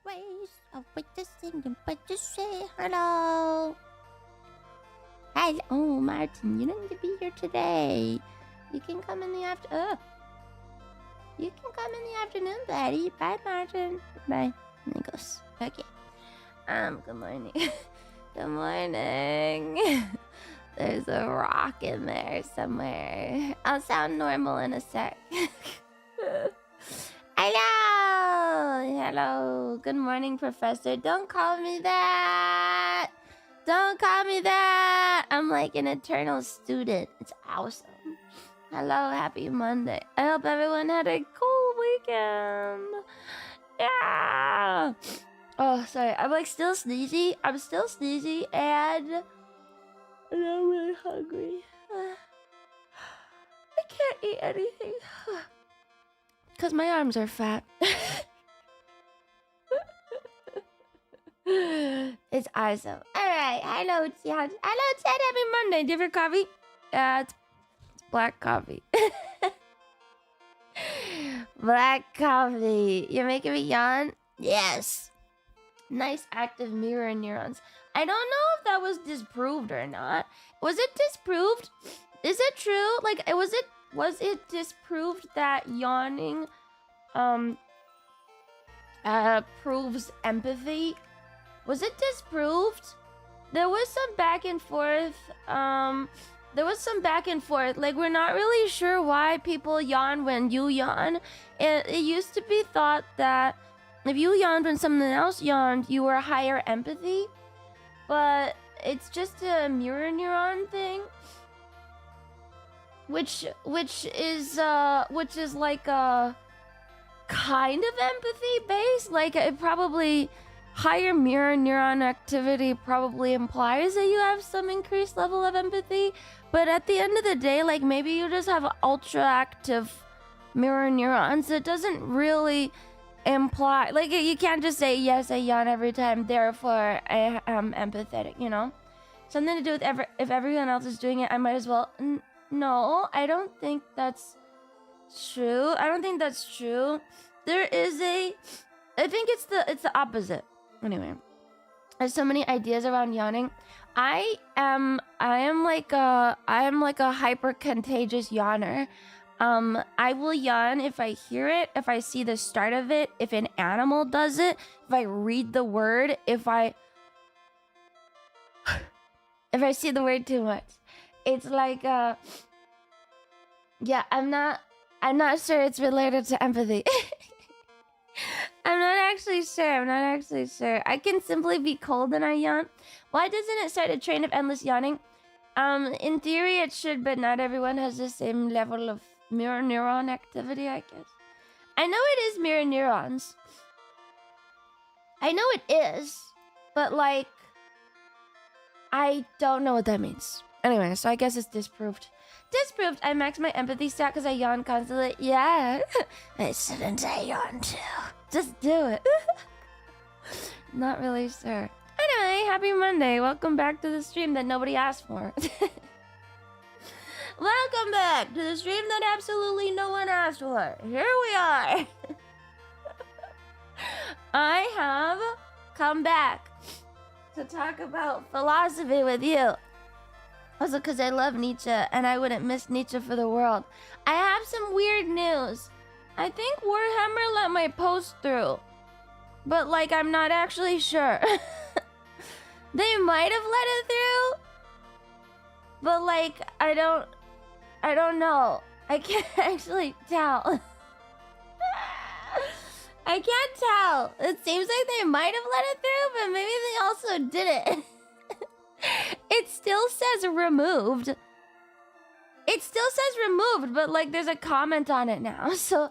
ways of witnessing, but just say hello. Hello, oh, Martin, you don't need to be here today. You can come in the You can come in the afternoon, buddy. Bye, Martin. Bye. And he goes, okay. Good morning. Good morning. There's a rock in there somewhere. I'll sound normal in a sec. Hello! Hello. Good morning, Professor. Don't call me that. Don't call me that. I'm like an eternal student. It's awesome. Hello, happy Monday. I hope everyone had a cool weekend. Yeah. Oh, sorry. I'm like still sneezy. I'm still sneezy and I'm really hungry. I can't eat anything. Because my arms are fat. It's awesome. Alright, hello, Chad. Hello, Chad. Happy Monday. Do you have your coffee? It's black coffee. Black coffee. You're making me yawn? Yes. Nice active mirror neurons. I don't know if that was disproved or not. Was it disproved? Is it true? Like, was it disproved that yawning proves empathy? Was it disproved? There was some back and forth. Like, we're not really sure why people yawn when you yawn. It used to be thought that if you yawned when someone else yawned, you were higher empathy. But it's just a mirror neuron thing. Which is like a kind of empathy based. Like, it probably higher mirror neuron activity probably implies that you have some increased level of empathy. But at the end of the day, like, maybe you just have ultra active mirror neurons. It doesn't really imply, like, you can't just say, yes, I yawn every time, therefore I am empathetic, you know? Something to do with if everyone else is doing it, I might as well. No, I don't think that's true. I don't think that's true. There is I think it's the opposite. Anyway, there's so many ideas around yawning. I am like a hyper contagious yawner. I will yawn if I hear it, if I see the start of it, if an animal does it, if I read the word, if I see the word too much. It's like yeah, I'm not sure it's related to empathy. I'm not actually sure. I can simply be cold and I yawn. Why doesn't it start a train of endless yawning? In theory it should, but not everyone has the same level of mirror neuron activity, I guess. I know it is mirror neurons. I know it is, but like, I don't know what that means. Anyway, so I guess it's disproved. Disproved. I max my empathy stat because I yawn constantly. Yeah. Shouldn't I yawn too? Just do it. Not really sure. Anyway, happy Monday. Welcome back to the stream that nobody asked for. Welcome back to the stream that absolutely no one asked for. Here we are. I have come back to talk about philosophy with you. Also because I love Nietzsche and I wouldn't miss Nietzsche for the world. I have some weird news. I think Warhammer let my post through. But like, I'm not actually sure. They might have let it through. But like, I don't know. I can't actually tell. I can't tell. It seems like they might have let it through, but maybe they also didn't. It still says removed. It still says removed, but like there's a comment on it now. So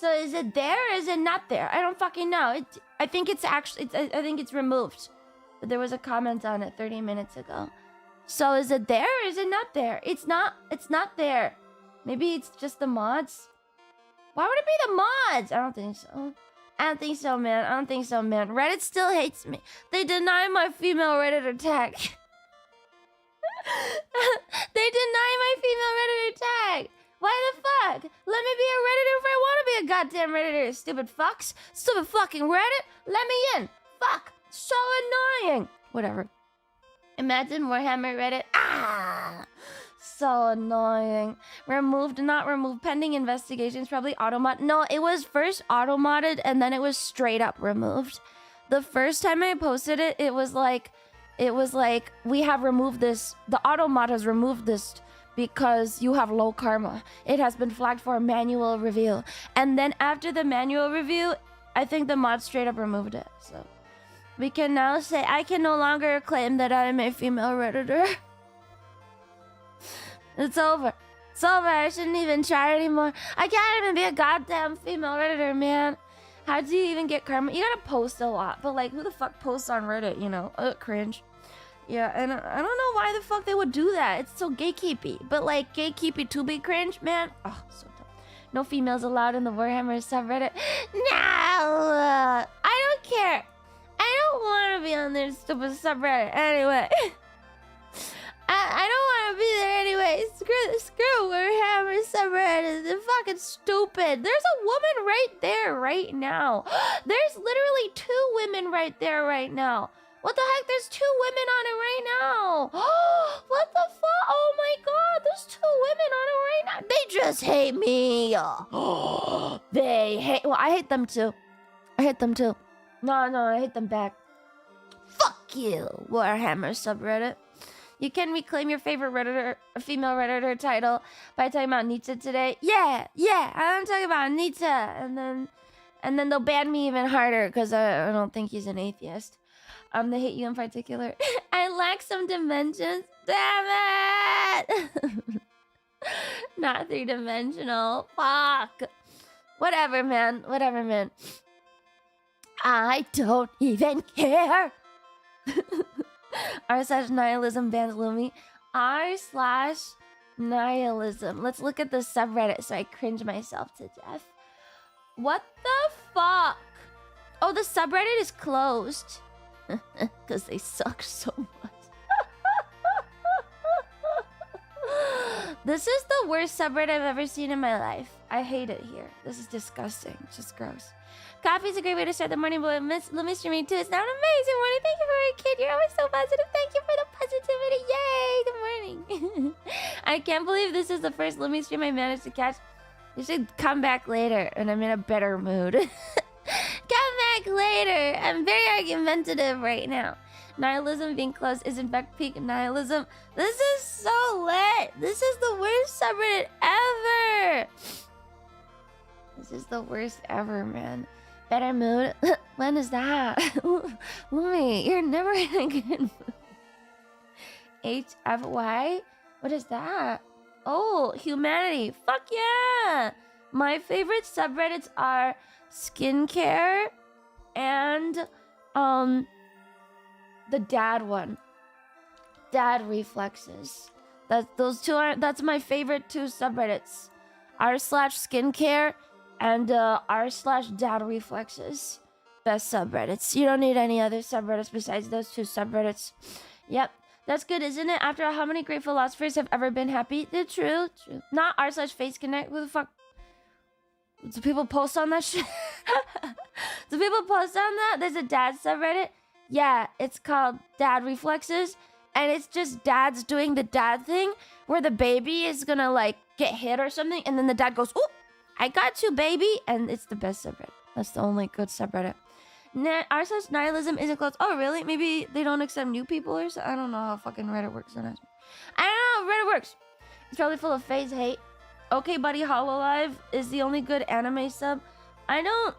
is it there or is it not there? I don't fucking know. I think it's actually, I think it's removed. But there was a comment on it 30 minutes ago. So is it there or is it not there? It's not there. Maybe it's just the mods. Why would it be the mods? I don't think so. I don't think so, man. Reddit still hates me. They deny my female Redditor tag. They deny my female Redditor tag. Why the fuck? Let me be a Redditor if I want to be a goddamn Redditors, stupid fucks. Stupid fucking Reddit. Let me in. Fuck. So annoying. Whatever. Imagine Warhammer Reddit. Ah! So annoying. Removed, not removed. Pending investigations, probably automod. No, it was first automodded and then it was straight up removed. The first time I posted it, it was like, we have removed this. The automod has removed this because you have low karma. It has been flagged for a manual review. And then after the manual review, I think the mod straight up removed it. So we can now say, I can no longer claim that I am a female Redditor. It's over. It's over. I shouldn't even try anymore. I can't even be a goddamn female Redditor, man. How do you even get karma? You gotta post a lot, but like, who the fuck posts on Reddit, you know? Cringe. Yeah, and I don't know why the fuck they would do that. It's so gatekeepy. But like, gatekeepy to be cringe, man. Oh, so dumb. No females allowed in the Warhammer subreddit. No! I don't care. I don't want to be on their stupid subreddit anyway. I don't want to be there anyway. Screw Warhammer subreddit. They're fucking stupid. There's a woman right there right now. There's literally 2 women right there right now. What the heck? There's 2 women on it right now. What the fuck? Oh my god, there's 2 women on it right now. They just hate me. They hate... Well, I hate them too. I hate them too. No, I hate them back. Fuck you, Warhammer subreddit. You can reclaim your favorite Redditor, female Redditor title by talking about Nietzsche today. Yeah, I'm talking about Nietzsche. And then they'll ban me even harder because I don't think he's an atheist. They hate you in particular. I lack some dimensions. Damn it! Not 3-dimensional. Fuck. Whatever, man. I don't even care. r/nihilism bans Lumi. r/nihilism. Let's look at the subreddit so I cringe myself to death. What the fuck? Oh, the subreddit is closed. Because they suck so much. This is the worst subreddit I've ever seen in my life. I hate it here. This is disgusting. It's just gross. Coffee's a great way to start the morning, but LuMemes for me too. It's not an amazing morning. Thank you for a kid. You're always so positive. Thank you for the positivity. Yay! Good morning. I can't believe this is the first LuMemes stream I managed to catch. You should come back later, and I'm in a better mood. Come back later. I'm very argumentative right now. Nihilism being closed is in fact peak nihilism. This is so lit. This is the worst subreddit ever. This is the worst ever, man. Better mood? When is that? Lumi, you're never in a good mood. HFY? What is that? Oh, humanity. Fuck yeah! My favorite subreddits are skincare and the dad one. Dad reflexes. That's my favorite 2 subreddits. r/skincare and r/dad reflexes. Best subreddits. You don't need any other subreddits besides those 2 subreddits. Yep. That's good, isn't it? After all, how many great philosophers have ever been happy? True. Not r/face connect. Who the fuck? Do people post on that shit? Do people post on that? There's a dad subreddit. Yeah, it's called Dad Reflexes. And it's just dads doing the dad thing where the baby is gonna like get hit or something. And then the dad goes, "Ooh, I got you, baby." And it's the best subreddit. That's the only good subreddit. r/nihilism isn't closed. Oh, really? Maybe they don't accept new people or something? I don't know how fucking Reddit works. I don't know how Reddit works. It's probably full of phase hate. Okay, Buddy Hololive is the only good anime sub. I don't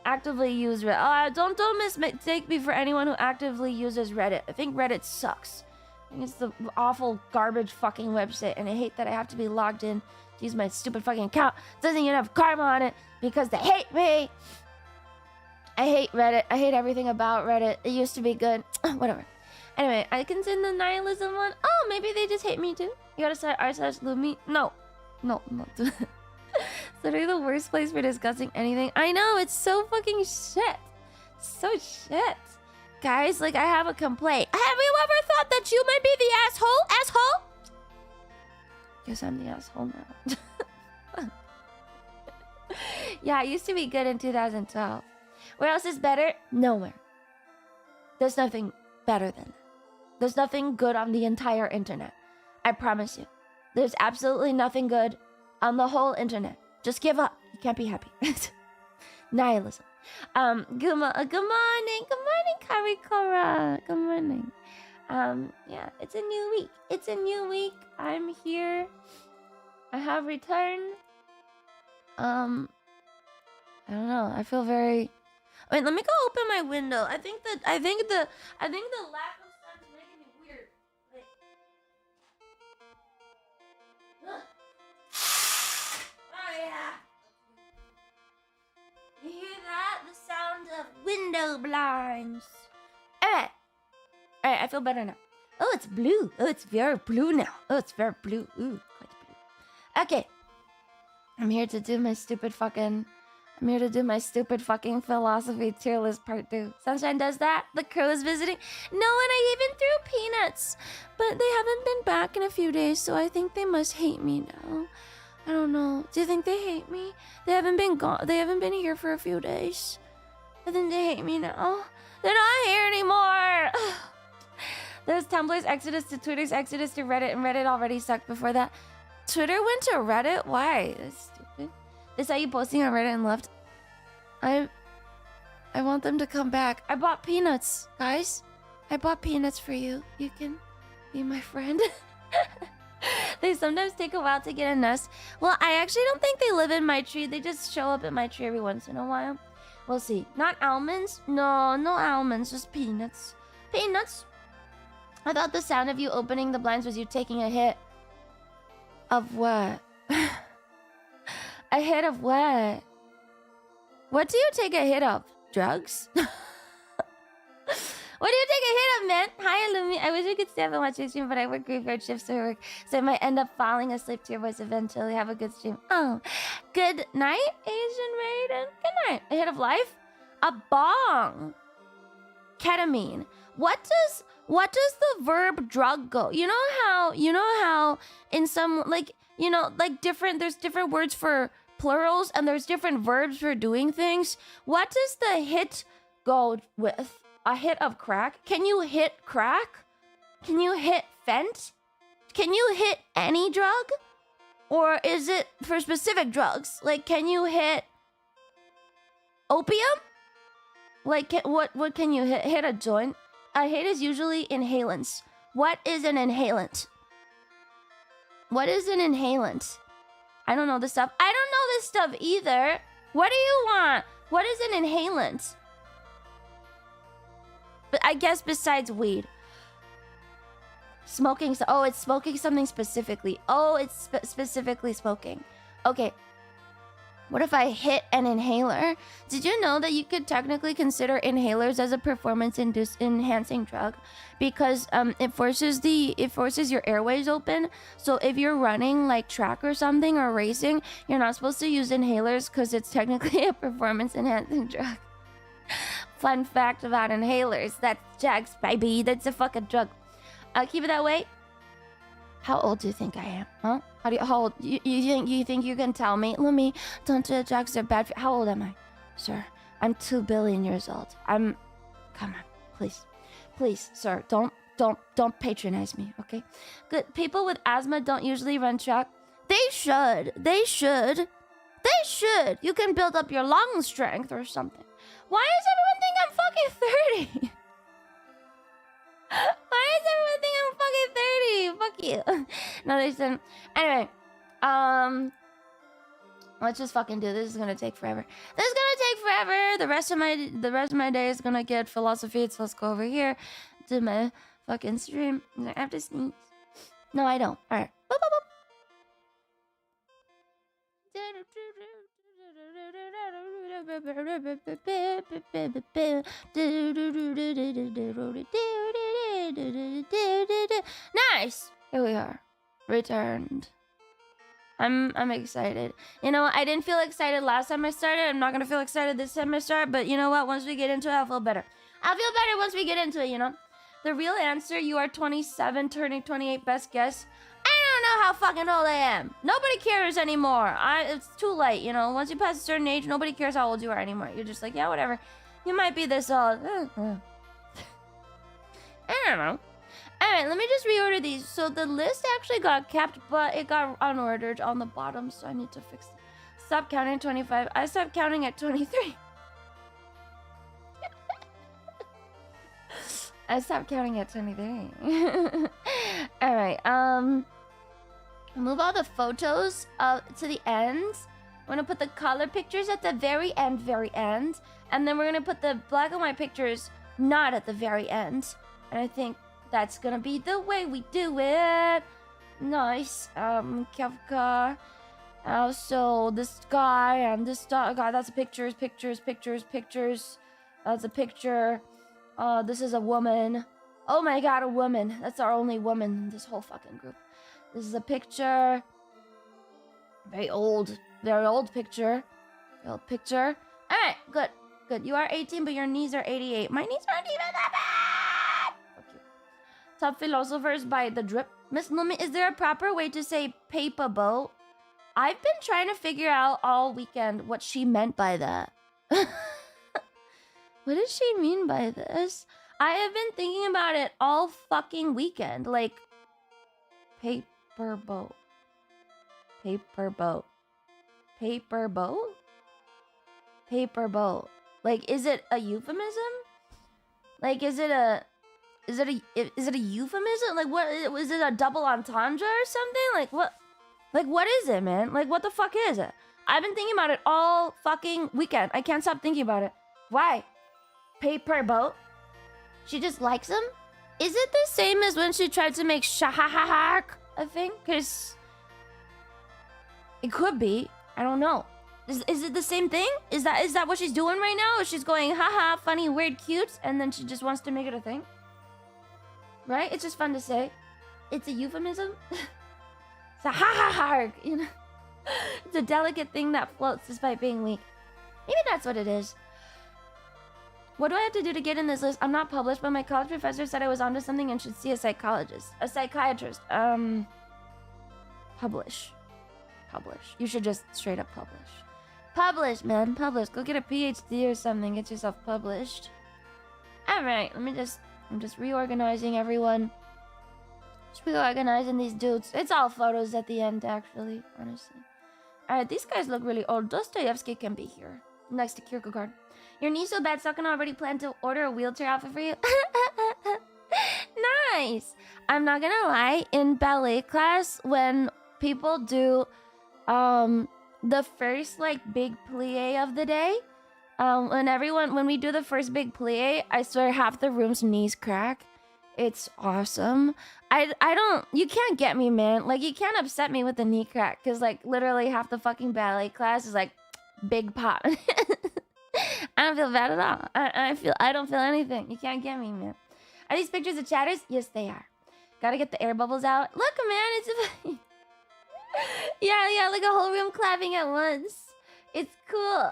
actively use Reddit. Don't mistake me for anyone who actively uses Reddit. I think Reddit sucks. I think it's the awful garbage fucking website, and I hate that I have to be logged in to use my stupid fucking account. It doesn't even have karma on it because they hate me. I hate Reddit. I hate everything about Reddit. It used to be good. Whatever. Anyway, I can send the nihilism one. Oh, maybe they just hate me too. You gotta say r/Lumi. No. It's literally the worst place for discussing anything. I know, it's so fucking shit. So shit. Guys, like, I have a complaint. Have you ever thought that you might be the asshole? Guess I'm the asshole now. Yeah, it used to be good in 2012. Where else is better? Nowhere. There's nothing better than that. There's nothing good on the entire internet. I promise you. There's absolutely nothing good on the whole internet. Just give up. You can't be happy. Nihilism. Good morning, Karikora. Good morning. Yeah, it's a new week. It's a new week. I'm here. I have returned. I don't know. I feel very. Wait, let me go open my window. I think the lack of sun's making me weird. Wait. Oh yeah. You hear that? The sound of window blinds. Alright. Alright, I feel better now. Oh, it's blue. Oh, it's very blue now. Oh, it's very blue. Ooh, quite blue. Okay. I'm here to do my stupid fucking philosophy tier list part 2. Sunshine does that. The crow is visiting. No, and I even threw peanuts. But they haven't been back in a few days, so I think they must hate me now. I don't know. Do you think they hate me? They haven't been gone. They haven't been here for a few days. I think they hate me now. They're not here anymore. There's Tumblr's exodus to Twitter's exodus to Reddit, and Reddit already sucked before that. Twitter went to Reddit? Why? That's stupid. They saw you posting on Reddit and left. I want them to come back. I bought peanuts, guys. I bought peanuts for you. You can be my friend. They sometimes take a while to get a nest. Well, I actually don't think they live in my tree. They just show up at my tree every once in a while. We'll see. Not almonds? No, no almonds. Just peanuts. Peanuts. I thought the sound of you opening the blinds was you taking a hit. Of what? A hit of what? What do you take a hit of? Drugs? What do you take a hit of, man? Hi, Lumi. I wish we could stay up and watch your stream, but I work graveyard shifts at work, so I might end up falling asleep to your voice eventually. Have a good stream. Oh, good night, Asian maiden. Good night. A hit of life? A bong. Ketamine. What does the verb drug go? You know how in some, like, you know, like there's different words for plurals and there's different verbs for doing things. What does the hit go with? A hit of crack? Can you hit crack? Can you hit fent? Can you hit any drug? Or is it for specific drugs? Like, can you hit opium? Like, what can you hit? Hit a joint? A hit is usually inhalants. What is an inhalant? What is an inhalant? I don't know this stuff. I don't know this stuff either. What do you want? What is an inhalant? But I guess besides weed. Smoking. Oh, it's smoking something specifically. Oh, it's specifically smoking. Okay. What if I hit an inhaler? Did you know that you could technically consider inhalers as a performance enhancing drug? Because it forces your airways open. So if you're running like track or something or racing, you're not supposed to use inhalers because it's technically a performance enhancing drug. Fun fact about inhalers. That's Jags, baby. That's a fucking drug. Keep it that way. How old do you think I am? Huh? How old? You think you can tell me? Lumi, don't do drugs, they're bad for you. How old am I? Sir, I'm 2 billion years old. Come on, please. Please, sir, don't patronize me, okay? Good. People with asthma don't usually run track. They should. You can build up your lung strength or something. Why does everyone think I'm fucking 30? Why does everyone think I'm fucking 30? Fuck you. No, they shouldn't. Anyway, let's just fucking do this. This is gonna take forever. The rest of my day is gonna get philosophy. So let's go over here to my fucking stream. I have to sneeze. No, I don't. All right. Boop, boop, boop. Nice. Here we are. Returned. I'm excited. You know, I didn't feel excited last time I started. I'm not gonna feel excited this time I start. But you know what? Once we get into it, I'll feel better. I'll feel better once we get into it, you know? The real answer, you are 27, turning 28, best guess. I don't know how fucking old I am. Nobody cares anymore. It's too late, you know. Once you pass a certain age, nobody cares how old you are anymore. You're just like, yeah, whatever. You might be this old. I don't know. Alright, let me just reorder these. So the list actually got kept, but it got unordered on the bottom, so I need to fix it. Stop counting at 25. I stopped counting at 23. I stopped counting at 23. Alright, move all the photos to the end. We're gonna put the color pictures at the very end. And then we're gonna put the black and white pictures not at the very end. And I think that's gonna be the way we do it. Nice. Kafka. Also, this guy and this guy. That's pictures. That's a picture. This is a woman. Oh my god, a woman. That's our only woman in this whole fucking group. This is a picture. Very old picture. Very old picture. Alright, good. Good. You are 18, but your knees are 88. My knees aren't even that bad! Fuck you. Top philosophers by the drip. Miss Lumi, is there a proper way to say paper boat? I've been trying to figure out all weekend what she meant by that. What does she mean by this? I have been thinking about it all fucking weekend. Like, paper boat. Paper boat. Paper boat? Paper boat. Like, is it a euphemism? Like, is it a euphemism? Like, what is it, a double entendre or something? Like, what? Like, what is it, man? Like, what the fuck is it? I've been thinking about it all fucking weekend. I can't stop thinking about it. Why? Paper boat? She just likes him? Is it the same as when she tried to make shahahahak a thing? Because it could be. I don't know. Is it the same thing? Is that what she's doing right now? Is she's going, haha, funny, weird, cute, and then she just wants to make it a thing? Right? It's just fun to say. It's a euphemism. It's a ha-ha-harg, you know? It's a delicate thing that floats despite being weak. Maybe that's what it is. What do I have to do to get in this list? I'm not published, but my college professor said I was onto something and should see a psychologist. A psychiatrist. Publish. Publish. You should just straight up publish. Publish, man. Publish. Go get a PhD or something. Get yourself published. Alright, I'm just reorganizing everyone. Just reorganizing these dudes. It's all photos at the end, actually, honestly. Alright, these guys look really old. Dostoevsky can be here. Next to Kierkegaard. Your knee's so bad, Søren already planned to order a wheelchair outfit for you. Nice! I'm not gonna lie, in ballet class, when people do the first like big plie of the day, when we do the first big plie, I swear half the room's knees crack. It's awesome. You can't get me, man. Like, you can't upset me with the knee crack, because like literally half the fucking ballet class is like big pop. I don't feel bad at all. I don't feel anything. You can't get me, man. Are these pictures of chatters? Yes, they are. Gotta get the air bubbles out. Look, man, it's yeah, like a whole room clapping at once. It's cool.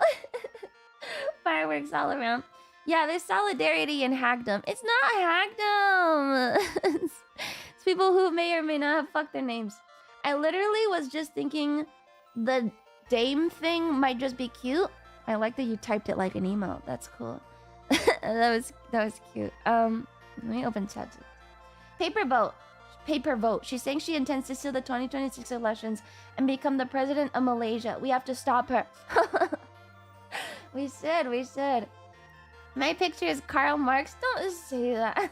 Fireworks all around. Yeah, there's solidarity in hackdom. It's not hackdom. It's people who may or may not have fucked their names. I literally was just thinking the dame thing might just be cute. I like that you typed it like an email. That's cool. that was cute. Let me open chat. Paper vote. She's saying she intends to steal the 2026 elections and become the president of Malaysia. We have to stop her. We should. My picture is Karl Marx. Don't say that.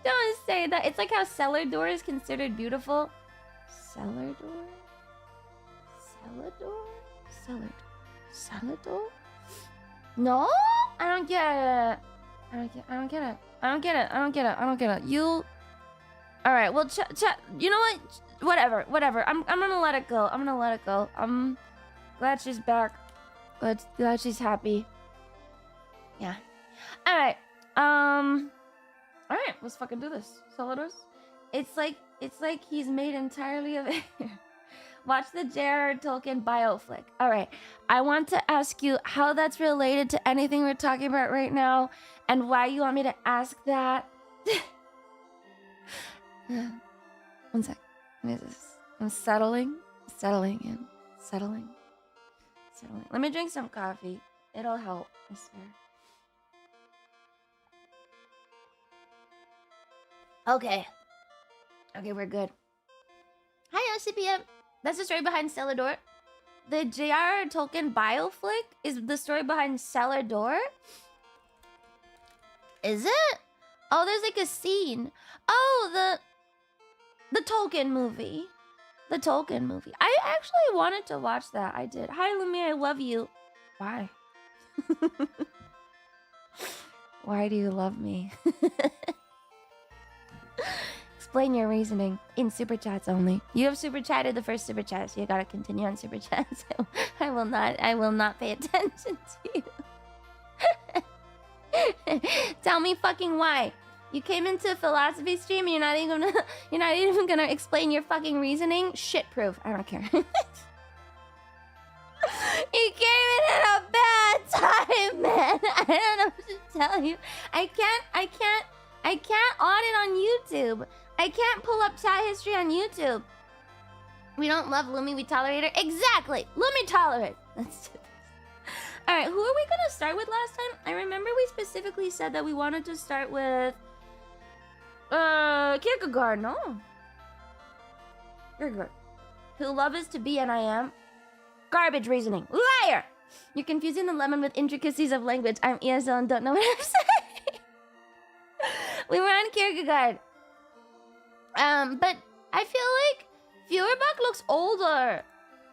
Don't say that. It's like how cellar door is considered beautiful. Cellar door? Cellar door? No? I don't get it. You... Alright, well, chat. You know what? Whatever. I'm gonna let it go. I'm glad she's back. Glad she's happy. Yeah. Alright. Alright, let's fucking do this. Solidors? It's like he's made entirely of air. Watch the J.R.R. Tolkien bio flick. Alright, I want to ask you how that's related to anything we're talking about right now, and why you want me to ask that. One sec. I'm settling in. Settling. Let me drink some coffee. It'll help, I swear. Okay, we're good. Hi, OCPM. That's the story behind Cellar Door. The J.R.R. Tolkien bioflick is the story behind Cellar Door? Is it? Oh, there's like a scene. Oh, the Tolkien movie. The Tolkien movie. I actually wanted to watch that. I did. Hi, Lumi, I love you. Why? Why do you love me? Explain your reasoning in super chats only. You have super chatted the first super chat, so you gotta continue on super chats. I will not pay attention to you. Tell me fucking why. You came into a philosophy stream and you're not even gonna explain your fucking reasoning? Shit proof. I don't care. You came in at a bad time, man. I don't know what to tell you. I can't audit on YouTube. I can't pull up chat history on YouTube. We don't love Lumi, we tolerate her. Exactly! Lumi tolerate. Let's do this. Alright, who are we gonna start with last time? I remember we specifically said that we wanted to start with... Kierkegaard, no? Kierkegaard. Who love is to be and I am. Garbage reasoning. Liar! You're confusing the lemon with intricacies of language. I'm ESL and don't know what I'm saying. We were on Kierkegaard. But I feel like Feuerbach looks older.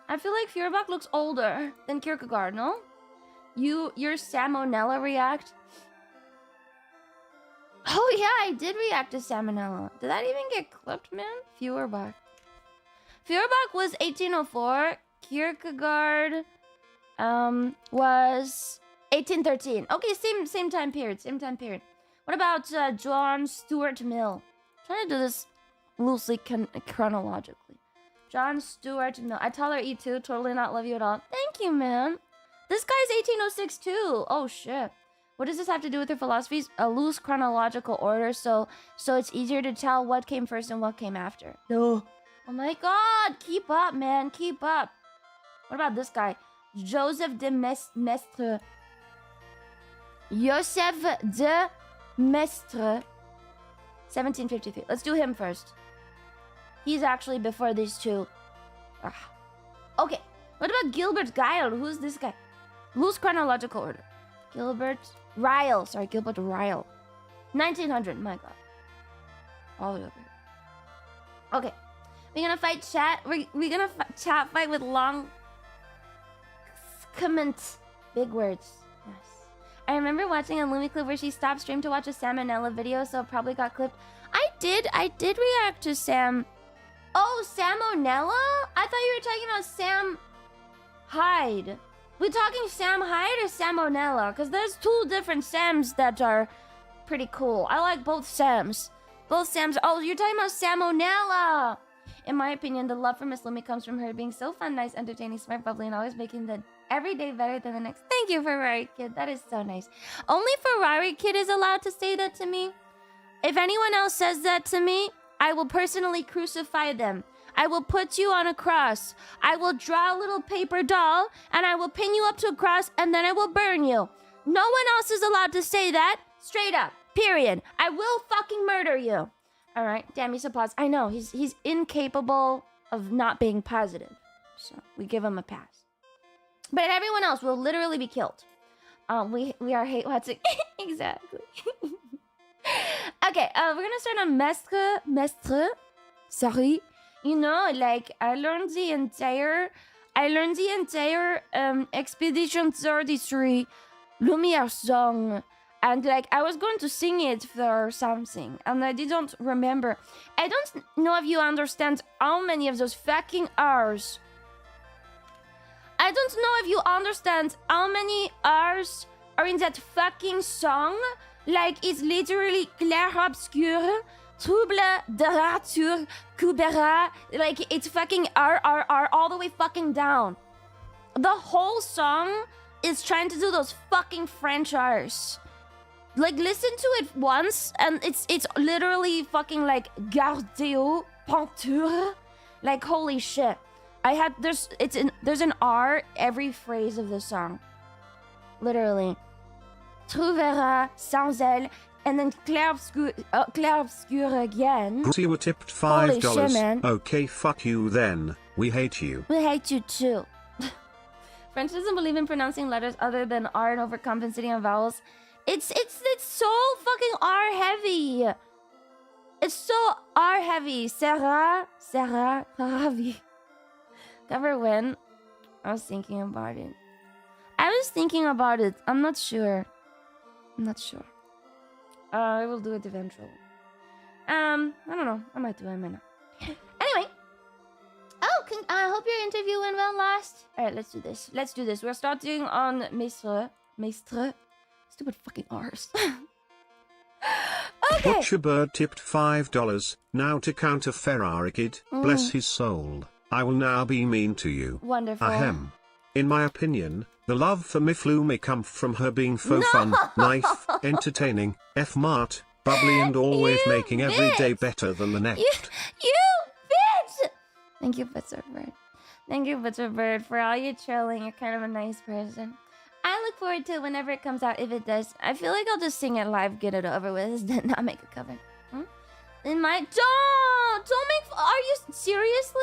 I feel like Feuerbach looks older than Kierkegaard, no? Your salmonella react? Oh yeah, I did react to salmonella. Did that even get clipped, man? Feuerbach. Feuerbach was 1804. Kierkegaard was 1813. Okay, same time period. What about John Stuart Mill? I'm trying to do this loosely chronologically. John Stuart Mill. I tolerate you too. Totally not love you at all. Thank you, man. This guy's 1806 too. Oh shit. What does this have to do with your philosophies? A loose chronological order, so it's easier to tell what came first and what came after. No. Oh my god, keep up, man, keep up. What about this guy? Joseph de Maistre. Joseph de Maistre. 1753. Let's do him first. He's actually before these two. Okay. What about Gilbert Ryle? Who's this guy? Loose chronological order. Gilbert Ryle. 1900. My god. All the way up here. Okay. We're gonna fight chat. We're gonna chat fight with long comments. Big words. Yes. I remember watching a Lumi clip where she stopped stream to watch a salmonella video, so it probably got clipped. I did react to Sam. Oh, salmonella? I thought you were talking about Sam Hyde. We talking Sam Hyde or salmonella? Because there's two different Sams that are pretty cool. I like both Sams. Both Sams. Oh, you're talking about salmonella. In my opinion, the love for Miss Lumi comes from her being so fun, nice, entertaining, smart, bubbly, and always making the every day better than the next. Thank you, Ferrari Kid. That is so nice. Only Ferrari Kid is allowed to say that to me. If anyone else says that to me, I will personally crucify them. I will put you on a cross. I will draw a little paper doll, and I will pin you up to a cross, and then I will burn you. No one else is allowed to say that. Straight up. Period. I will fucking murder you. All right, damn, he's applause. I know, he's incapable of not being positive. So we give him a pass. But everyone else will literally be killed. We are hate watching. Exactly. Okay, we're gonna start on Maistre. Sorry. You know, like I learned the entire Expedition 33 Lumiere song. And like I was going to sing it for something, and I didn't remember. I don't know if you understand how many of those fucking R's. I don't know if you understand how many R's are in that fucking song. Like it's literally clair obscur, trouble de rature, coubera. Like it's fucking R all the way fucking down. The whole song is trying to do those fucking French R's. Like, listen to it once, and it's literally fucking like Gardeo, peinture. Like, holy shit. There's an R every phrase of the song. Literally. Trouvera sans elle. And then clair-obscur again. You were tipped $5. Holy shit, man. Okay, fuck you then. We hate you. We hate you too. French doesn't believe in pronouncing letters other than R and overcompensating on vowels. It's so fucking R heavy. It's so R heavy. Sarah, ravi. Cover when? I was thinking about it. I'm not sure. I will do it eventually. I don't know. I might do it, I might not. Anyway. Oh, I hope your interview went well last. Alright, let's do this. We're starting on Maistre. Stupid fucking R's. Okay. Butcherbird tipped $5. Now to counter Ferrari Kid. Bless his soul. I will now be mean to you. Wonderful. Ahem. In my opinion, the love for Miflumi comes from her being faux fun, nice, entertaining, F-mart, bubbly and always making every day better than the next. You bitch! Thank you, Butcherbird. Thank you, Butcherbird, for all your trolling. You're kind of a nice person. I look forward to it whenever it comes out, if it does. I feel like I'll just sing it live, get it over with, then not make a cover. Don't make... Are you... Seriously?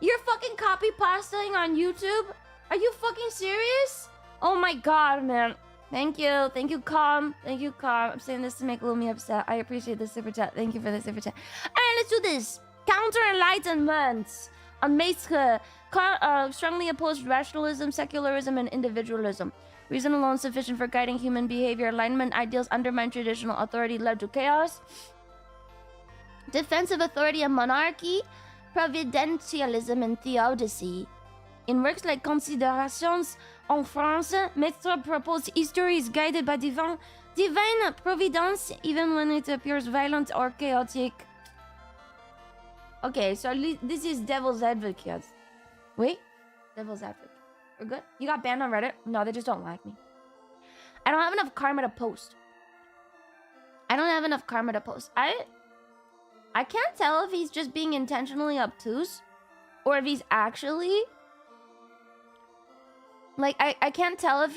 You're fucking copy pasting on YouTube? Are you fucking serious? Oh my god, man. Thank you, Calm. I'm saying this to make Lumi upset. I appreciate the super chat. Thank you for the super chat. Alright, let's do this. Counter enlightenment. On Maistre. Strongly opposed rationalism, secularism, and individualism. Reason alone sufficient for guiding human behavior. Alignment ideals undermine traditional authority led to chaos. Defense of authority and monarchy. Providentialism and theodicy. In works like Considerations en France, Maistre proposed history is guided by divine providence, even when it appears violent or chaotic. Okay, so this is Devil's Advocate. Wait, Devil's Advocate. We're good? You got banned on Reddit? No, they just don't like me. I don't have enough karma to post. I can't tell if he's just being intentionally obtuse or if he's actually... Like, I can't tell if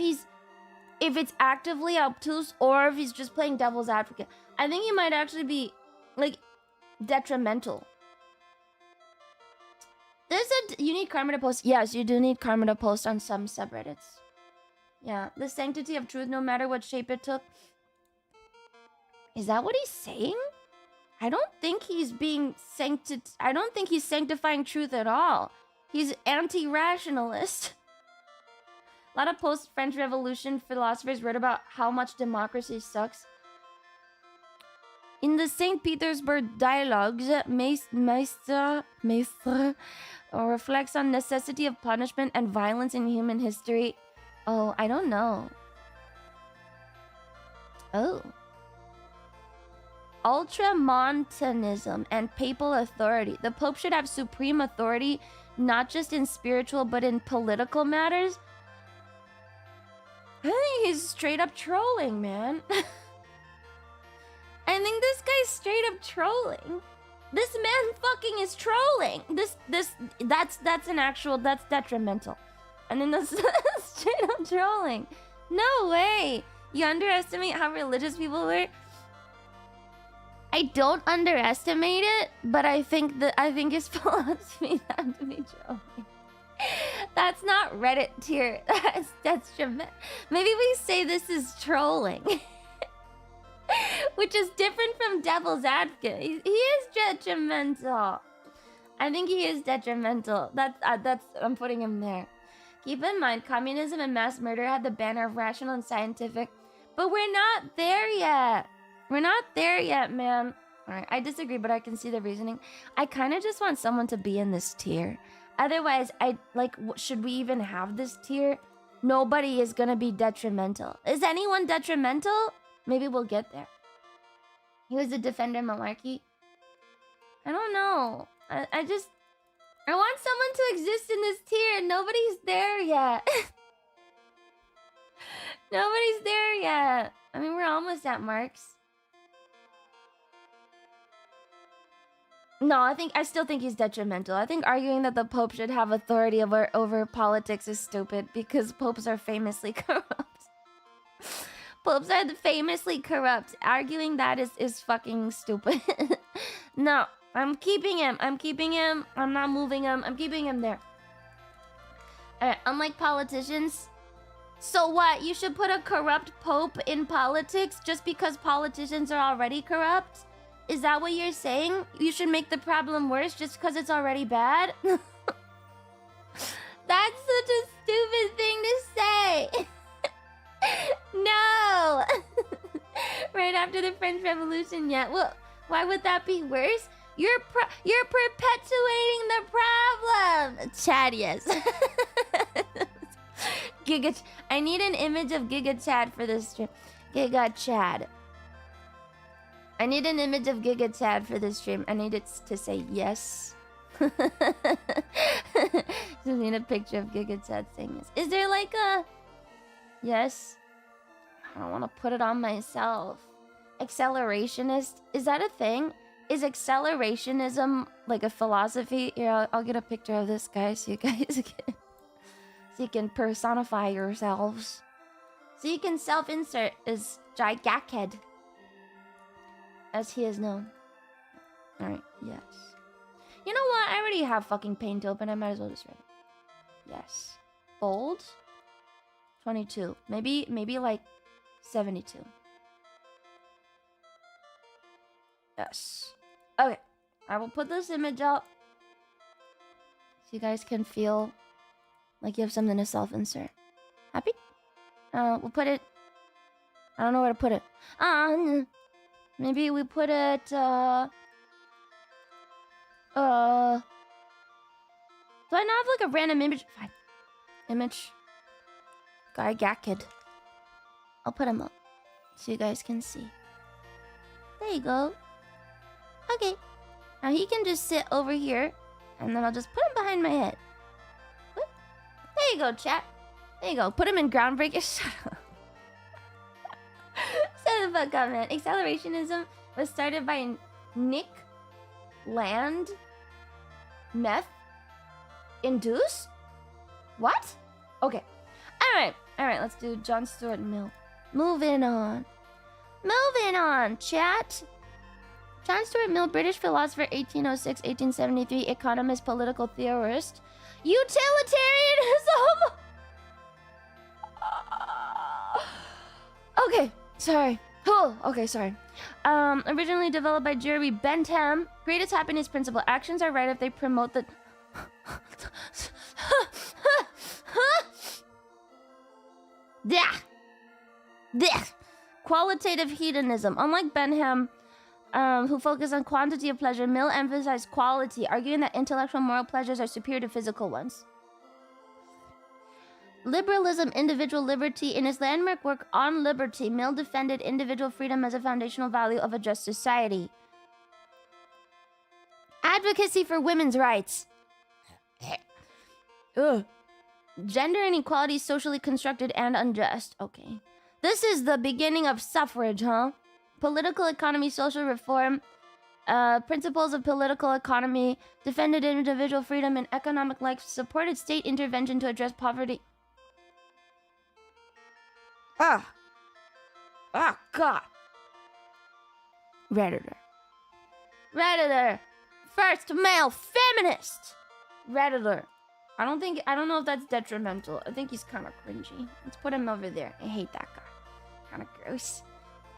it's actively obtuse or if he's just playing devil's advocate. I think he might actually be, like, detrimental. You need karma to post. Yes, you do need karma to post on some subreddits. Yeah, the sanctity of truth, no matter what shape it took. Is that what he's saying? I don't think he's being I don't think he's sanctifying truth at all. He's anti-rationalist. A lot of post-French Revolution philosophers wrote about how much democracy sucks. In the St. Petersburg dialogues, Maistre reflects on necessity of punishment and violence in human history. Oh, I don't know. Oh. Ultramontanism and papal authority. The Pope should have supreme authority, not just in spiritual, but in political matters. I think he's straight up trolling, man. I think this guy's straight up trolling. This man fucking is trolling. That's detrimental. And then that's straight up trolling. No way. You underestimate how religious people were? I don't underestimate it, but I think his philosophy had to be trolling. That's not Reddit tier. That's tremendous. Maybe we say this is trolling. Which is different from Devil's Advocate. He is detrimental. I think he is detrimental. That's I'm putting him there. Keep in mind, communism and mass murder had the banner of rational and scientific, but we're not there yet. We're not there yet, man. Alright, I disagree, but I can see the reasoning. I kind of just want someone to be in this tier. Otherwise, should we even have this tier? Nobody is gonna be detrimental. Is anyone detrimental? Maybe we'll get there. He was a defender of monarchy. I don't know. I want someone to exist in this tier. Nobody's there yet. Nobody's there yet. I mean, we're almost at Marx. No, I still think he's detrimental. I think arguing that the Pope should have authority over politics is stupid because popes are famously corrupt. Popes are famously corrupt. Arguing that is fucking stupid. No, I'm keeping him. I'm not moving him. I'm keeping him there. Alright, unlike politicians. So what? You should put a corrupt pope in politics just because politicians are already corrupt? Is that what you're saying? You should make the problem worse just because it's already bad? That's such a stupid thing to say. No. Right after the French Revolution, yeah. Well, why would that be worse? You're perpetuating the problem. Chad, yes. I need an image of GigaChad for this stream. GigaChad. I need an image of GigaChad for this stream. I need it to say yes. Just need a picture of GigaChad saying yes. Is there like a... Yes? I don't want to put it on myself. Accelerationist. Is that a thing? Is accelerationism like a philosophy? Here, I'll get a picture of this guy so you guys can... So you can personify yourselves. So you can self-insert as GigaChad. As he is known. Alright, yes. You know what? I already have fucking Paint open. I might as well just write it. Yes. Bold? 22. Maybe like 72. Yes. Okay. I will put this image up. So you guys can feel like you have something to self-insert. Happy? We'll put it... I don't know where to put it. Maybe we put it, Do I not have like a random image? Fine. Image. GigaChad. I'll put him up. So you guys can see. There you go. Okay. Now he can just sit over here. And then I'll just put him behind my head. Whoop. There you go, chat. There you go. Put him in groundbreaker. Shut up. Shut the fuck up, man. Accelerationism was started by Nick Land Meth Induce? What? Okay. Alright, let's do John Stuart Mill. Moving on, chat. John Stuart Mill, British philosopher, 1806-1873, economist, political theorist. Utilitarianism! Okay, sorry. Oh, okay, sorry. Originally developed by Jeremy Bentham. Greatest happiness principle. Actions are right if they promote the... Qualitative hedonism. Unlike Bentham, who focused on quantity of pleasure, Mill emphasized quality, arguing that intellectual moral pleasures are superior to physical ones. Liberalism, individual liberty. In his landmark work On Liberty, Mill defended individual freedom as a foundational value of a just society. Advocacy for women's rights. Ugh. Gender inequality, socially constructed and unjust. Okay. This is the beginning of suffrage, huh? Political economy, social reform. Principles of political economy. Defended individual freedom and economic life. Supported state intervention to address poverty. Ah, God. Redditor. First male feminist. Redditor. I don't know if that's detrimental. I think he's kind of cringy. Let's put him over there. I hate that guy. Kind of gross.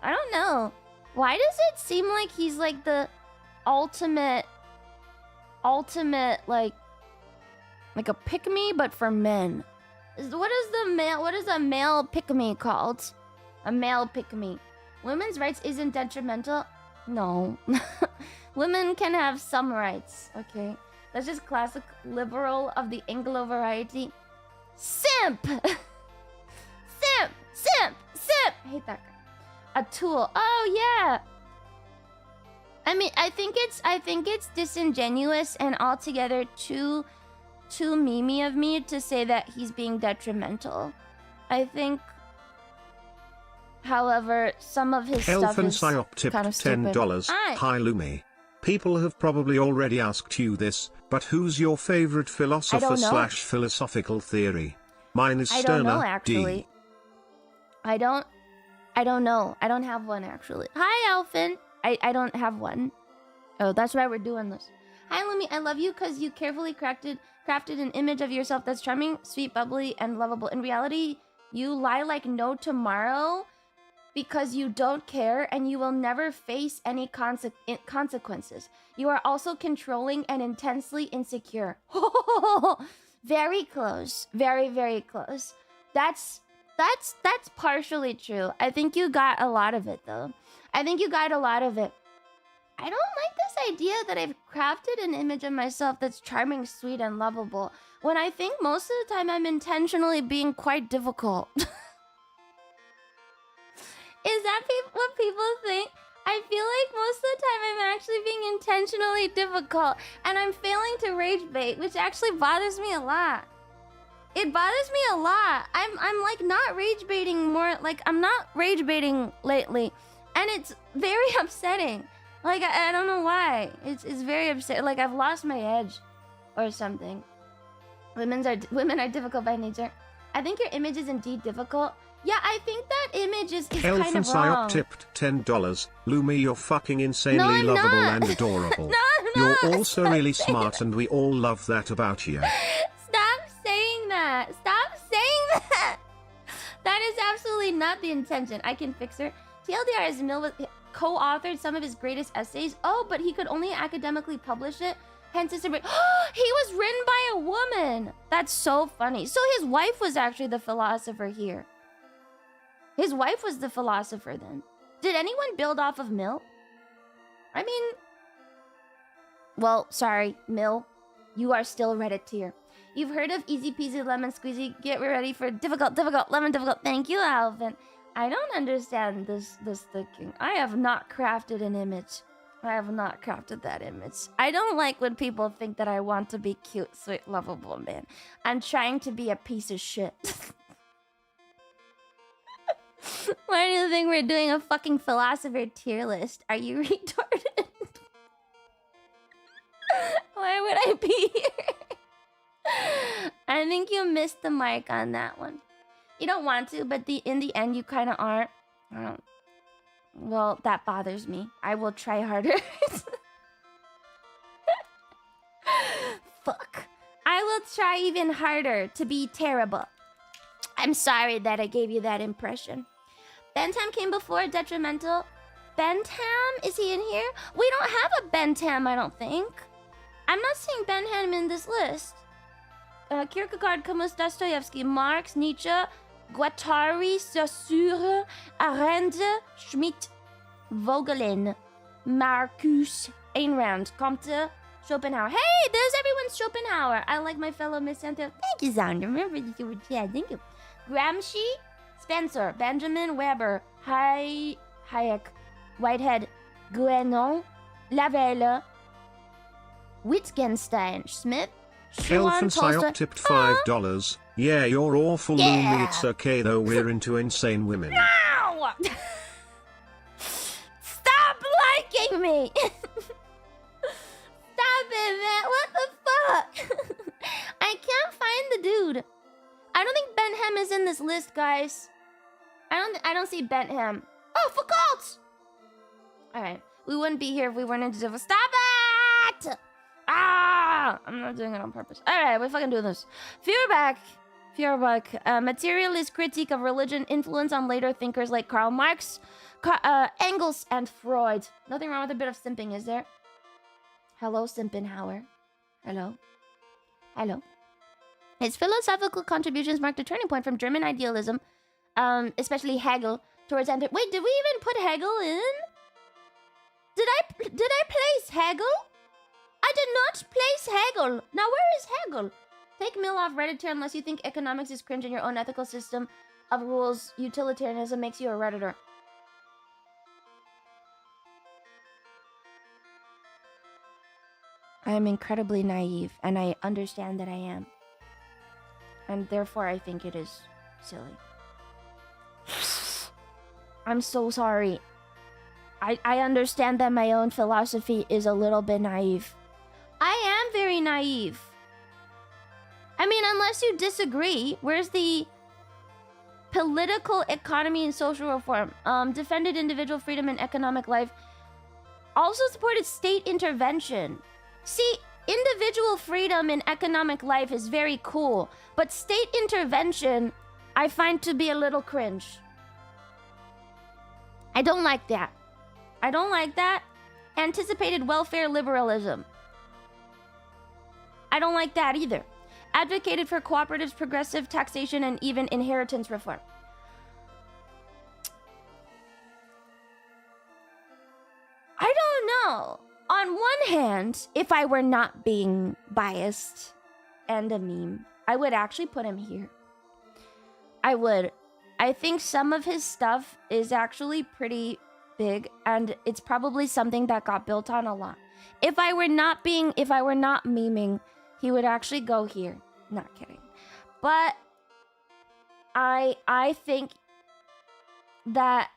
I don't know. Why does it seem like he's like the ultimate like a pick-me but for men? What is a male pick-me called? A male pick-me. Women's rights isn't detrimental? No. Women can have some rights, okay? That's just classic liberal of the Anglo variety. Simp! Simp! I hate that guy. A tool. Oh, yeah! I mean, I think it's disingenuous and altogether too memey of me to say that he's being detrimental. I think, however, some of his Elf stuff and is Psyop tipped kind of stupid. $10. Hi Lumi. People have probably already asked you this, but who's your favorite philosopher slash philosophical theory? Mine is I don't know, Stoner actually. D. I don't know. I don't have one, actually. Hi, Alphin. I don't have one. Oh, that's why we're doing this. Hi, Lumi. I love you because you carefully crafted an image of yourself that's charming, sweet, bubbly, and lovable. In reality, you lie like no tomorrow because you don't care and you will never face any consequences. You are also controlling and intensely insecure. Very close. Very, very close. That's partially true. I think you got a lot of it, though. I think you got a lot of it. I don't like this idea that I've crafted an image of myself that's charming, sweet, and lovable, when I think most of the time I'm intentionally being quite difficult. Is that what people think? I feel like most of the time I'm actually being intentionally difficult, and I'm failing to rage bait, which actually bothers me a lot. It bothers me a lot. I'm like not rage baiting more, like I'm not rage baiting lately, and it's very upsetting. Like I don't know why. It's very upsetting. Like I've lost my edge, or something. Women are difficult by nature. I think your image is indeed difficult. Yeah, I think that image is kind of Elfin wrong. Psyop tipped $10. Lumi, you're fucking insanely No, lovable not. and adorable. No, I'm not. You're also Stop really saying smart that. and we all love that about you. Stop saying that. Stop saying that. That is absolutely not the intention. I can fix her. TLDR is Mill co-authored some of his greatest essays. Oh, but he could only academically publish it. Hence his... He was written by a woman. That's so funny. So his wife was actually the philosopher here. His wife was the philosopher then. Did anyone build off of Mill? I mean... Well, sorry, Mill. You are still Reddit tier. You've heard of easy peasy lemon squeezy. Get ready for difficult, lemon difficult. Thank you, Alvin. I don't understand this thinking. I have not crafted an image. I have not crafted that image. I don't like when people think that I want to be cute, sweet, lovable, man. I'm trying to be a piece of shit. Why do you think we're doing a fucking philosopher tier list? Are you retarded? Why would I be here? I think you missed the mark on that one. You don't want to, but in the end, you kind of aren't. Well, that bothers me. I will try harder. Fuck. I will try even harder to be terrible. I'm sorry that I gave you that impression. Bentham came before detrimental. Bentham? Is he in here? We don't have a Bentham, I don't think. I'm not seeing Bentham in this list. Kierkegaard, Camus, Dostoevsky, Marx, Nietzsche, Guattari, Saussure, Arendt, Schmidt, Vogelin, Marcus, Ayn Rand, Comte, Schopenhauer. Hey, there's everyone's Schopenhauer. I like my fellow Miss Santo. Thank you, Zon. Remember the super chat. Thank you. Gramsci, Spencer, Benjamin, Weber, Hayek, Whitehead, Guénon, Lavelle, Wittgenstein, Smith, Elfin Psyop tipped $5. Yeah, you're awful, Yeah. Lumi. It's okay though, we're into insane women. Ow! Stop liking me! Stop it, man! What the fuck? I can't find the dude. I don't think Bentham is in this list, guys. I don't see Bentham. Oh, Foucault! Alright. We wouldn't be here if we weren't into Stop it! Ah! I'm not doing it on purpose. Alright, we're fucking doing this. Feuerbach, materialist critique of religion, influence on later thinkers like Karl Marx, Engels, and Freud. Nothing wrong with a bit of simping, is there? Hello, Simpinhauer. Hello. Hello. His philosophical contributions marked a turning point from German idealism, especially Hegel, towards... Wait, did we even put Hegel in? Did I place Hegel? I did not place Hegel. Now where is Hegel? Take Mill off Redditor unless you think economics is cringe and your own ethical system of rules utilitarianism makes you a Redditor. I am incredibly naive, and I understand that I am. And therefore I think it is silly. I'm so sorry. I understand that my own philosophy is a little bit naive. I am very naive. I mean, unless you disagree, where's the political economy and social reform? Defended individual freedom and economic life. Also supported state intervention. See, individual freedom and economic life is very cool, but state intervention I find to be a little cringe. I don't like that. I don't like that. Anticipated welfare liberalism. I don't like that either. Advocated for cooperatives, progressive taxation, and even inheritance reform. I don't know. On one hand, if I were not being biased and a meme, I would actually put him here. I would. I think some of his stuff is actually pretty big, and it's probably something that got built on a lot. If I were not memeing, he would actually go here. Not kidding. But I think that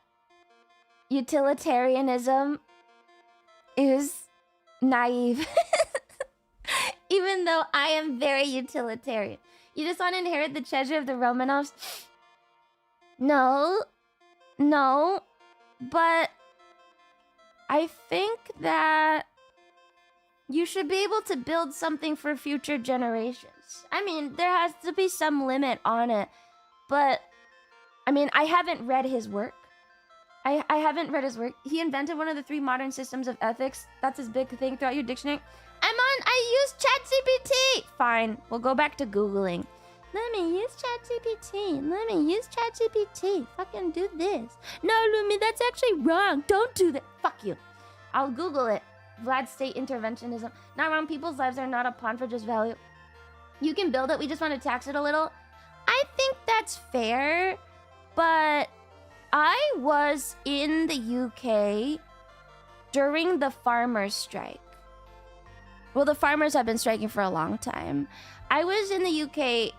utilitarianism is naive. Even though I am very utilitarian. You just want to inherit the treasure of the Romanovs? No. No. But I think that you should be able to build something for future generations. I mean, there has to be some limit on it. But, I mean, I haven't read his work. I haven't read his work. He invented one of the 3 modern systems of ethics. That's his big thing throughout your dictionary. I use ChatGPT! Fine, we'll go back to Googling. Let me use ChatGPT. Let me use ChatGPT. Fucking do this. No, Lumi, that's actually wrong. Don't do that. Fuck you. I'll Google it. Vlad state interventionism. Not wrong. People's lives are not a pawn for just value. You can build it. We just want to tax it a little. I think that's fair. But I was in the UK during the farmers' strike. Well, the farmers have been striking for a long time. I was in the UK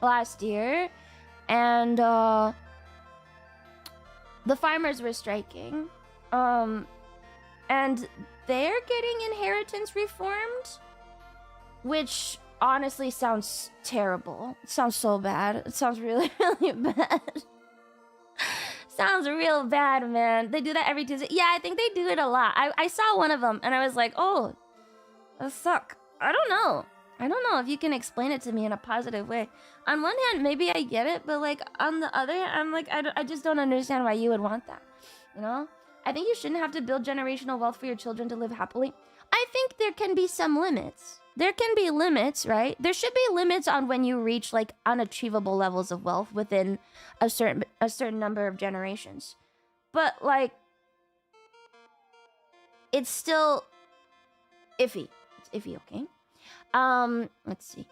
last year, and the farmers were striking. And they're getting inheritance reformed, which honestly sounds terrible. It sounds so bad. It sounds really, really bad. Sounds real bad, man. They do that every Tuesday. Yeah, I think they do it a lot. I saw one of them, and I was like, oh, that suck. I don't know if you can explain it to me in a positive way. On one hand, maybe I get it, but like on the other hand, I'm like, I just don't understand why you would want that. You know? I think you shouldn't have to build generational wealth for your children to live happily. I think there can be some limits. There can be limits, right? There should be limits on when you reach like unachievable levels of wealth within a certain number of generations. But like, it's still iffy. It's iffy, okay? Let's see.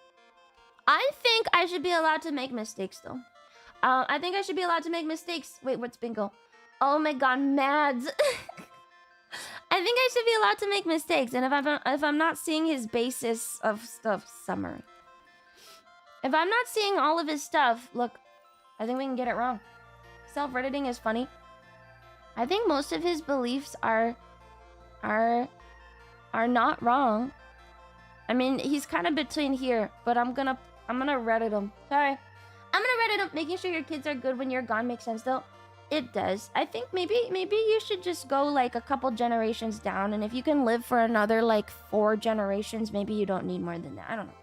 I think I should be allowed to make mistakes, though. I think I should be allowed to make mistakes. Wait, what's bingo? Oh my god, Mads. I think I should be allowed to make mistakes, and if I'm not seeing his basis of stuff summary. If I'm not seeing all of his stuff, look, I think we can get it wrong. Self-editing is funny. I think most of his beliefs are not wrong. I mean, he's kind of between here, but I'm gonna Reddit him. Sorry. I'm gonna Reddit him. Making sure your kids are good when you're gone makes sense, though. It does. I think maybe you should just go like a couple generations down, and if you can live for another like 4 generations, maybe you don't need more than that. I don't know.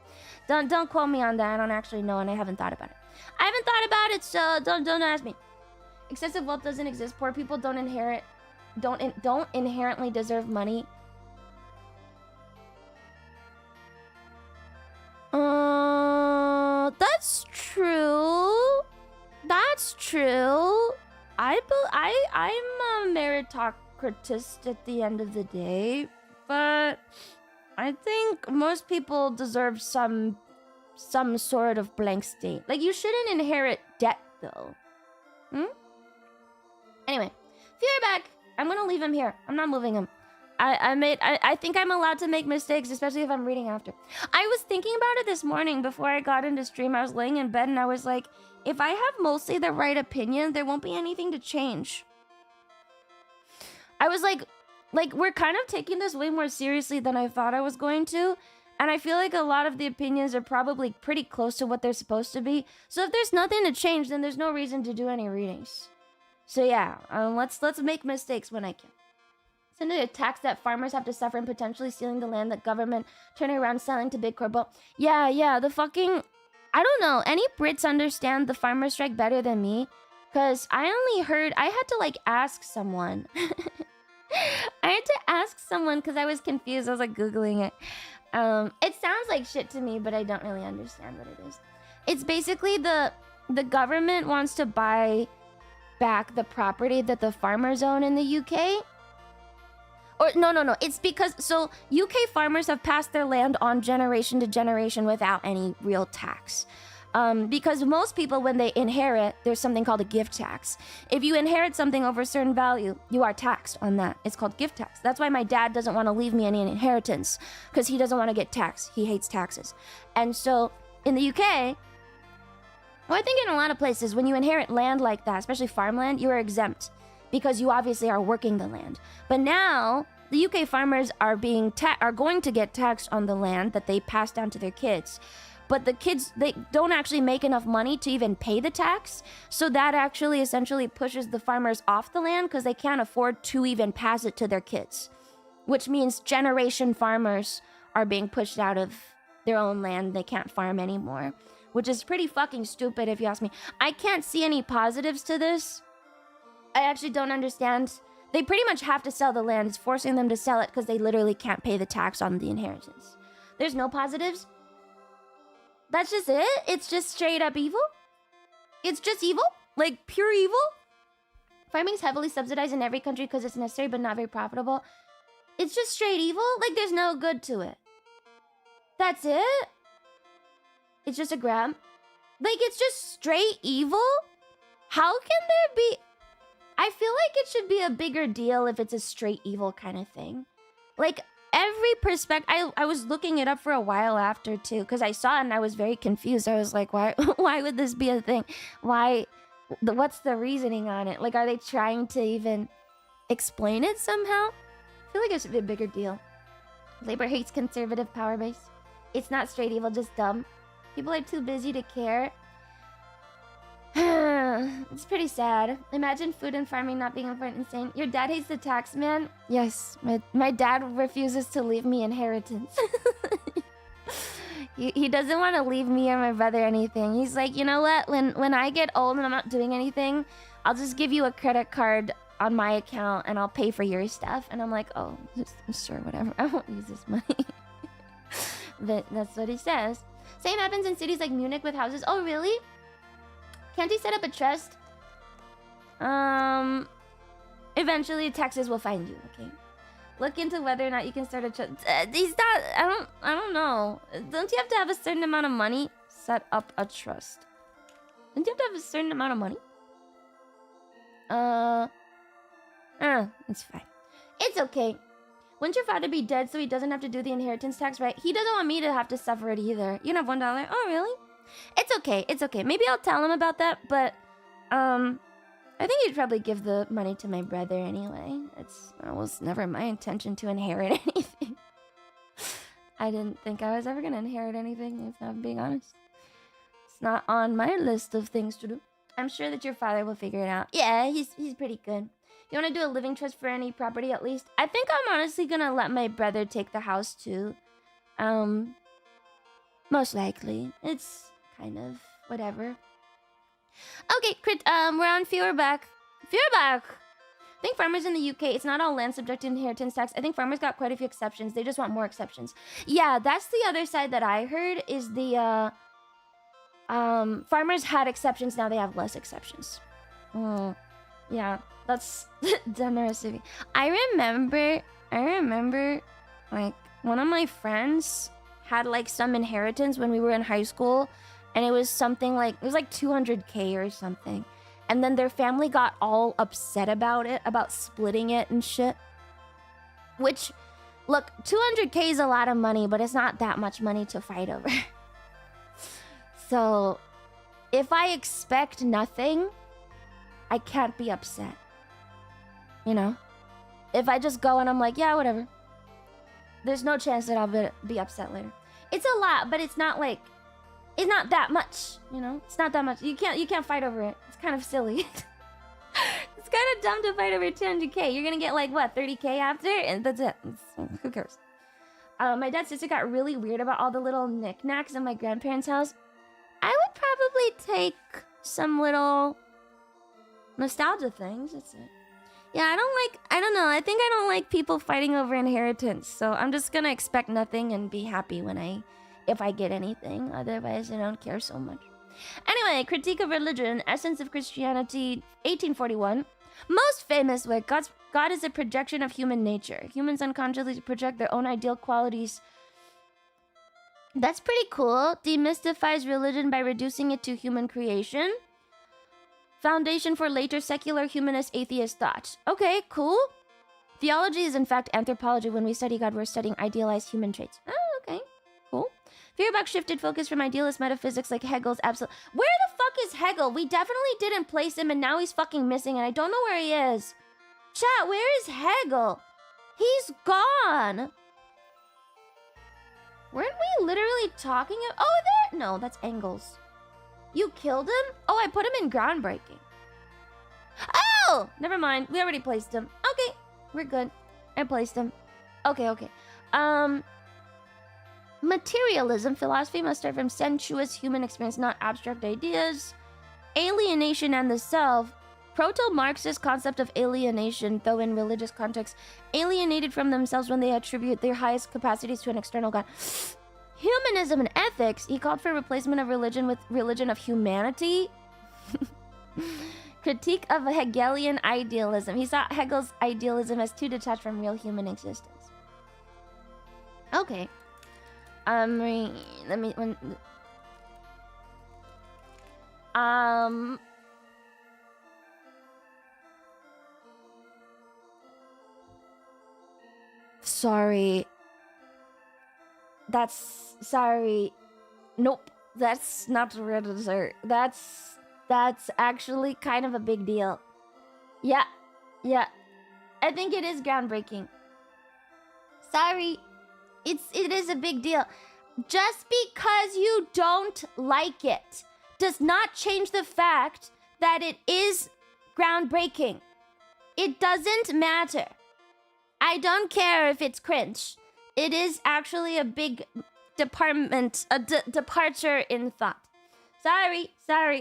Don't quote me on that. I don't actually know, and I haven't thought about it. I haven't thought about it, so don't ask me. Excessive wealth doesn't exist. Poor people don't inherently deserve money. That's true. That's true. I'm a meritocratist at the end of the day, but I think most people deserve some sort of blank state. Like, you shouldn't inherit debt, though. Anyway, Feuerbach, I'm gonna leave him here. I'm not moving him. I think I'm allowed to make mistakes, especially if I'm reading after. I was thinking about it this morning before I got into stream. I was laying in bed and I was like, if I have mostly the right opinion, there won't be anything to change. I was like, we're kind of taking this way more seriously than I thought I was going to. And I feel like a lot of the opinions are probably pretty close to what they're supposed to be. So if there's nothing to change, then there's no reason to do any readings. So yeah, let's make mistakes when I can. Send a tax that farmers have to suffer and potentially stealing the land that government turning around selling to big corpo. Yeah, the fucking... I don't know, any Brits understand the farmer strike better than me? Because I only heard... I had to, like, ask someone. I had to ask someone because I was confused. I was, like, Googling it. It sounds like shit to me, but I don't really understand what it is. It's basically the government wants to buy back the property that the farmers own in the UK. Or no. It's because so UK farmers have passed their land on generation to generation without any real tax. Because most people, when they inherit, there's something called a gift tax. If you inherit something over a certain value, you are taxed on that. It's called gift tax. That's why my dad doesn't want to leave me any inheritance, because he doesn't want to get taxed. He hates taxes. And so in the UK, well, I think in a lot of places, when you inherit land like that, especially farmland, you are exempt because you obviously are working the land. But now the UK farmers are going to get taxed on the land that they pass down to their kids. But the kids, they don't actually make enough money to even pay the tax. So that actually essentially pushes the farmers off the land because they can't afford to even pass it to their kids. Which means generation farmers are being pushed out of their own land. They can't farm anymore. Which is pretty fucking stupid if you ask me. I can't see any positives to this. I actually don't understand. They pretty much have to sell the land. It's forcing them to sell it because they literally can't pay the tax on the inheritance. There's no positives. That's just it? It's just straight up evil? It's just evil? Like, pure evil? Farming's heavily subsidized in every country because it's necessary but not very profitable. It's just straight evil? Like, there's no good to it. That's it? It's just a grab? Like, it's just straight evil? How can there be... I feel like it should be a bigger deal if it's a straight evil kind of thing. Like, every perspective... I was looking it up for a while after, too, because I saw it and I was very confused. I was like, why would this be a thing? Why... What's the reasoning on it? Like, are they trying to even explain it somehow? I feel like it should be a bigger deal. Labor hates conservative power base. It's not straight evil, just dumb. People are too busy to care. It's pretty sad. Imagine food and farming not being important. Insane. Your dad hates the tax man? Yes, my dad refuses to leave me inheritance. He doesn't want to leave me or my brother anything. He's like, you know what? When I get old and I'm not doing anything, I'll just give you a credit card on my account and I'll pay for your stuff. And I'm like, oh, sure, whatever. I won't use this money. But that's what he says. Same happens in cities like Munich with houses. Oh, really? Can't he set up a trust? Eventually taxes will find you, okay? Look into whether or not you can start a trust. He's not... I don't know. Don't you have to have a certain amount of money? Set up a trust. Don't you have to have a certain amount of money? It's fine. It's okay. Wouldn't your father be dead so he doesn't have to do the inheritance tax, right? He doesn't want me to have to suffer it either. You can have $1. Oh, really? It's okay. It's okay. Maybe I'll tell him about that, but, I think he'd probably give the money to my brother anyway. It was never my intention to inherit anything. I didn't think I was ever going to inherit anything, if I'm being honest. It's not on my list of things to do. I'm sure that your father will figure it out. Yeah, he's pretty good. You want to do a living trust for any property at least? I think I'm honestly going to let my brother take the house too. Most likely. It's kind of whatever. Okay, we're on Feuerbach. Feuerbach! I think farmers in the UK, it's not all land subject to inheritance tax. I think farmers got quite a few exceptions. They just want more exceptions. Yeah, that's the other side that I heard is the, farmers had exceptions, now they have less exceptions. Yeah, that's generous of me. I remember, like, one of my friends had, like, some inheritance when we were in high school, and it was something like, it was like 200K or something. And then their family got all upset about it, about splitting it and shit. Which, look, 200K is a lot of money, but it's not that much money to fight over. So, if I expect nothing, I can't be upset. You know? If I just go and I'm like, yeah, whatever. There's no chance that I'll be upset later. It's a lot, but it's not like, it's not that much, you know? It's not that much. You can't fight over it. It's kind of silly. It's kind of dumb to fight over 200k. You're gonna get like, what, 30k after? And that's it. Who cares? My dad's sister got really weird about all the little knickknacks in my grandparents' house. I would probably take some little nostalgia things. That's it. Yeah, I don't know. I think I don't like people fighting over inheritance. So I'm just gonna expect nothing and be happy if I get anything. Otherwise, I don't care so much. Anyway, Critique of Religion, Essence of Christianity, 1841. Most famous work, God is a projection of human nature. Humans unconsciously project their own ideal qualities. That's pretty cool. Demystifies religion by reducing it to human creation. Foundation for later secular humanist atheist thought. Okay, cool. Theology is in fact anthropology. When we study God, we're studying idealized human traits. Oh, okay, cool. Feuerbach shifted focus from idealist metaphysics like Hegel's absolute. Where the fuck is Hegel? We definitely didn't place him and now he's fucking missing and I don't know where he is. Chat, where is Hegel? He's gone. Weren't we literally talking Oh, there? No, that's Engels. You killed him? Oh, I put him in groundbreaking. Oh! Never mind. We already placed him. Okay. We're good. I placed him. Okay. Materialism. Philosophy must start from sensuous human experience, not abstract ideas. Alienation and the self. Proto-Marxist concept of alienation, though in religious context, alienated from themselves when they attribute their highest capacities to an external god. Humanism and ethics. He called for replacement of religion with religion of humanity. Critique of Hegelian idealism. He saw Hegel's idealism as too detached from real human existence. Okay. Let me... Sorry. Sorry. Nope. That's not hereditary. That's actually kind of a big deal. Yeah. I think it is groundbreaking. Sorry. It is a big deal. Just because you don't like it does not change the fact that it is groundbreaking. It doesn't matter. I don't care if it's cringe. It is actually a big departure in thought. Sorry,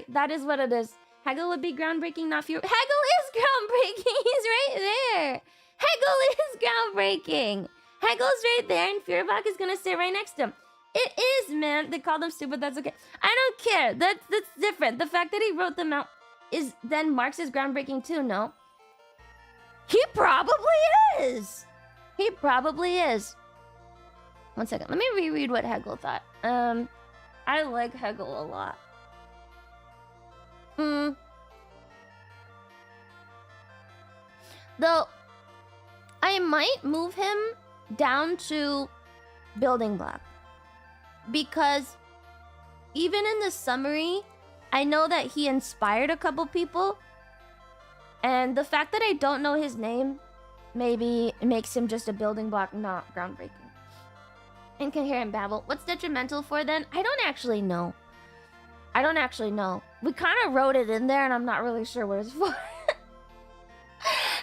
that is what it is. Hegel would be groundbreaking, not few. Hegel is groundbreaking. He's right there. Hegel is groundbreaking. Hegel's right there, and Feuerbach is gonna sit right next to him. It is, man. They called him stupid. That's okay. I don't care. That's different. The fact that he wrote them out is then Marx is groundbreaking too. No. He probably is. He probably is. One second. Let me reread what Hegel thought. I like Hegel a lot. Though, I might move him down to building block. Because even in the summary, I know that he inspired a couple people. And the fact that I don't know his name maybe makes him just a building block, not groundbreaking. Incoherent babble. What's detrimental for then? I don't actually know. We kind of wrote it in there and I'm not really sure what it's for.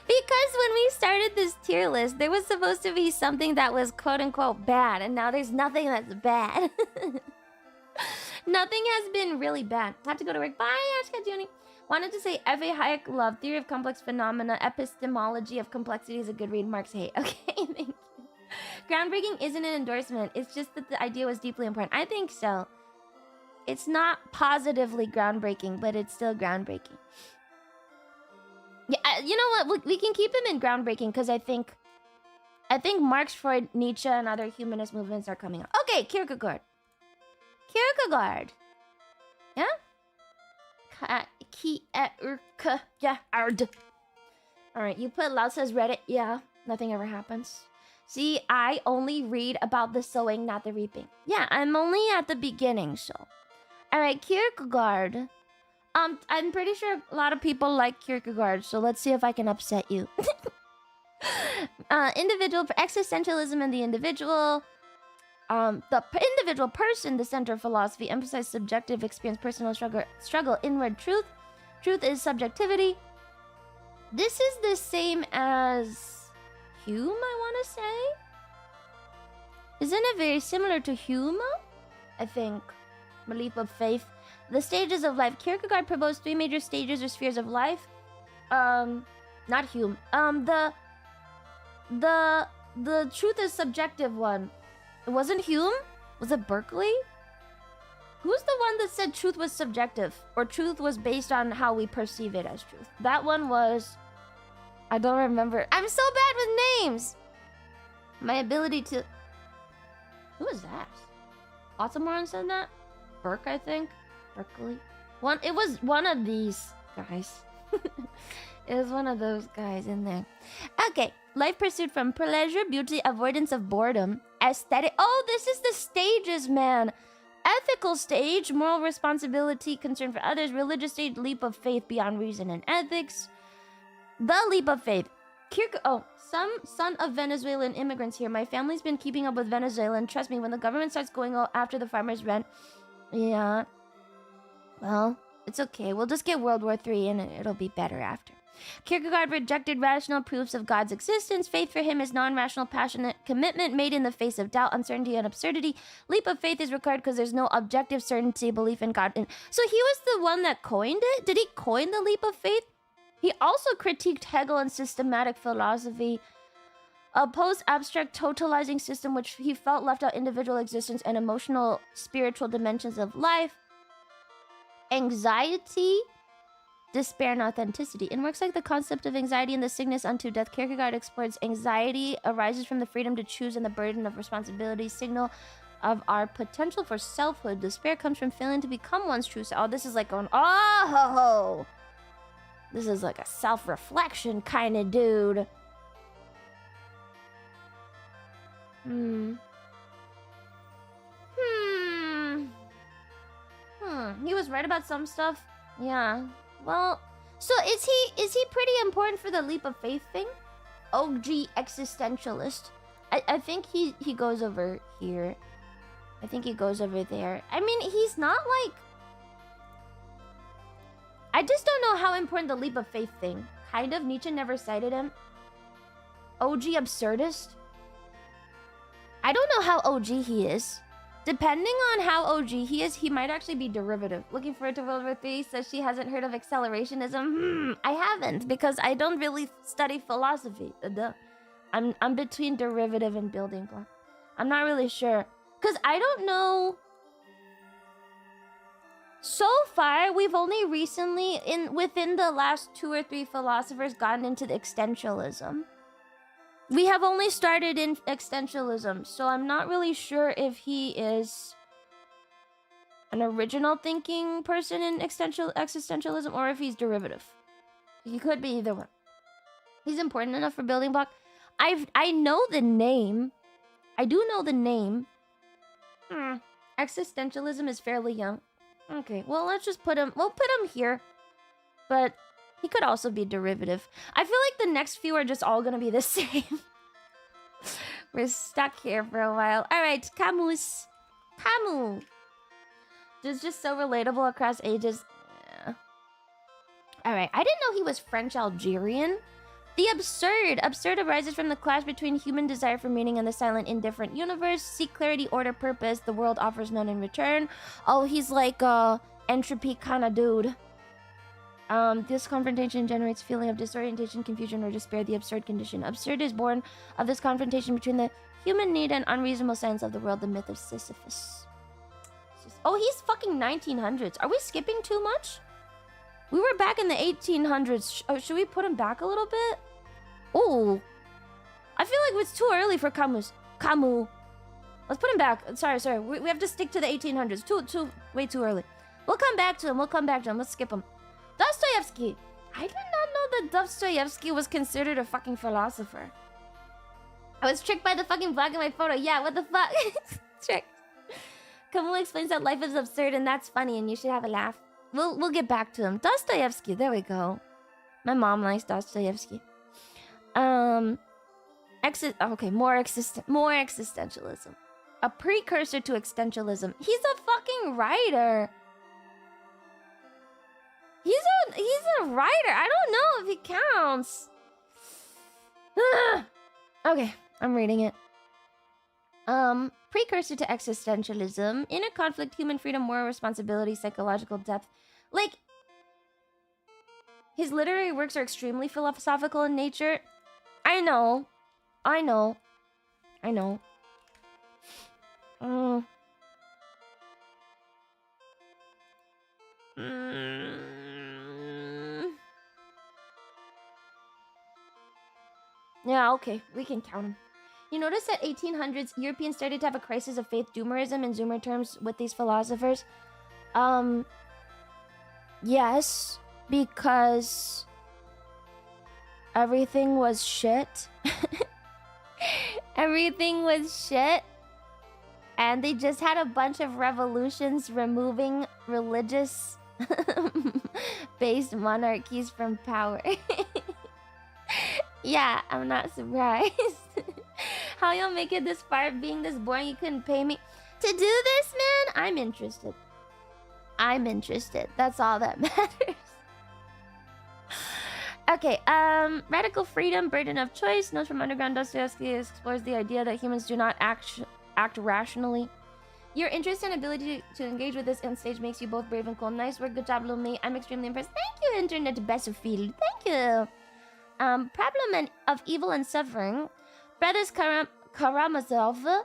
Because when we started this tier list, there was supposed to be something that was quote-unquote bad, and now there's nothing that's bad. Nothing has been really bad. I have to go to work. Bye, Ashka Juni. Wanted to say F.A. Hayek love, Theory of Complex Phenomena, Epistemology of Complexity is a good read, Marx hate. Okay, thank you. Groundbreaking isn't an endorsement. It's just that the idea was deeply important. I think so. It's not positively groundbreaking, but it's still groundbreaking. Yeah, you know what? We can keep him in groundbreaking because I think Marx, Freud, Nietzsche, and other humanist movements are coming up. Okay, Kierkegaard. Yeah? Alright, you put Lao says Reddit. Yeah, nothing ever happens. See, I only read about the sowing, not the reaping. Yeah, I'm only at the beginning, so. Alright, Kierkegaard. I'm pretty sure a lot of people like Kierkegaard, so let's see if I can upset you. Individual existentialism and the individual. Individual person, the center of philosophy, emphasizes subjective experience, personal struggle, inward truth. Truth is subjectivity. This is the same as Hume, I want to say. Isn't it very similar to Hume? I think. A leap of faith. The stages of life. Kierkegaard proposed 3 major stages or spheres of life. Not Hume. The truth is subjective one. It wasn't Hume? Was it Berkeley? Who's the one that said truth was subjective? Or truth was based on how we perceive it as truth? That one was... I don't remember. I'm so bad with names! My ability to... Who is that? Ottomoran said that? Burke, I think? Berkeley? It was one of these guys. It was one of those guys in there. Okay. Life pursued from pleasure, beauty, avoidance of boredom, aesthetic. Oh, this is the stages, man. Ethical stage, moral responsibility, concern for others, religious stage, leap of faith beyond reason and ethics. The leap of faith. Some son of Venezuelan immigrants here. My family's been keeping up with Venezuela, and trust me, when the government starts going after the farmers' rent, yeah, well, it's okay. We'll just get World War III and it'll be better after. Kierkegaard rejected rational proofs of God's existence. Faith for him is non-rational, passionate commitment made in the face of doubt, uncertainty, and absurdity. Leap of faith is required because there's no objective certainty, belief in God. So he was the one that coined it? Did he coin the leap of faith? He also critiqued Hegel and systematic philosophy, opposed abstract totalizing system which he felt left out individual existence and emotional, spiritual dimensions of life. Anxiety, despair, and authenticity. In works like The Concept of Anxiety and The Sickness Unto Death, Kierkegaard explores anxiety arises from the freedom to choose and the burden of responsibility, signal of our potential for selfhood. Despair comes from failing to become one's true self. Oh, this is like going, oh, this is like a self-reflection kind of dude. He was right about some stuff. Yeah. Well, so is he pretty important for the leap of faith thing? OG existentialist. I think he goes over here. I think he goes over there. I mean, he's not like... I just don't know how important the leap of faith thing. Kind of. Nietzsche never cited him. OG absurdist. I don't know how OG he is. Depending on how OG he is, he might actually be derivative. Looking forward to World War III, says she hasn't heard of accelerationism. I haven't, because I don't really study philosophy. I'm between derivative and building block. I'm not really sure. Because I don't know... So far, we've only recently, within the last 2 or 3 philosophers, gotten into the existentialism. We have only started in existentialism, so I'm not really sure if he is an original thinking person in existentialism or if he's derivative. He could be either one. He's important enough for building block. I know the name. I do know the name. Existentialism is fairly young. Okay, well, let's just put him... We'll put him here. But he could also be derivative. I feel like the next few are just all gonna be the same. We're stuck here for a while. Alright, Camus. Camus. It's just so relatable across ages. Yeah. Alright, I didn't know he was French-Algerian. The absurd. Absurd arises from the clash between human desire for meaning and the silent, indifferent universe. Seek clarity, order, purpose. The world offers none in return. Oh, he's like entropy kind of dude. This confrontation generates feeling of disorientation, confusion, or despair, the absurd condition. Absurd is born of this confrontation between the human need and unreasonable sense of the world, the myth of Sisyphus. Oh, he's fucking 1900s. Are we skipping too much? We were back in the 1800s. Oh, should we put him back a little bit? Oh, I feel like it's too early for Camus. Camus. Let's put him back. Sorry. We have to stick to the 1800s. Way too early. We'll come back to him. Let's skip him. Dostoevsky. I did not know that Dostoevsky was considered a fucking philosopher. I was tricked by the fucking black and white photo. Yeah, what the fuck? Tricked. Camus explains that life is absurd and that's funny and you should have a laugh. We'll get back to him. Dostoevsky, there we go. My mom likes Dostoevsky. More existentialism. A precursor to existentialism. He's a fucking writer. He's a writer. I don't know if he counts. Okay, I'm reading it. Precursor to existentialism, inner conflict, human freedom, moral responsibility, psychological depth. Like, his literary works are extremely philosophical in nature. I know. Yeah, okay, we can count him. You notice that 1800s Europeans started to have a crisis of faith, doomerism in Zoomer terms with these philosophers. Yes, because everything was shit. Everything was shit. And they just had a bunch of revolutions removing religious based monarchies from power. Yeah, I'm not surprised. How y'all make it this far being this boring you couldn't pay me to do this, man? I'm interested. That's all that matters. Okay, radical freedom, burden of choice. Notes from Underground. Dostoevsky explores the idea that humans do not act rationally. Your interest and ability to engage with this end stage makes you both brave and cool. Nice work, good job, Lumi. I'm extremely impressed. Thank you, Internet Battlefield. Thank you. Problem of evil and suffering. Brothers Karamazov,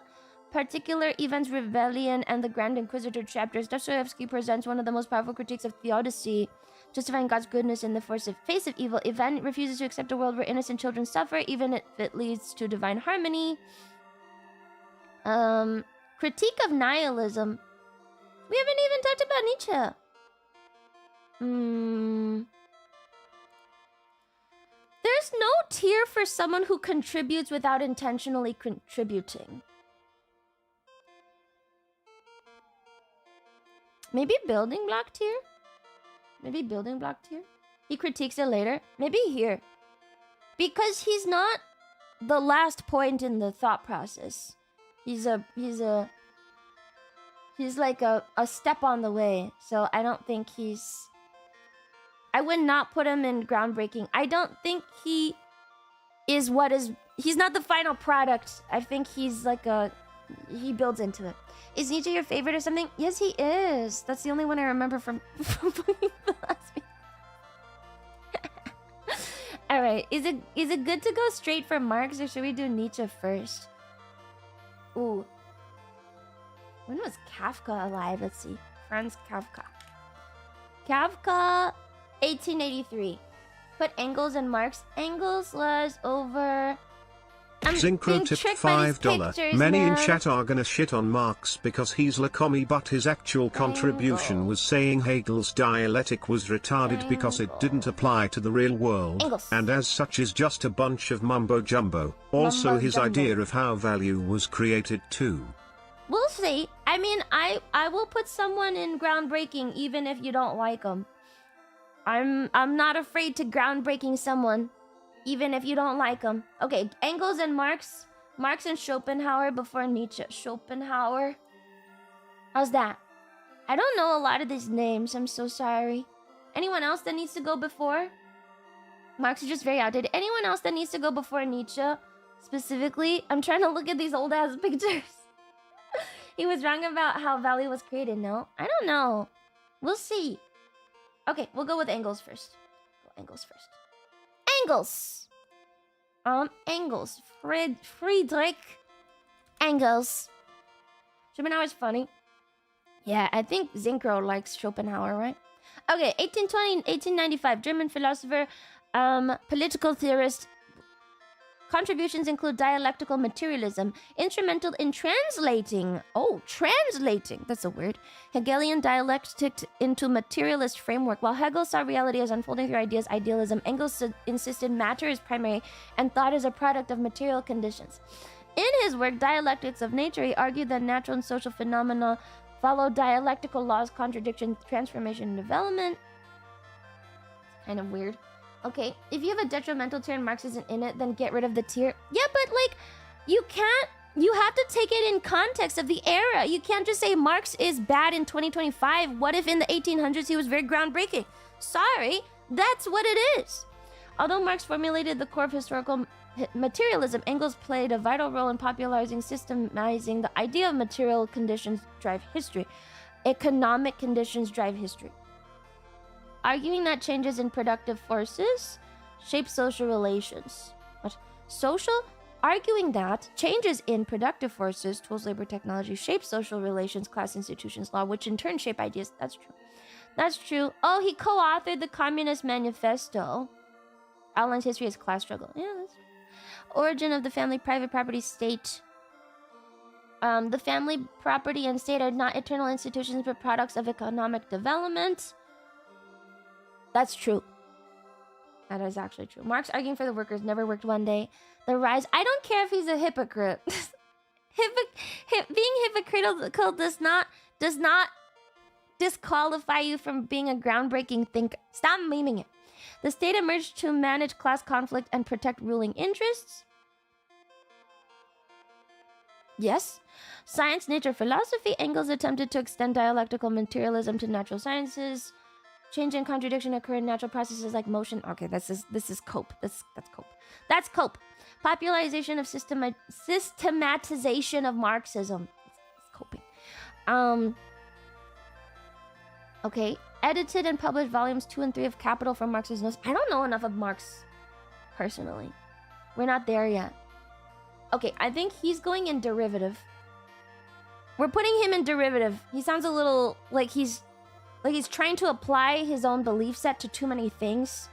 particular events, rebellion, and the Grand Inquisitor chapters. Dostoevsky presents one of the most powerful critiques of theodicy, justifying God's goodness in the face of evil. Event refuses to accept a world where innocent children suffer, even if it leads to divine harmony. Critique of nihilism. We haven't even talked about Nietzsche. There's no tier for someone who contributes without intentionally contributing. Maybe building block tier? He critiques it later. Maybe here. Because he's not the last point in the thought process. He's like a step on the way. So I don't think I would not put him in groundbreaking. I don't think he is he's not the final product. I think he's like he builds into it. Is Nietzsche your favorite or something? Yes, he is. That's the only one I remember from philosophy. All right, is it good to go straight for Marx or should we do Nietzsche first? Ooh. When was Kafka alive? Let's see. Franz Kafka. Kafka, 1883. Put Engels and Marx. Engels was over... Synchro tipped $5. Many in chat are gonna shit on Marx because he's la commie, but his actual contribution was saying Hegel's dialectic was retarded because it didn't apply to the real world, and as such is just a bunch of mumbo jumbo. Also his idea of how value was created too. We'll see. I mean, I will put someone in groundbreaking even if you don't like them. I'm not afraid to groundbreaking someone. Even if you don't like them. Okay, Engels and Marx. Marx and Schopenhauer before Nietzsche. Schopenhauer. How's that? I don't know a lot of these names. I'm so sorry. Anyone else that needs to go before? Marx is just very outdated. Anyone else that needs to go before Nietzsche? Specifically? I'm trying to look at these old-ass pictures. He was wrong about how value was created, no? I don't know. We'll see. Okay, we'll go with Engels first. Engels. Engels. Friedrich Engels. Schopenhauer's funny. Yeah, I think Zinko likes Schopenhauer, right? Okay, 1820, 1895. German philosopher, political theorist. Contributions include dialectical materialism, instrumental in translating. That's a word. Hegelian dialectic into materialist framework. While Hegel saw reality as unfolding through idealism, Engels insisted matter is primary and thought is a product of material conditions. In his work, Dialectics of Nature, he argued that natural and social phenomena follow dialectical laws, contradiction, transformation, and development. Kind of weird. Okay, if you have a detrimental tier and Marx isn't in it, then get rid of the tier. Yeah, but like, you can't, you have to take it in context of the era. You can't just say Marx is bad in 2025. What if in the 1800s he was very groundbreaking? Sorry, that's what it is. Although Marx formulated the core of historical materialism, Engels played a vital role in popularizing, systemizing the idea of material conditions drive history. Economic conditions drive history. Arguing that changes in productive forces shape social relations. What? Social? Arguing that changes in productive forces, tools, labor, technology, shape social relations, class institutions, law, which in turn shape ideas. That's true. That's true. Oh, he co-authored the Communist Manifesto. Outlines history as class struggle. Yeah, that's true. Origin of the family, private property, state. The family, property, and state are not eternal institutions, but products of economic development. That's true. That is actually true. Marx arguing for the workers never worked one day. The rise... I don't care if he's a hypocrite. Being hypocritical does not disqualify you from being a groundbreaking thinker. Stop memeing it. The state emerged to manage class conflict and protect ruling interests. Yes. Science, nature, philosophy. Engels attempted to extend dialectical materialism to natural sciences. Change and contradiction occur in natural processes like motion. Okay, this is cope. That's cope. That's cope. Popularization of systematization of Marxism. It's coping. Okay. Edited and published volumes 2 and 3 of Capital from Marx's Notes. I don't know enough of Marx, personally. We're not there yet. Okay, I think he's going in derivative. We're putting him in derivative. He sounds a little like he's trying to apply his own belief set to too many things.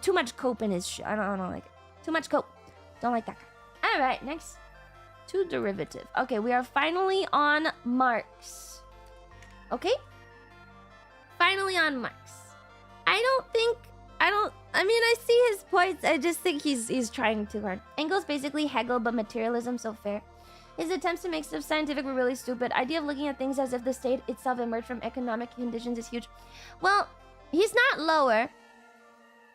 Too much cope in his I don't like it. Too much cope. Don't like that guy. Alright, next. To derivative. Okay, we are finally on Marx. Okay? Finally on Marx. I mean, I see his points. I just think he's trying too hard. Engels basically Hegel, but materialism so fair. His attempts to make stuff scientific were really stupid. Idea of looking at things as if the state itself emerged from economic conditions is huge. Well, he's not lower.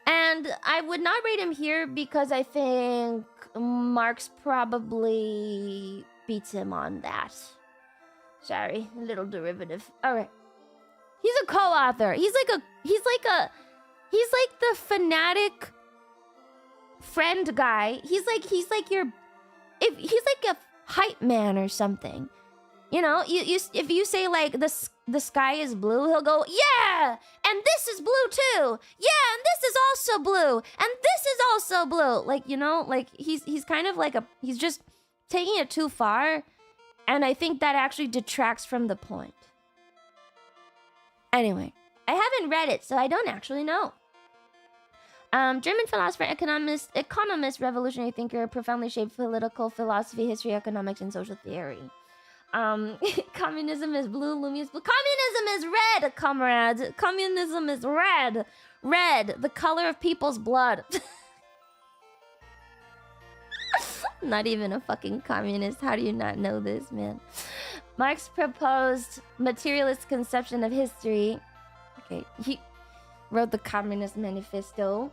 And I would not rate him here because I think Marx probably beats him on that. Sorry, a little derivative. All right. He's a co-author. He's like the fanatic friend guy. He's like a hype man or something. You know, if you say like the sky is blue, he'll go, yeah, and this is blue too. Yeah, and this is also blue, and this is also blue. Like, you know, like he's kind of like he's just taking it too far, and I think that actually detracts from the point. Anyway, I haven't read it, so I don't actually know. German philosopher, economist, revolutionary thinker, profoundly shaped political philosophy, history, economics, and social theory. Communism is blue, Lumi is blue. Communism is red, comrades. Communism is red. Red, the color of people's blood. Not even a fucking communist. How do you not know this, man? Marx proposed materialist conception of history. Okay, he wrote the Communist Manifesto.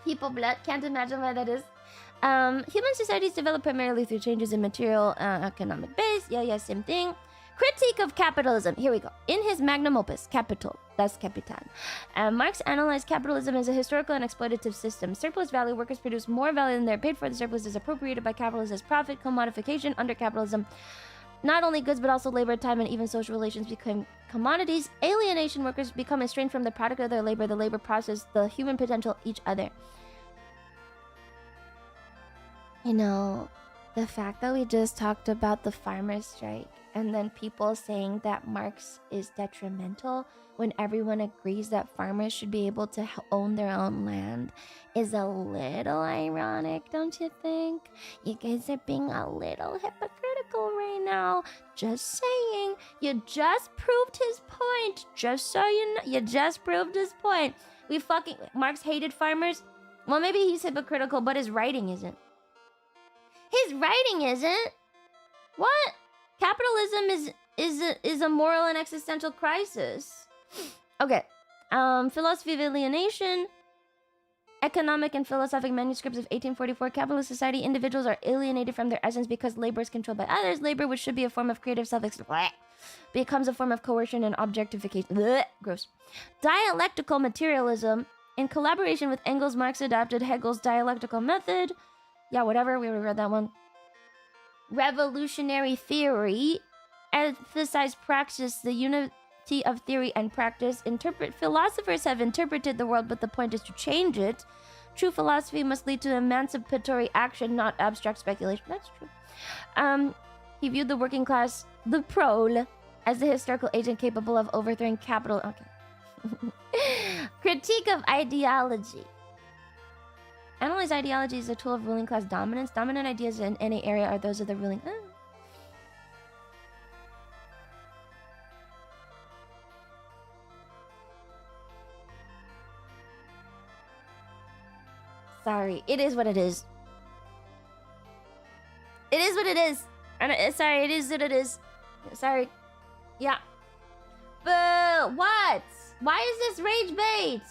People blood, can't imagine why that is. Human societies develop primarily through changes in material economic base. Yeah, same thing. Critique of capitalism. Here we go. In his magnum opus, Capital, das Kapital, Marx analyzed capitalism as a historical and exploitative system. Surplus value, workers produce more value than they're paid for. The surplus is appropriated by capitalists as profit. Commodification under capitalism. Not only goods, but also labor, time, and even social relations become commodities. Alienation, workers become estranged from the product of their labor, the labor process, the human potential, each other. You know, the fact that we just talked about the farmers' strike and then people saying that Marx is detrimental when everyone agrees that farmers should be able to own their own land is a little ironic, don't you think? You guys are being a little hypocritical right now. Just saying. You just proved his point. Just so you know. You just proved his point. Marx hated farmers? Well, maybe he's hypocritical, but his writing isn't. His writing isn't? What? Capitalism is a moral and existential crisis. Okay. Philosophy of Alienation. Economic and philosophic manuscripts of 1844. Capitalist society, individuals are alienated from their essence because labor is controlled by others. Labor, which should be a form of creative self-expression, becomes a form of coercion and objectification. Blech. Gross. Dialectical materialism. In collaboration with Engels, Marx adopted Hegel's dialectical method. Yeah, whatever. We already read that one. Revolutionary theory. Emphasize praxis, the unity of theory and practice. Philosophers have interpreted the world, but the point is to change it. True philosophy must lead to emancipatory action, not abstract speculation. That's true. He viewed the working class, the prole, as the historical agent capable of overthrowing capital. Okay. Critique of ideology. Analyze ideology as a tool of ruling class dominance. Dominant ideas in any area are those of the ruling. Sorry, it is what it is. It is what it is. Sorry, it is what it is. Sorry. Yeah. But what? Why is this rage bait?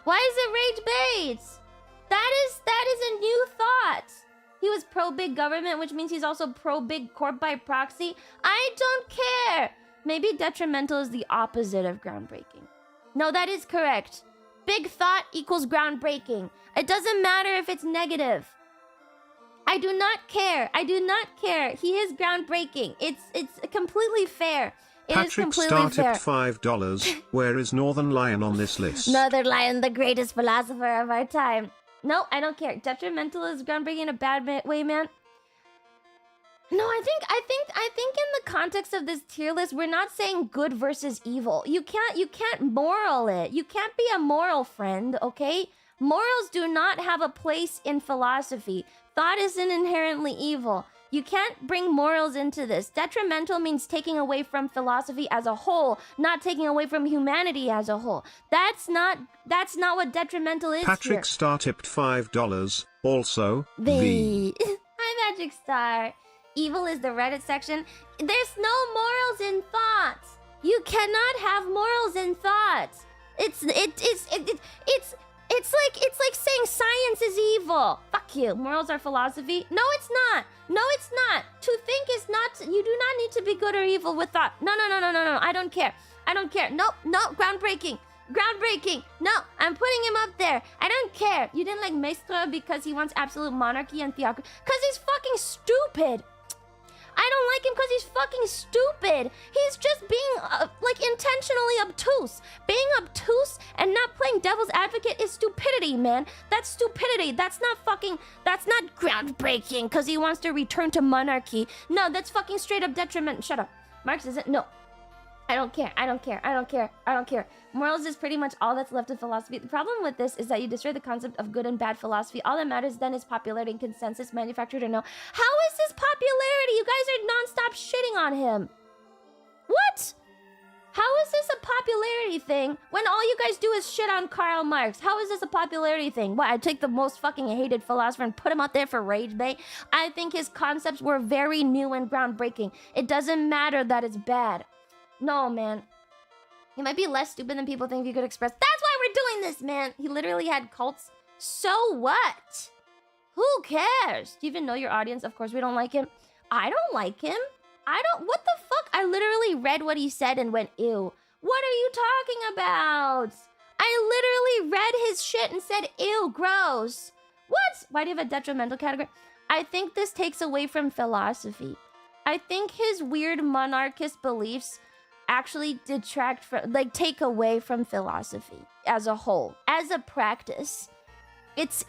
Why is it rage bait? That is a new thought. He was pro-big government, which means he's also pro-big corp by proxy. I don't care. Maybe detrimental is the opposite of groundbreaking. No, that is correct. Big thought equals groundbreaking. It doesn't matter if it's negative. I do not care. I do not care. He is groundbreaking. It's completely fair. Patrick started at $5. Where is Northern Lion on this list? Northern Lion, the greatest philosopher of our time. No, I don't care. Detrimental is groundbreaking in a bad way, man. No, I think in the context of this tier list, we're not saying good versus evil. You can't moral it. You can't be a moral friend, okay? Morals do not have a place in philosophy. Thought isn't inherently evil. You can't bring morals into this. Detrimental means taking away from philosophy as a whole, not taking away from humanity as a whole. That's not what detrimental is. Patrick Star tipped $5. Also, Hi, Magic Star. Evil is the Reddit section. There's no morals in thoughts. You cannot have morals in thoughts. It's like saying science is evil. Fuck you. Morals are philosophy. No, it's not. No, it's not. To think is not. You do not need to be good or evil with thought. No. I don't care. No. Groundbreaking. No, I'm putting him up there. I don't care. You didn't like Maistre because he wants absolute monarchy and theocracy. Because he's fucking stupid. I don't like him because he's fucking stupid. He's just being, intentionally obtuse. Being obtuse and not playing devil's advocate is stupidity, man. That's stupidity. That's not groundbreaking because he wants to return to monarchy. No, that's fucking straight up detriment. Shut up. Marx isn't. No. I don't care. Morals is pretty much all that's left of philosophy. The problem with this is that you destroy the concept of good and bad philosophy. All that matters then is popularity and consensus, manufactured or no. How is this popularity? You guys are non-stop shitting on him. What? How is this a popularity thing when all you guys do is shit on Karl Marx? How is this a popularity thing? What, I take the most fucking hated philosopher and put him out there for rage bait? I think his concepts were very new and groundbreaking. It doesn't matter that it's bad. No, man. He might be less stupid than people think he could express. That's why we're doing this, man. He literally had cults. So what? Who cares? Do you even know your audience? Of course we don't like him. I don't like him. What the fuck? I literally read what he said and went, ew. What are you talking about? I literally read his shit and said, ew, gross. What? Why do you have a detrimental category? I think this takes away from philosophy. I think his weird monarchist beliefs actually detract from, take away from philosophy as a whole, as a practice. It's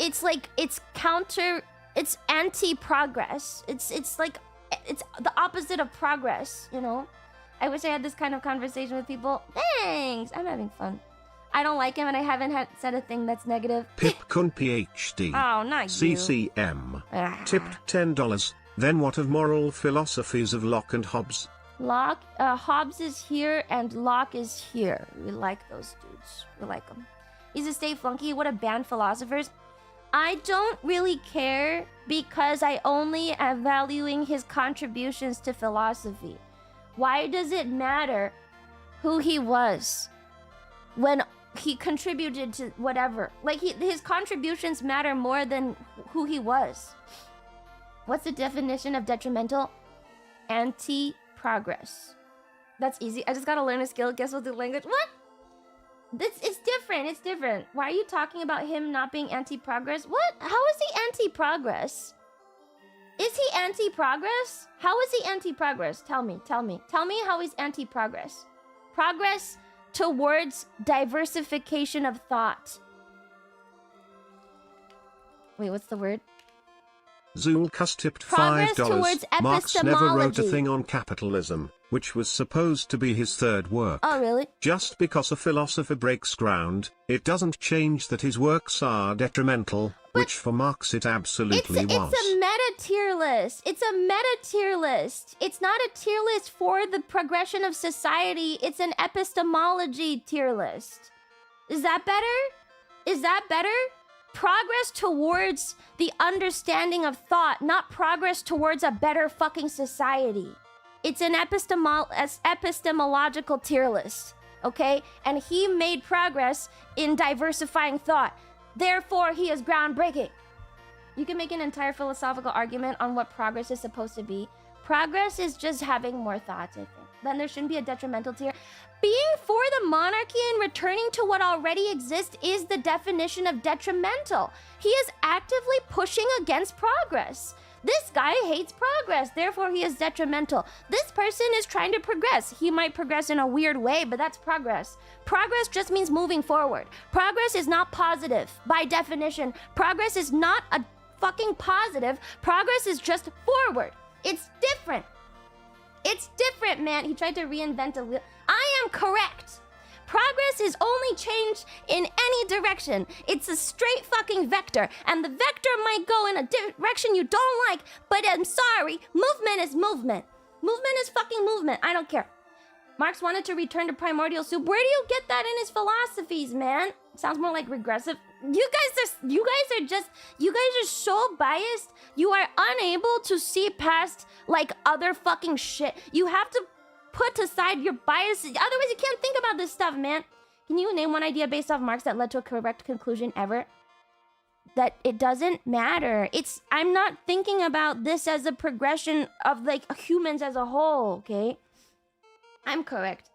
anti-progress. It's the opposite of progress, you know? I wish I had this kind of conversation with people. Thanks, I'm having fun. I don't like him and I haven't said a thing that's negative. Pipkun PhD. Oh, not you. CCM. Tipped $10. Then what of moral philosophies of Locke and Hobbes? Hobbes is here and Locke is here. We like those dudes. We like them. He's a state flunky. What a banned philosophers. I don't really care because I only am valuing his contributions to philosophy. Why does it matter who he was when he contributed to whatever. Like, his contributions matter more than who he was. What's the definition of detrimental? Anti-progress. That's easy. I just gotta learn a skill. Guess what the language? What? It's different. It's different. Why are you talking about him not being anti-progress? What? How is he anti-progress? Is he anti-progress? How is he anti-progress? Tell me. Tell me how he's anti-progress. Progress towards diversification of thought. Wait, what's the word? Zulkus tipped Progress towards $5. Marx never wrote a epistemology. thing on capitalism, which was supposed to be his third work. Oh, really? Just because a philosopher breaks ground, it doesn't change that his works are detrimental, which for Marx it absolutely was. It's a meta tier list. It's a meta tier list. It's not a tier list for the progression of society. It's an epistemology tier list. Is that better? Is that better? Progress towards the understanding of thought, not progress towards a better fucking society. It's an epistemological tier list, okay? And he made progress in diversifying thought. Therefore, he is groundbreaking. You can make an entire philosophical argument on what progress is supposed to be. Progress is just having more thoughts, I think. Then there shouldn't be a detrimental tier. Being for the monarchy and returning to what already exists is the definition of detrimental. He is actively pushing against progress. This guy hates progress, therefore he is detrimental. This person is trying to progress. He might progress in a weird way, but that's progress. Progress just means moving forward. Progress is not positive, by definition. Progress is not a fucking positive. Progress is just forward. It's different. It's different, man. He tried to reinvent a wheel. I am correct. Progress is only change in any direction. It's a straight fucking vector, and the vector might go in a direction you don't like, but I'm sorry, movement is movement. Movement is fucking movement. I don't care. Marx wanted to return to primordial soup. Where do you get that in his philosophies, man? Sounds more like regressive. You guys are so biased. You are unable to see past like other fucking shit. You have to put aside your biases. Otherwise, you can't think about this stuff, man. Can you name one idea based off Marx that led to a correct conclusion ever? That it doesn't matter. I'm not thinking about this as a progression of like humans as a whole, okay? I'm correct.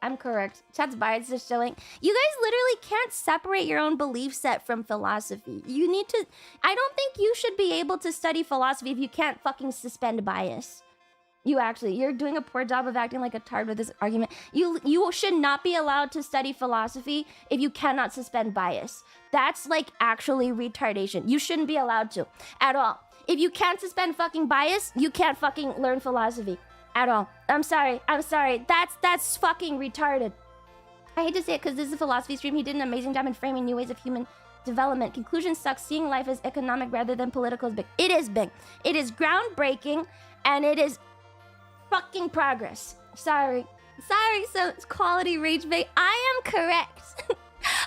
Chat's bias is showing. You guys literally can't separate your own belief set from philosophy. You need to... I don't think you should be able to study philosophy if you can't fucking suspend bias. You're doing a poor job of acting like a tard with this argument. You should not be allowed to study philosophy if you cannot suspend bias. That's like actually retardation. You shouldn't be allowed to at all. If you can't suspend fucking bias, you can't fucking learn philosophy at all. I'm sorry. That's fucking retarded. I hate to say it because this is a philosophy stream. He did an amazing job in framing new ways of human development. Conclusion sucks. Seeing life as economic rather than political is big. It is big. It is groundbreaking, and it is fucking progress. Sorry, so it's quality rage bait. I am correct.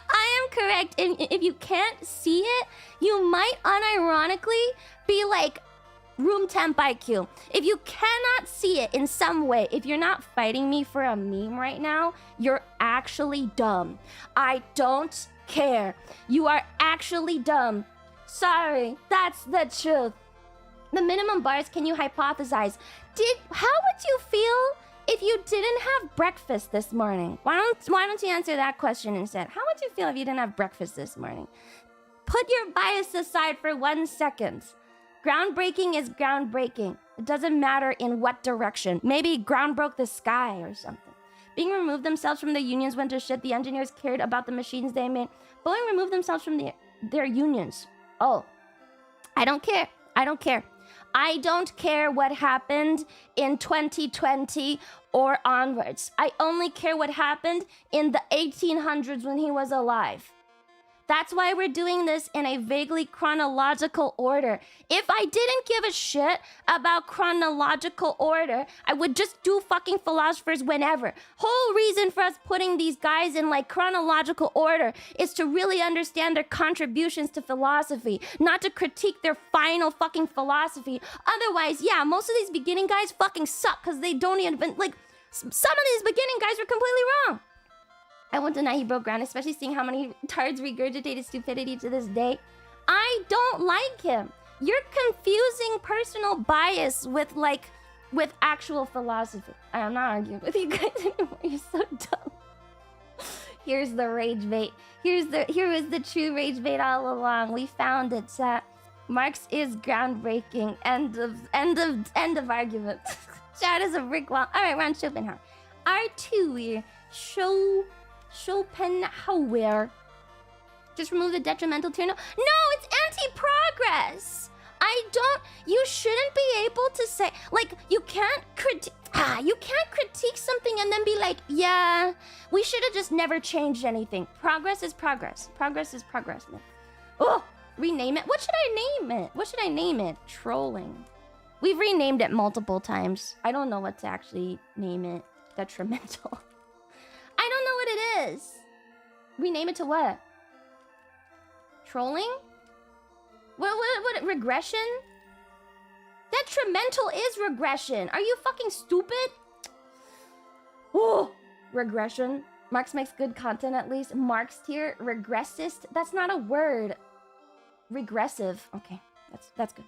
I am correct. And if you can't see it, you might unironically be like room temp IQ. If you cannot see it in some way, if you're not fighting me for a meme right now, you're actually dumb. I don't care. You are actually dumb. Sorry, that's the truth. The minimum bars, can you hypothesize? How would you feel if you didn't have breakfast this morning? Why don't you answer that question instead? How would you feel if you didn't have breakfast this morning? Put your bias aside for 1 second. Groundbreaking is groundbreaking. It doesn't matter in what direction. Maybe ground broke the sky or something. Being removed themselves from the unions went to shit. The engineers cared about the machines they made. Boeing removed themselves from their unions. Oh, I don't care. I don't care what happened in 2020 or onwards. I only care what happened in the 1800s when he was alive. That's why we're doing this in a vaguely chronological order. If I didn't give a shit about chronological order, I would just do fucking philosophers whenever. Whole reason for us putting these guys in like chronological order is to really understand their contributions to philosophy, not to critique their final fucking philosophy. Otherwise, yeah, most of these beginning guys fucking suck because they don't even, like, some of these beginning guys are completely wrong. I won't deny he broke ground, especially seeing how many tards regurgitated stupidity to this day. I don't like him. You're confusing personal bias with actual philosophy. I'm not arguing with you guys anymore. You're so dumb. Here's the rage bait. Here was the true rage bait all along. We found it, chat. Marx is groundbreaking. End of argument. Chat is a brick wall. All right, we're on Schopenhauer. R2 Schopenhauer. Just remove the detrimental tier. No, it's anti-progress. You shouldn't be able to say, like, you can't critique something and then be like, yeah, we should have just never changed anything. Progress is progress. Progress is progress, man. Oh, rename it. What should I name it? Trolling. We've renamed it multiple times. I don't know what to actually name it. Detrimental. I don't know what it is. Rename it to what? Trolling? What regression? Detrimental is regression. Are you fucking stupid? Oh, regression. Marx makes good content at least. Marx tier. Regressist. That's not a word. Regressive. Okay, that's good.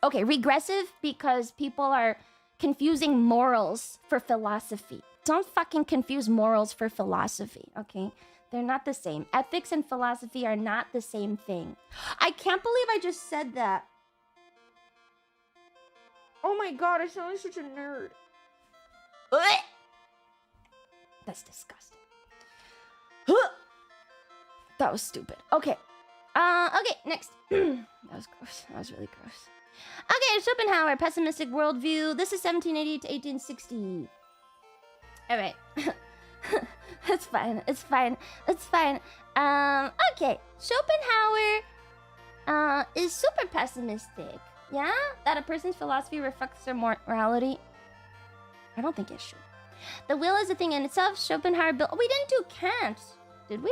Okay, regressive because people are confusing morals for philosophy. Don't fucking confuse morals for philosophy, okay? They're not the same. Ethics and philosophy are not the same thing. I can't believe I just said that. Oh my god, I sound like such a nerd. Ugh! That's disgusting. That was stupid. Okay. Okay, next. That was gross. That was really gross. Okay, Schopenhauer, pessimistic worldview. This is 1780 to 1860. All right. It's fine. It's fine. It's fine. Okay. Schopenhauer is super pessimistic. Yeah? That a person's philosophy reflects their morality. I don't think it should. The will is a thing in itself. Schopenhauer built... Oh, we didn't do Kant, did we?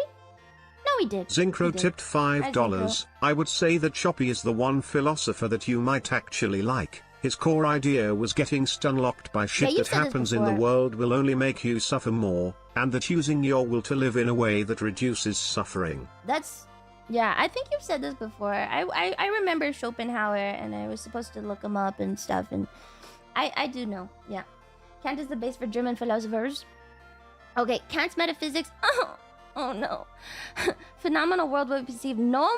No, we did. Zincro tipped $5. I would say that Choppy is the one philosopher that you might actually like. His core idea was getting stunlocked by shit that happens in the world will only make you suffer more, and that using your will to live in a way that reduces suffering. That's... Yeah, I think you've said this before. I remember Schopenhauer, and I was supposed to look him up and stuff, and I do know, yeah. Kant is the base for German philosophers. Okay, Kant's metaphysics... Oh no. Phenomenal world will perceive no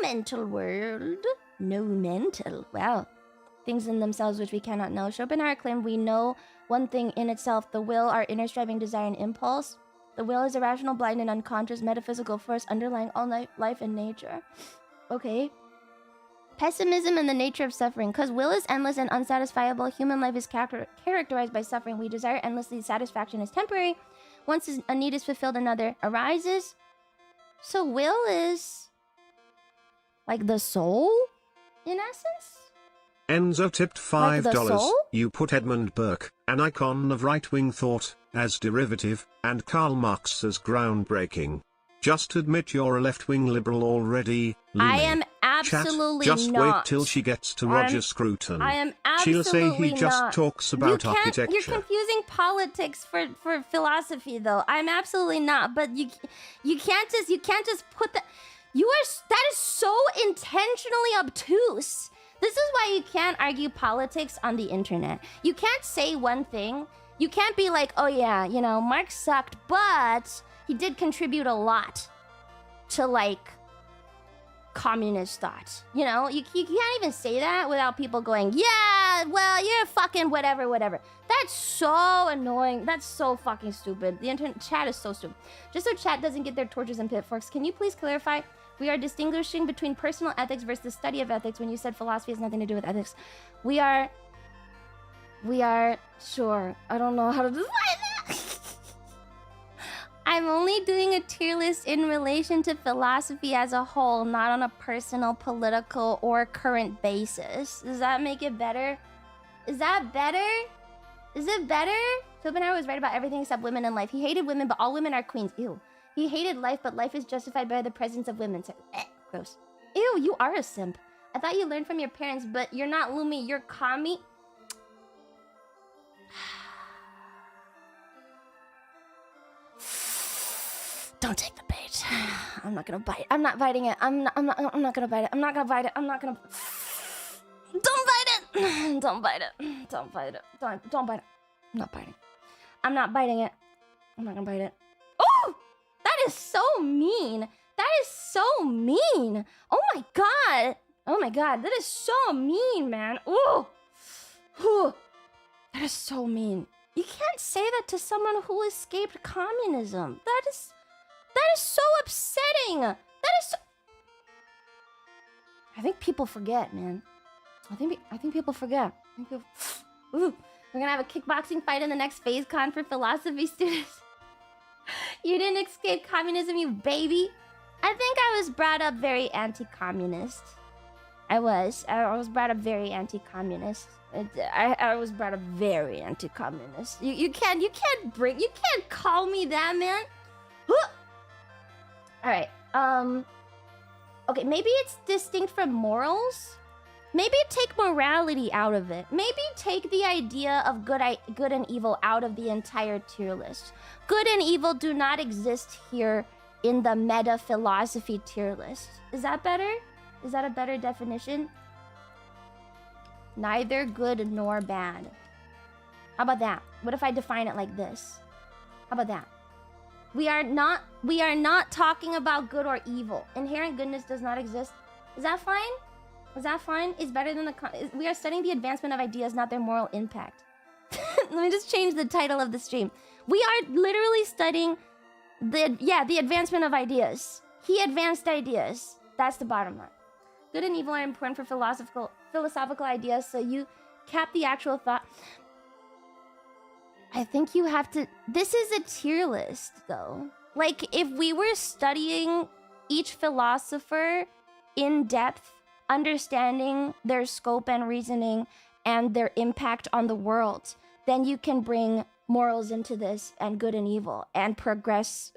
mental world. No mental. Wow. Things in themselves which we cannot know. Schopenhauer claimed we know one thing in itself, the will, our inner striving desire and impulse. The will is a rational, blind, and unconscious metaphysical force underlying all life and nature. Okay. Pessimism and the nature of suffering. Because will is endless and unsatisfiable, human life is characterized by suffering. We desire endlessly, satisfaction is temporary. Once a need is fulfilled, another arises. So will is... like the soul, in essence? Enzo tipped $5. You put Edmund Burke, an icon of right-wing thought, as derivative, and Karl Marx as groundbreaking. Just admit you're a left-wing liberal already, Lumi. I am absolutely Chat, just not. wait till she gets to Roger Scruton. I am absolutely not. She'll say he just talks about architecture. You're confusing politics for philosophy, though. I'm absolutely not. But you can't just put that. That is so intentionally obtuse. This is why you can't argue politics on the internet. You can't say one thing. You can't be like, oh yeah, you know, Marx sucked, but he did contribute a lot to, like, communist thought. You know, you can't even say that without people going, yeah, well, you're fucking whatever. That's so annoying. That's so fucking stupid. The internet chat is so stupid. Just so chat doesn't get their torches and pitchforks, can you please clarify? We are distinguishing between personal ethics versus the study of ethics when you said philosophy has nothing to do with ethics. We are sure. I don't know how to define that. I'm only doing a tier list in relation to philosophy as a whole, not on a personal, political, or current basis. Does that make it better? Is that better? Is it better? Schopenhauer was right about everything except women in life. He hated women, but all women are queens. Ew. He hated life, but life is justified by the presence of women. So, gross. Ew, you are a simp. I thought you learned from your parents, but you're not Lumi, you're Kami. Don't take the bait. I'm not gonna bite. I'm not biting it. I'm not gonna bite it. I'm not gonna bite it. I'm not gonna. Don't bite it. Don't bite it. Don't bite it. Don't bite it. I'm not biting. I'm not biting it. I'm not gonna bite it. Oh, that is so mean. That is so mean. Oh my god. Oh my god. That is so mean, man. Ooh. Ooh. That is so mean. You can't say that to someone who escaped communism. That is so upsetting. That is so... I think people forget, man. I think people forget. Ooh, we're gonna have a kickboxing fight in the next phase con for philosophy students. You didn't escape communism, you baby. I think I was brought up very anti-communist. I was brought up very anti-communist. I was brought up very anti-communist. You can't call me that, man. All right. Okay, maybe it's distinct from morals. Maybe take morality out of it. Maybe take the idea of good and evil out of the entire tier list. Good and evil do not exist here in the meta philosophy tier list. Is that better? Is that a better definition? Neither good nor bad. How about that? What if I define it like this? How about that? We are not talking about good or evil. Inherent goodness does not exist. Is that fine? Is that fine? It's better than we are studying the advancement of ideas, not their moral impact. Let me just change the title of the stream. We are literally studying the advancement of ideas. He advanced ideas. That's the bottom line. Good and evil are important for philosophical ideas, so you cap the actual thought. I think you have to... This is a tier list, though. Like, if we were studying each philosopher in depth, understanding their scope and reasoning and their impact on the world, then you can bring morals into this and good and evil and progress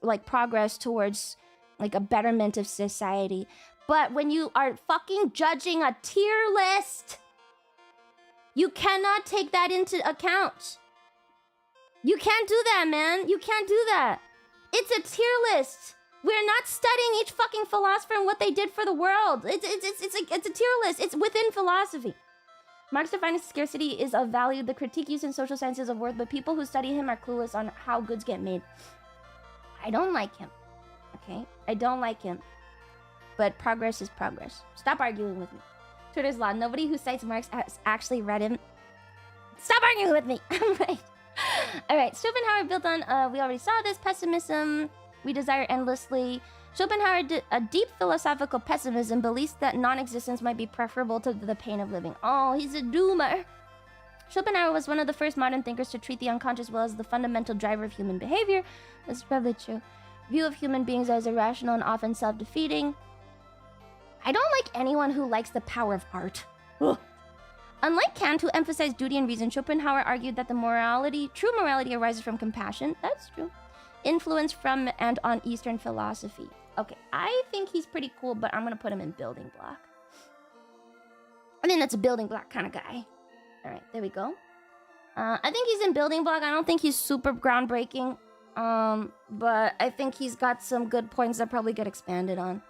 towards like a betterment of society. But when you are fucking judging a tier list, you cannot take that into account. You can't do that, man. You can't do that. It's a tier list. We're not studying each fucking philosopher and what they did for the world. It's a tier list. It's within philosophy. Marx defines scarcity is of value. The critique used in social sciences of worth, but people who study him are clueless on how goods get made. I don't like him. Okay? I don't like him. But progress is progress. Stop arguing with me. Twitter's law. Nobody who cites Marx has actually read him. Stop arguing with me. Right. Alright, Schopenhauer built on, we already saw this, pessimism, we desire endlessly. Schopenhauer did a deep philosophical pessimism, believes that non-existence might be preferable to the pain of living. Oh, he's a doomer. Schopenhauer was one of the first modern thinkers to treat the unconscious well as the fundamental driver of human behavior. That's probably true. View of human beings as irrational and often self-defeating. I don't like anyone who likes the power of art. Ugh. Unlike Kant, who emphasized duty and reason, Schopenhauer argued that true morality arises from compassion. That's true. Influence from and on Eastern philosophy. Okay, I think he's pretty cool, but I'm gonna put him in building block. I think that's a building block kind of guy. All right, there we go. I think he's in building block. I don't think he's super groundbreaking. But I think he's got some good points that probably get expanded on.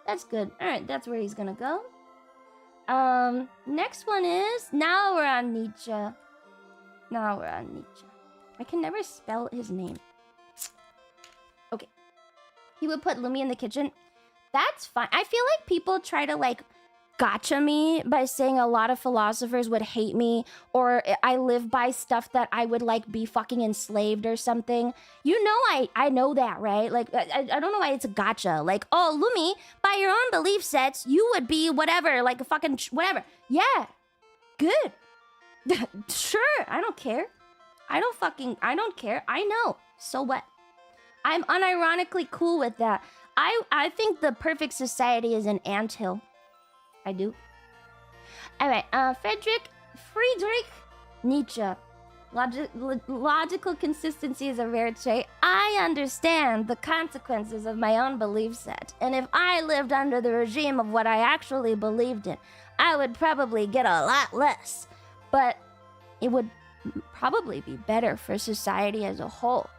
That's good. All right, that's where he's gonna go. Next one is... Now we're on Nietzsche. I can never spell his name. Okay. He would put Lumi in the kitchen. That's fine. I feel like people try to, like, gotcha me by saying a lot of philosophers would hate me, or I live by stuff that I would, like, be fucking enslaved or something. You know I know that, right? Like, I don't know why it's a gotcha. Like, oh, Lumi, by your own belief sets, you would be whatever, like a fucking whatever. Yeah. Good. Sure, I don't care. I don't care. I know. So what? I'm unironically cool with that. I think the perfect society is an anthill. I do. Alright, Friedrich Nietzsche. Logical consistency is a rare trait. I understand the consequences of my own belief set. And if I lived under the regime of what I actually believed in, I would probably get a lot less. But it would probably be better for society as a whole.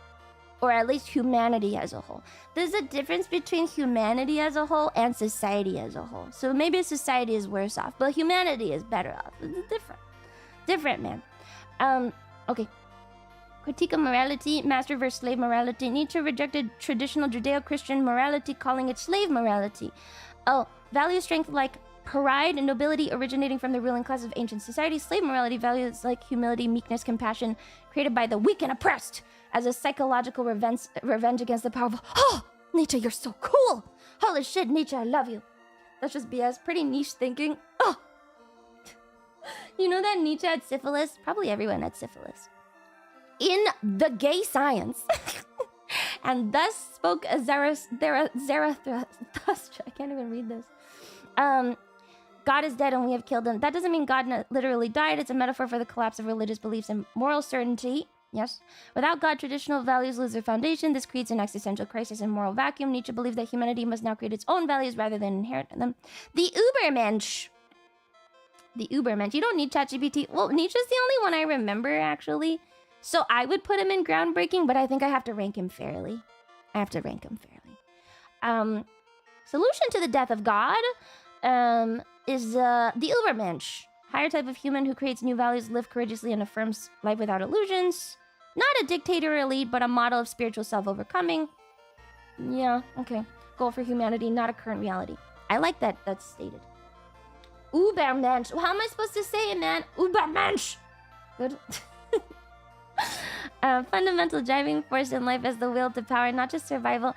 or at least humanity as a whole. There's a difference between humanity as a whole and society as a whole. So maybe society is worse off, but humanity is better off. It's different, man. Okay. Critique of morality, master versus slave morality. Nietzsche rejected traditional Judeo-Christian morality, calling it slave morality. Oh, value strength like pride and nobility originating from the ruling class of ancient society. Slave morality values like humility, meekness, compassion, created by the weak and oppressed as a psychological revenge against the powerful. Oh, Nietzsche, you're so cool. Holy shit, Nietzsche, I love you. That's just BS. Pretty niche thinking. Oh, you know that Nietzsche had syphilis? Probably everyone had syphilis. In the gay science. And thus spoke Zarathustra. I can't even read this. God is dead and we have killed him. That doesn't mean God literally died. It's a metaphor for the collapse of religious beliefs and moral certainty. Yes. Without God, traditional values lose their foundation. This creates an existential crisis and moral vacuum. Nietzsche believed that humanity must now create its own values rather than inherit them. The Ubermensch. The Ubermensch. You don't need ChatGPT. Well, Nietzsche's the only one I remember, actually. So I would put him in groundbreaking, but I think I have to rank him fairly. Solution to the death of God is the Ubermensch. Higher type of human who creates new values, live courageously, and affirms life without illusions. Not a dictator or elite, but a model of spiritual self-overcoming. Yeah, okay. Goal for humanity, not a current reality. I like that that's stated. Ubermensch. How am I supposed to say it, man? Ubermensch. Good. Fundamental driving force in life is the will to power, not just survival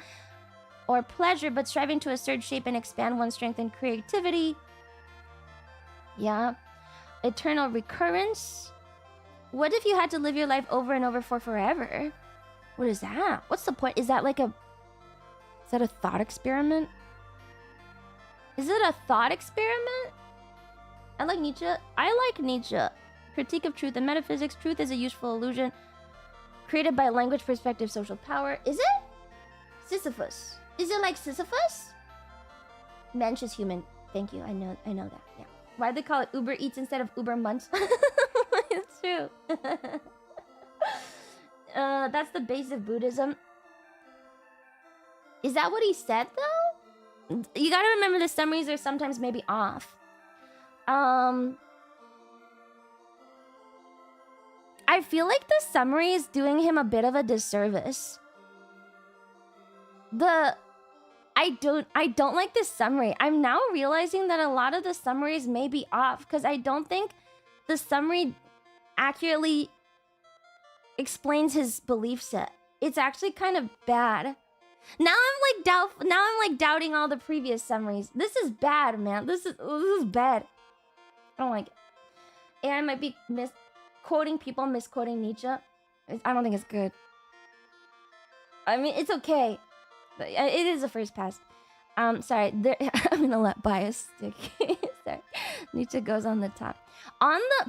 or pleasure, but striving to assert, shape, and expand one's strength and creativity. Yeah. Eternal recurrence. What if you had to live your life over and over for forever? What is that? What's the point? Is that like a... Is that a thought experiment? Is it a thought experiment? I like Nietzsche. I like Nietzsche. Critique of truth and metaphysics. Truth is a useful illusion created by language, perspective, social power. Is it? Sisyphus. Is it like Sisyphus? Mensch is human. Thank you. I know that. Yeah. Why'd they call it Uber Eats instead of Uber Munch? It's true. That's the base of Buddhism. Is that what he said, though? You gotta remember the summaries are sometimes maybe off. I feel like the summary is doing him a bit of a disservice. I don't like this summary. I'm now realizing that a lot of the summaries may be off because I don't think the summary accurately explains his belief set. It's actually kind of bad. Now I'm like doubting all the previous summaries. This is bad, man. This is bad. I don't like it. And I might be misquoting people, misquoting Nietzsche. I don't think it's good. I mean, it's okay. But it is a first pass. Sorry, I'm gonna let bias stick. Sorry. Nietzsche goes on the top.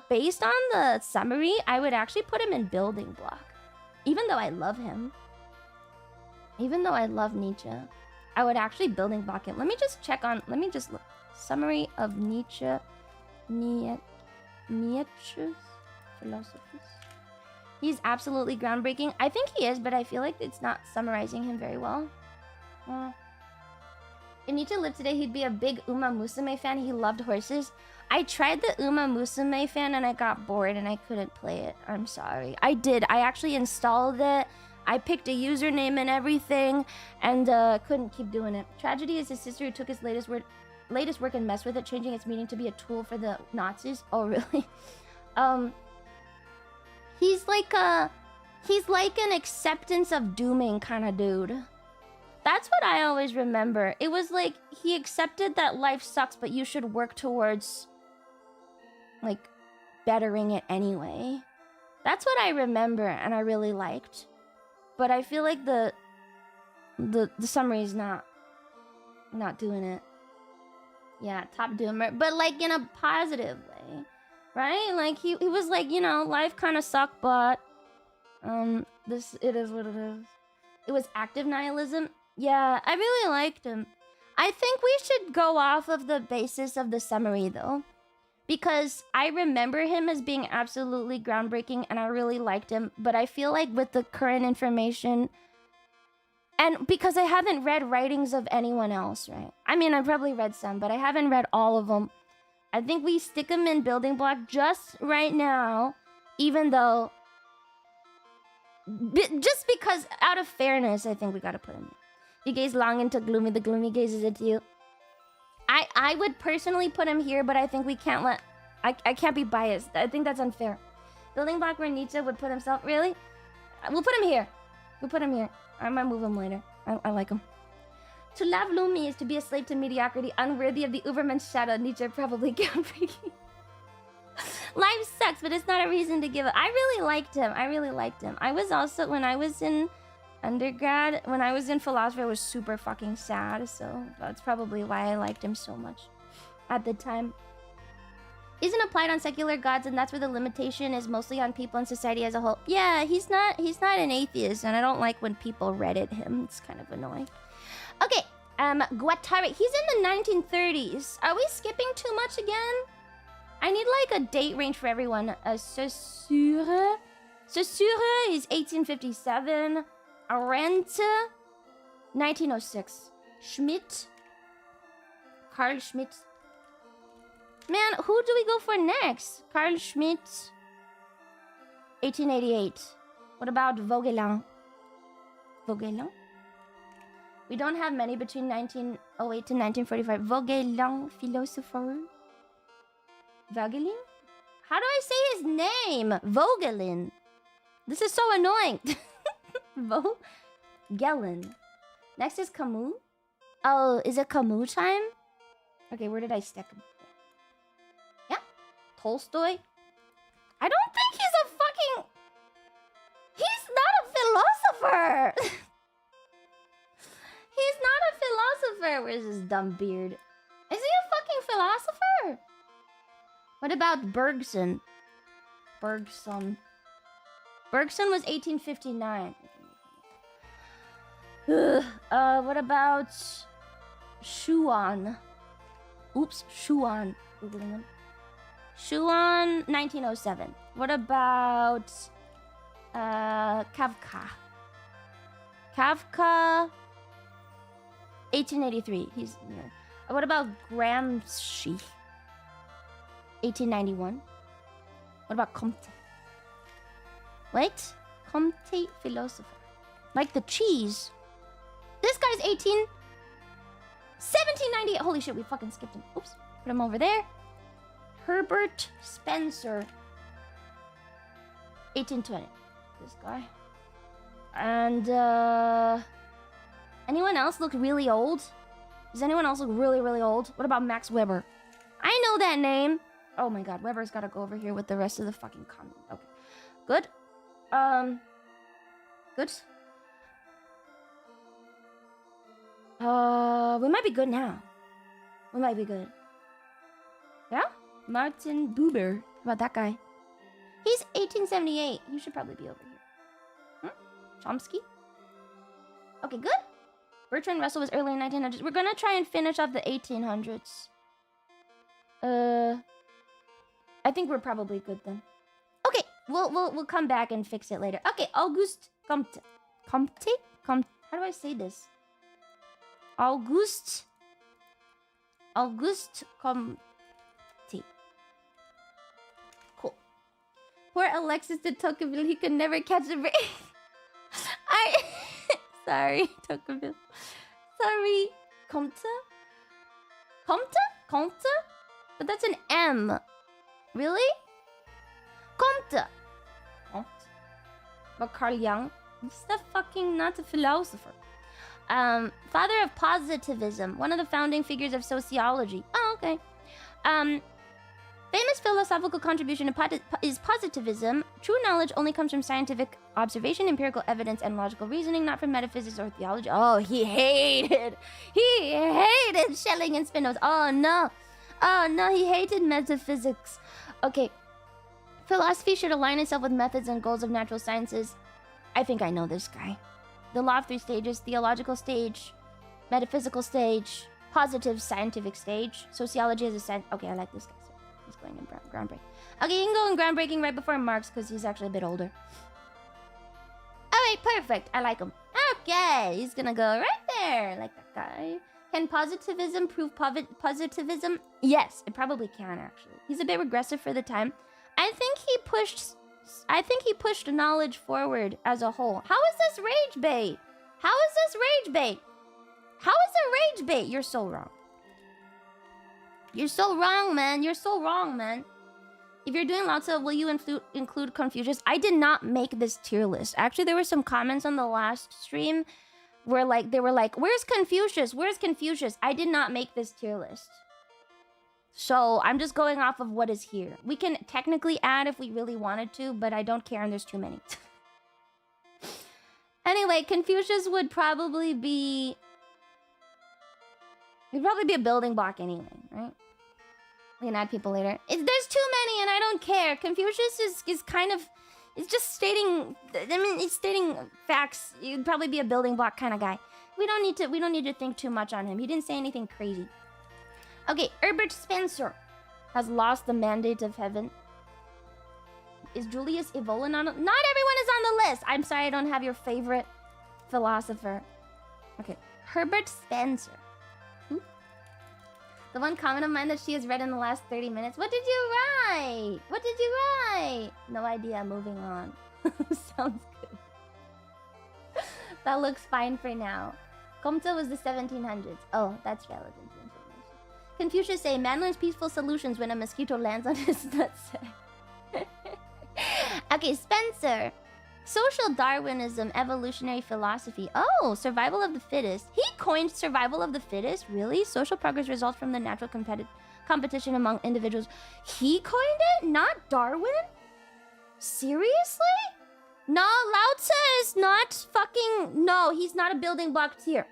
Based on the summary, I would actually put him in building block. Even though I love him. Even though I love Nietzsche, I would actually building block him. Let me just look. Summary of Nietzsche's philosophies. He's absolutely groundbreaking. I think he is, but I feel like it's not summarizing him very well. If Nietzsche lived today, he'd be a big Uma Musume fan. He loved horses. I tried the Uma Musume fan and I got bored and I couldn't play it. I'm sorry. I did. I actually installed it. I picked a username and everything and couldn't keep doing it. Tragedy is his sister who took his latest work and messed with it, changing its meaning to be a tool for the Nazis. Oh, really? He's like an acceptance of dooming kind of dude. That's what I always remember. It was like he accepted that life sucks, but you should work towards like bettering it anyway. That's what I remember and I really liked. But I feel like the summary is not doing it. Yeah, top doomer, but like in a positive way, right? Like he was like, you know, life kind of sucked, but it is what it is. It was active nihilism. Yeah, I really liked him. I think we should go off of the basis of the summary though, because I remember him as being absolutely groundbreaking and I really liked him, but I feel like with the current information And because I haven't read writings of anyone else, right? I mean, I probably read some, but I haven't read all of them. I think we stick them in building block just right now, even though... just because, out of fairness, I think we gotta put him. You gaze long into gloomy, the gloomy gazes into you. I would personally put him here, but I think we can't let... I can't be biased. I think that's unfair. Building block where Nietzsche would put himself... Really? We'll put him here. We'll put him here. I might move him later. I like him. To love Lumi is to be a slave to mediocrity, unworthy of the Uberman's shadow. Nietzsche probably groundbreaking. Life sucks, but it's not a reason to give up. I really liked him. I was also, when I was in undergrad, when I was in philosophy, I was super fucking sad. So that's probably why I liked him so much at the time. Isn't applied on secular gods, and that's where the limitation is mostly on people and society as a whole. Yeah, he's not an atheist, and I don't like when people Reddit him. It's kind of annoying. Okay, Guattari. He's in the 1930s. Are we skipping too much again? I need like a date range for everyone. Saussure is 1857. Arendt, 1906. Schmidt. Carl Schmidt. Man, who do we go for next? Carl Schmidt, 1888. What about Vogelin? Vogelin? We don't have many between 1908 to 1945. Vogelin, philosopher. Vogelin? How do I say his name? Vogelin. This is so annoying. Vogelin. Next is Camus. Oh, is it Camus time? Okay, where did I stick him? Tolstoy? I don't think he's a fucking... He's not a philosopher! He's not a philosopher! Where's his dumb beard? Is he a fucking philosopher? What about Bergson? Bergson was 1859. What about... Schuon? Oops, Schuon. Googling him. Schuon, 1907. What about Kafka? Kafka, 1883. He's near. What about Gramsci? 1891. What about Comte? Wait, Comte, philosopher. Like the cheese. This guy's 1798. Holy shit, we fucking skipped him. Oops, put him over there. Herbert Spencer, 1820. This guy. And anyone else look really old? Does anyone else look really, really old? What about Max Weber? I know that name. Oh my god, Weber's gotta go over here with the rest of the fucking comment. Okay. Good. Good. We might be good now. We might be good. Yeah? Martin Buber. How about that guy? He's 1878. You should probably be over here. Chomsky? Okay, good. Bertrand Russell was early in 1900s. We're gonna try and finish off the 1800s. I think we're probably good then. Okay, we'll come back and fix it later. Okay, Auguste Comte. Comte? How do I say this? Auguste Comte. Cool. Poor Alexis de Tocqueville, he could never catch a break. Sorry, Tocqueville. Sorry. Comte? But that's an M. Really? Comte. But Carl Jung? He's not a philosopher. Father of positivism, one of the founding figures of sociology. Oh, okay. Famous philosophical contribution is positivism. True knowledge only comes from scientific observation, empirical evidence, and logical reasoning, not from metaphysics or theology. Oh, he hated Schelling and Spinoza. Oh no, he hated metaphysics. Okay, philosophy should align itself with methods and goals of natural sciences. I think I know this guy. The law of three stages: theological stage, metaphysical stage, positive scientific stage. Sociology as a science. Okay, I like this guy. So he's going in groundbreaking. Okay, you can go in groundbreaking right before Marx because he's actually a bit older. Alright, perfect. I like him. Okay, he's gonna go right there, like that guy. Can positivism prove positivism? Yes, it probably can, actually. He's a bit regressive for the time. I think he pushed knowledge forward as a whole. How is this rage bait? How is this rage bait? How is it rage bait? You're so wrong. You're so wrong, man. You're so wrong, man. If you're doing lots of, will you include Confucius? I did not make this tier list. Actually, there were some comments on the last stream where they were like, where's Confucius? Where's Confucius? I did not make this tier list. So I'm just going off of what is here. We can technically add if we really wanted to, but I don't care and there's too many. Anyway, Confucius would probably be... He'd probably be a building block anyway, right? We can add people later. There's too many and I don't care. Confucius is kind of... It's just stating... I mean, it's stating facts. He'd probably be a building block kind of guy. We don't need to think too much on him. He didn't say anything crazy. Okay, Herbert Spencer has lost the mandate of heaven. Is Julius Evola not everyone is on the list. I'm sorry I don't have your favorite philosopher. Okay, Herbert Spencer. The one comment of mine that she has read in the last 30 minutes. What did you write? What did you write? No idea. Moving on. Sounds good. That looks fine for now. Comte was the 1700s. Oh, that's relevant information. Confucius say, man learns peaceful solutions when a mosquito lands on his nutsack. Okay, Spencer. Social Darwinism, evolutionary philosophy. Oh, survival of the fittest. He coined survival of the fittest? Really? Social progress results from the natural competition among individuals. He coined it? Not Darwin? Seriously? No, Lao Tzu is not fucking... No, he's not a building block tier.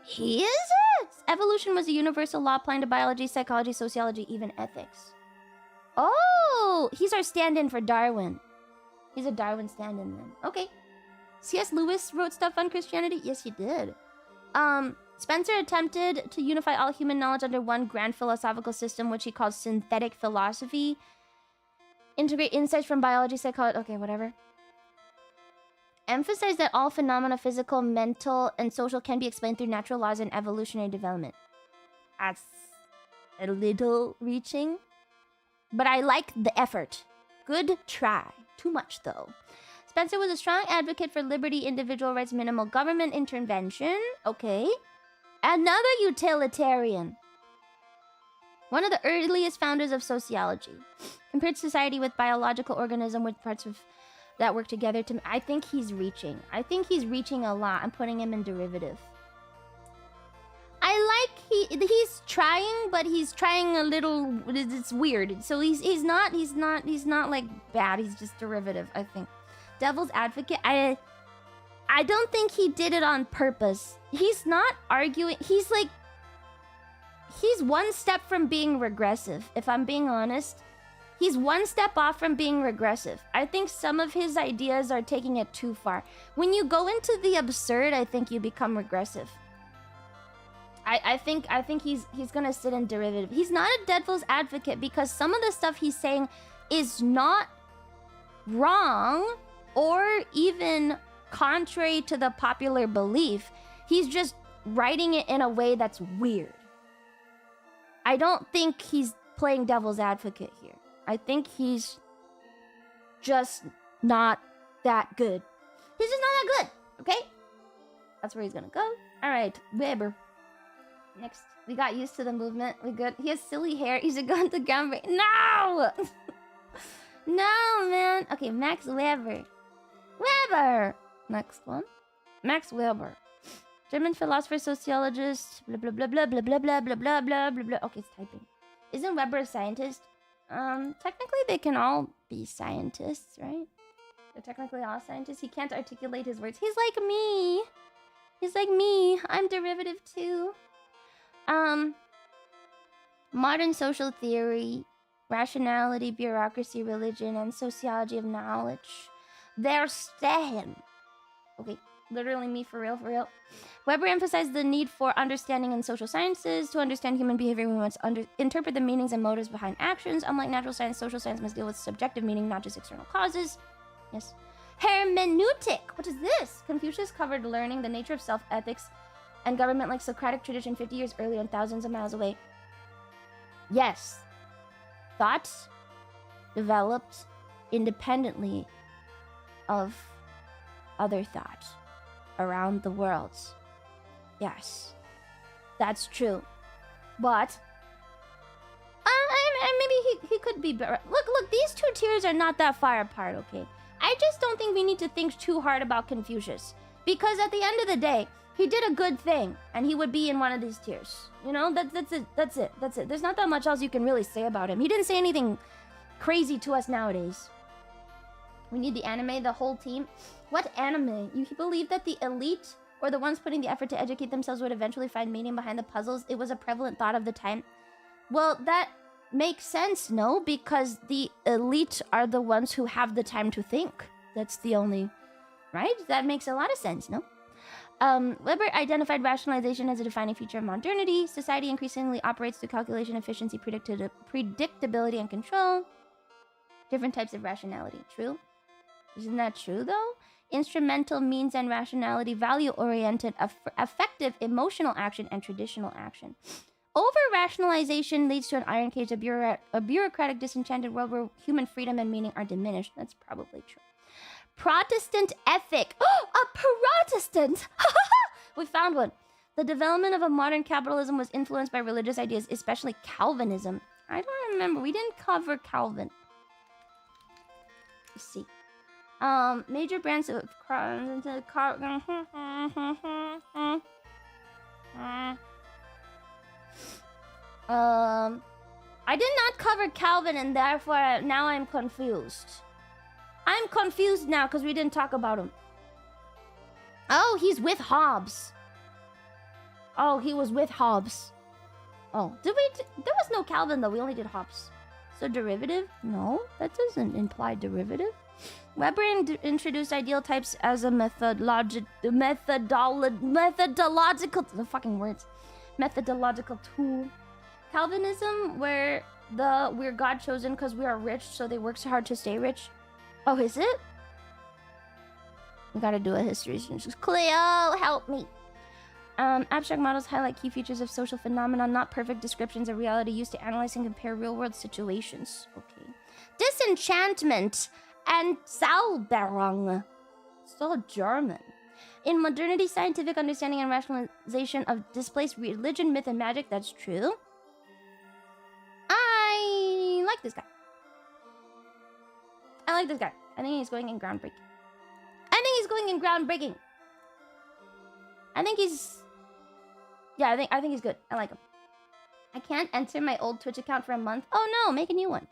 He is it? Evolution was a universal law applying to biology, psychology, sociology, even ethics. Oh, he's our stand-in for Darwin. He's a Darwin stand-in then. Okay. C.S. Lewis wrote stuff on Christianity? Yes, he did. Spencer attempted to unify all human knowledge under one grand philosophical system, which he called synthetic philosophy. Integrate insights from biology, psychology... Okay, whatever. Emphasize that all phenomena, physical, mental, and social, can be explained through natural laws and evolutionary development. That's a little reaching. But I like the effort. Good try. Too much, though. Spencer was a strong advocate for liberty, individual rights, minimal government intervention. Okay. Another utilitarian. One of the earliest founders of sociology. Compared society with biological organism with parts of that work together to... I think he's reaching. I think he's reaching a lot. I'm putting him in derivative. I like he's trying, but he's trying a little... It's weird. So he's not like bad. He's just derivative, I think. Devil's advocate. I don't think he did it on purpose. He's not arguing. He's like... He's one step from being regressive, if I'm being honest. He's one step off from being regressive. I think some of his ideas are taking it too far. When you go into the absurd, I think you become regressive. I think he's gonna sit in derivative. He's not a devil's advocate because some of the stuff he's saying is not wrong or even contrary to the popular belief. He's just writing it in a way that's weird. I don't think he's playing devil's advocate here. I think he's just not that good. He's just not that good, okay? That's where he's gonna go. All right, Weber. Next, we got used to the movement. We good. He has silly hair. He's a gun to ground. No! No, man. Okay, Max Weber. Weber! Next one. Max Weber. German philosopher, sociologist, blah, blah, blah, blah, blah, blah, blah, blah, blah, blah, blah, blah. Okay, it's typing. Isn't Weber a scientist? Technically they can all be scientists, right? They're technically all scientists. He can't articulate his words. He's like me. He's like me. I'm derivative too. Modern social theory, rationality, bureaucracy, religion, and sociology of knowledge. They're staying. Okay, literally me for real, for real. Weber emphasized the need for understanding in social sciences. To understand human behavior, we must interpret the meanings and motives behind actions. Unlike natural science, social science must deal with subjective meaning, not just external causes. Yes. Hermeneutic. What is this? Confucius covered learning, the nature of self, ethics, and government like Socratic tradition 50 years earlier and thousands of miles away. Yes. Thought developed independently of other thought around the world. Yes. That's true. But maybe he could be better. Look, these two tiers are not that far apart, okay? I just don't think we need to think too hard about Confucius. Because at the end of the day, he did a good thing, and he would be in one of these tiers. You know, that's it. There's not that much else you can really say about him. He didn't say anything crazy to us nowadays. We need the anime, the whole team. What anime? You believe that the elite, or the ones putting the effort to educate themselves, would eventually find meaning behind the puzzles? It was a prevalent thought of the time. Well, that makes sense, no? Because the elite are the ones who have the time to think. That's the only... Right? That makes a lot of sense, no? Weber identified rationalization as a defining feature of modernity. Society increasingly operates through calculation, efficiency, predictability, and control. Different types of rationality. True? Isn't that true, though? Instrumental means and rationality, value-oriented, effective emotional action, and traditional action. Over-rationalization leads to an iron cage, a bureaucratic, disenchanted world where human freedom and meaning are diminished. That's probably true. Protestant ethic. Oh, a Protestant! We found one. The development of a modern capitalism was influenced by religious ideas, especially Calvinism. I don't remember. We didn't cover Calvin. Let's see. Major brands of I did not cover Calvin, and therefore now I'm confused. I'm confused now because we didn't talk about him. Oh, he's with Hobbes. Oh, he was with Hobbes. Oh, did we? There was no Calvin though. We only did Hobbes. So derivative? No, that doesn't imply derivative. Weber introduced ideal types as a methodological tool. Calvinism, where we're God chosen because we are rich, so they work so hard to stay rich. Oh, is it? We gotta do a history. Cleo, help me. Abstract models highlight key features of social phenomena, not perfect descriptions of reality used to analyze and compare real-world situations. Okay. Disenchantment and Zauberung. So German. In modernity, scientific understanding and rationalization of displaced religion, myth, and magic. That's true. I like this guy. I like this guy. I think he's going in groundbreaking. I think he's... Yeah, I think he's good. I like him. I can't enter my old Twitch account for a month. Oh no, make a new one.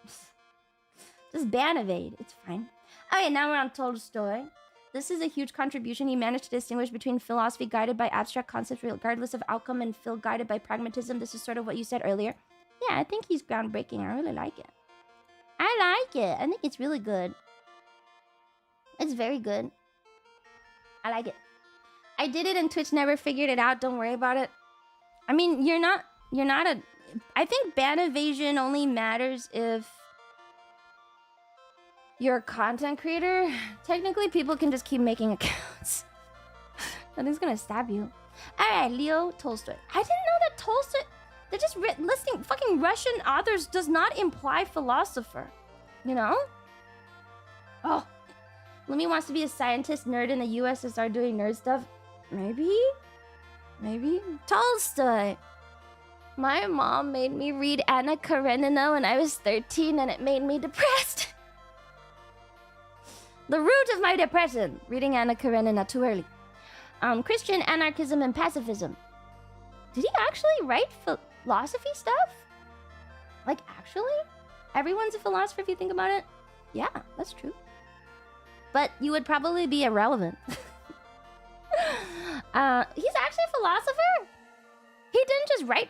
Just ban evade. It's fine. Okay, now we're on Tolstoy. This is a huge contribution. He managed to distinguish between philosophy guided by abstract concepts regardless of outcome and phil guided by pragmatism. This is sort of what you said earlier. Yeah, I think he's groundbreaking. I really like it. I think it's really good. It's very good. I like it. I did it and Twitch never figured it out. Don't worry about it. I mean, you're not a... I think ban evasion only matters if you're a content creator. Technically, people can just keep making accounts. Nothing's gonna stab you. Alright, Leo Tolstoy. I didn't know that Tolstoy... They're just listing fucking Russian authors does not imply philosopher. You know? Oh. Lumi wants to be a scientist nerd in the USSR doing nerd stuff. Maybe? Tolstoy. My mom made me read Anna Karenina when I was 13 and it made me depressed. The root of my depression. Reading Anna Karenina too early. Christian anarchism and pacifism. Did he actually write philosophy stuff? Like, actually? Everyone's a philosopher if you think about it? Yeah, that's true. But you would probably be irrelevant. He's actually a philosopher? He didn't just write?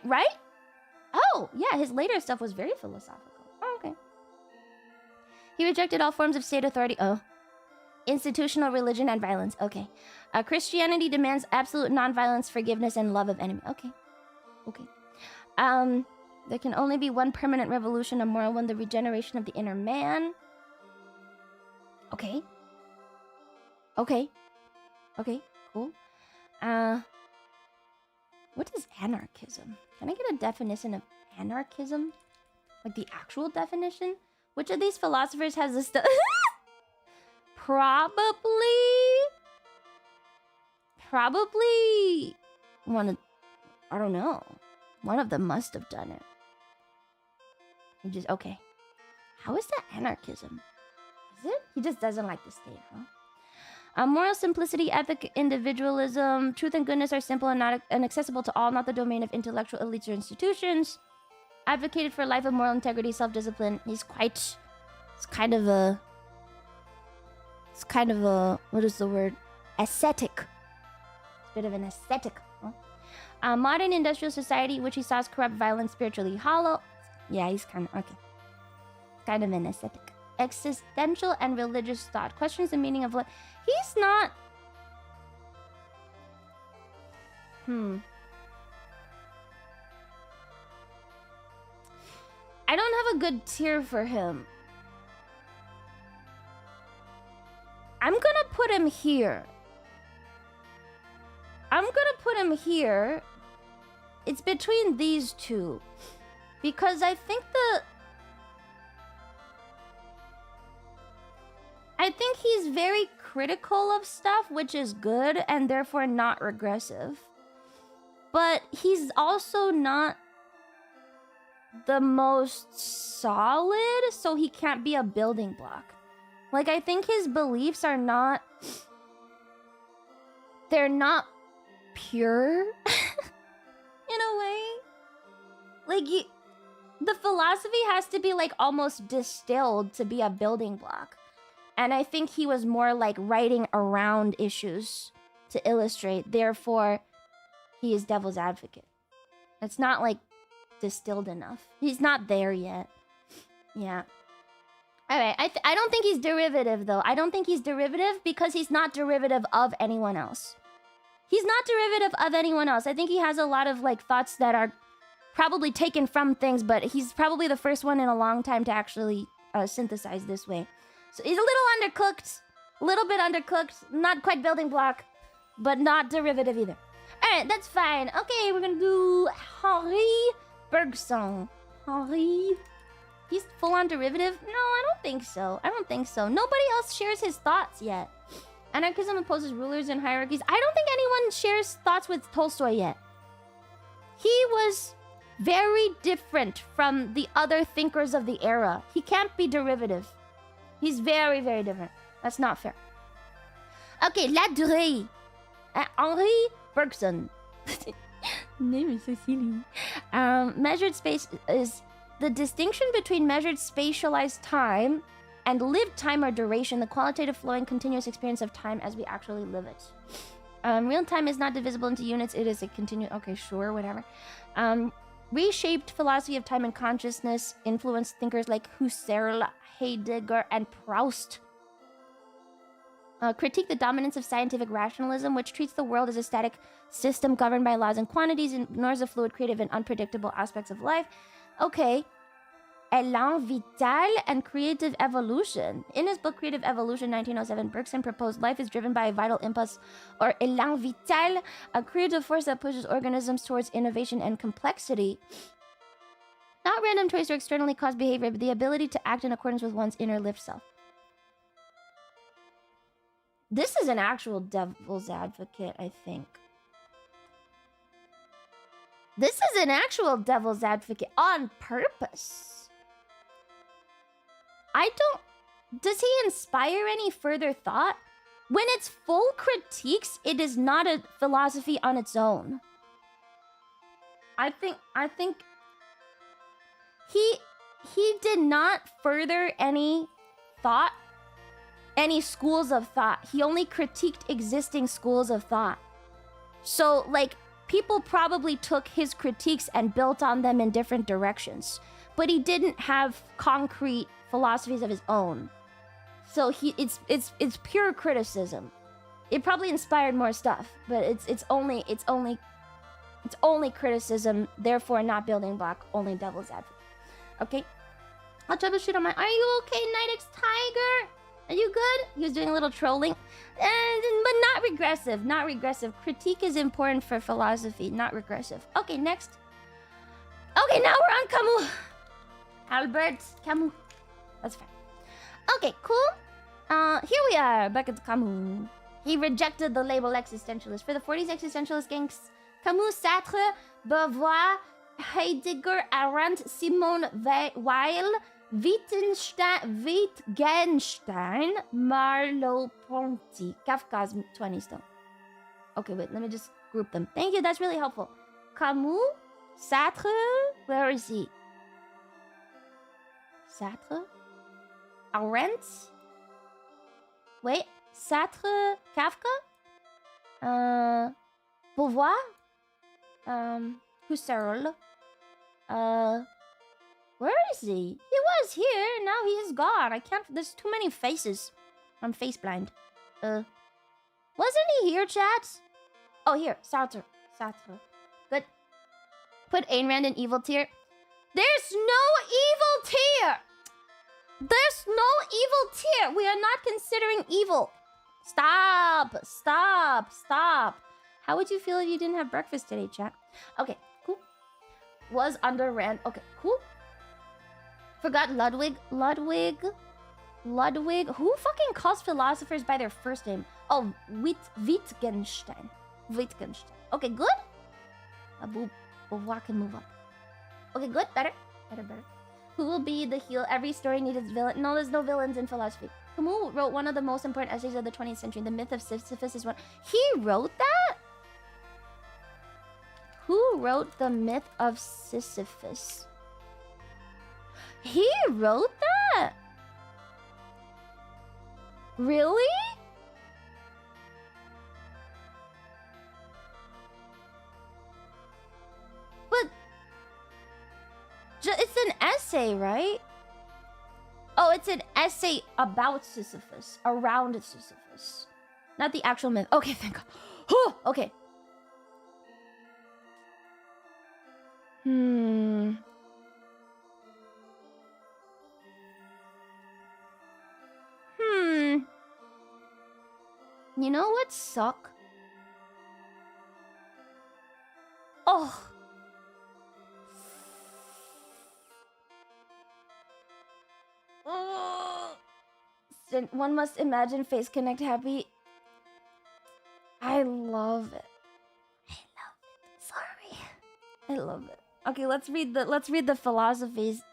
Oh, yeah, his later stuff was very philosophical. Oh, okay. He rejected all forms of state authority. Oh. Institutional religion and violence. Okay. Christianity demands absolute nonviolence, forgiveness, and love of enemy. Okay. There can only be one permanent revolution, a moral one, the regeneration of the inner man. Okay. Okay. Okay, cool. What is anarchism? Can I get a definition of anarchism? Like the actual definition? Which of these philosophers has this stuff? Probably one of, I don't know. One of them must have done it. He just, okay. How is that anarchism? Is it? He just doesn't like the state, huh? Moral simplicity, ethic, individualism, truth and goodness are simple and not inaccessible to all, not the domain of intellectual elites or institutions. Advocated for a life of moral integrity, self-discipline. He's quite... It's kind of a... What is the word? Ascetic. It's a bit of an ascetic. Huh? Modern industrial society, which he saw as corrupt, violent, spiritually hollow. Yeah, he's kind of... Okay. Kind of an ascetic. Existential and religious thought. Questions the meaning of life. He's not... I don't have a good tier for him. I'm gonna put him here. It's between these two. Because I think he's very critical of stuff, which is good and therefore not regressive. But he's also not the most solid, so he can't be a building block. Like, I think his beliefs are not... They're not pure, in a way. Like, the philosophy has to be, like, almost distilled to be a building block. And I think he was more, like, writing around issues to illustrate. Therefore, he is devil's advocate. It's not, like, distilled enough. He's not there yet. Yeah. Alright, I don't think he's derivative, though. I don't think he's derivative because he's not derivative of anyone else. He's not derivative of anyone else. I think he has a lot of, like, thoughts that are probably taken from things, but he's probably the first one in a long time to actually synthesize this way. So he's a little undercooked. A little bit undercooked. Not quite building block, but not derivative either. Alright, that's fine. Okay, we're gonna do Henri Bergson. Henri... He's full-on derivative? No, I don't think so. Nobody else shares his thoughts yet. Anarchism opposes rulers and hierarchies. I don't think anyone shares thoughts with Tolstoy yet. He was very different from the other thinkers of the era. He can't be derivative. He's very, very different. That's not fair. Okay, La Durée. Henri Bergson. Name is so silly. Measured space is... The distinction between measured spatialized time and lived time or duration, the qualitative flowing continuous experience of time as we actually live it. Real time is not divisible into units, it is a continuous... Okay, sure, whatever. Reshaped philosophy of time and consciousness influenced thinkers like Husserl, Heidegger, and Proust. Critique the dominance of scientific rationalism, which treats the world as a static system governed by laws and quantities, and ignores the fluid, creative, and unpredictable aspects of life. Okay. Élan vital and creative evolution. In his book Creative Evolution, 1907, Bergson proposed life is driven by a vital impulse, or élan vital, a creative force that pushes organisms towards innovation and complexity. Not random choice or externally caused behavior, but the ability to act in accordance with one's inner lived self. This is an actual devil's advocate, I think. This is an actual devil's advocate on purpose. I don't... Does he inspire any further thought? When it's full critiques, it is not a philosophy on its own. I think he did not further any thought, any schools of thought. He only critiqued existing schools of thought. So, like... People probably took his critiques and built on them in different directions. But he didn't have concrete philosophies of his own. So it's pure criticism. It probably inspired more stuff, but it's only criticism, therefore not building block, only devil's advocate. Okay? I'll troubleshoot on my... Are you okay, Night X Tiger? Are you good? He was doing a little trolling. But not regressive. Not regressive. Critique is important for philosophy, not regressive. Okay, next. Okay, now we're on Camus. Albert Camus. That's fine. Okay, cool. Here we are, back at Camus. He rejected the label existentialist. For the 40s existentialist gangs, Camus, Sartre, Beauvoir, Heidegger, Arendt, Simone Weil, Wittgenstein, Merleau-Ponty. Kafka's 20 still. Okay, wait, let me just group them. Thank you, that's really helpful. Camus, Sartre, where is he? Sartre? Arendt? Wait, Sartre, Kafka? Beauvoir? Husserl? Where is he? He was here, now he is gone. I can't, there's too many faces. I'm face blind. Wasn't he here, chat? Oh, here, Sartre. Good. Put Ayn Rand in evil tier. There's no evil tier! There's no evil tier! We are not considering evil. Stop! How would you feel if you didn't have breakfast today, chat? Okay, cool. Was under Rand. Okay, cool. Forgot Ludwig. Who fucking calls philosophers by their first name? Oh, Wittgenstein. Okay, good. Beauvoir can move up. Okay, good. Better. Who will be the heel? Every story needs its villain. No, there's no villains in philosophy. Camus wrote one of the most important essays of the 20th century. The myth of Sisyphus is one. He wrote that? Who wrote the myth of Sisyphus? He wrote that? Really? But it's an essay, right? Oh, it's an essay about Sisyphus, around Sisyphus. Not the actual myth. Okay, thank God. Okay. You know what suck? Oh. One must imagine Face Connect happy. I love it. Sorry. I love it. Okay, let's read the philosophies.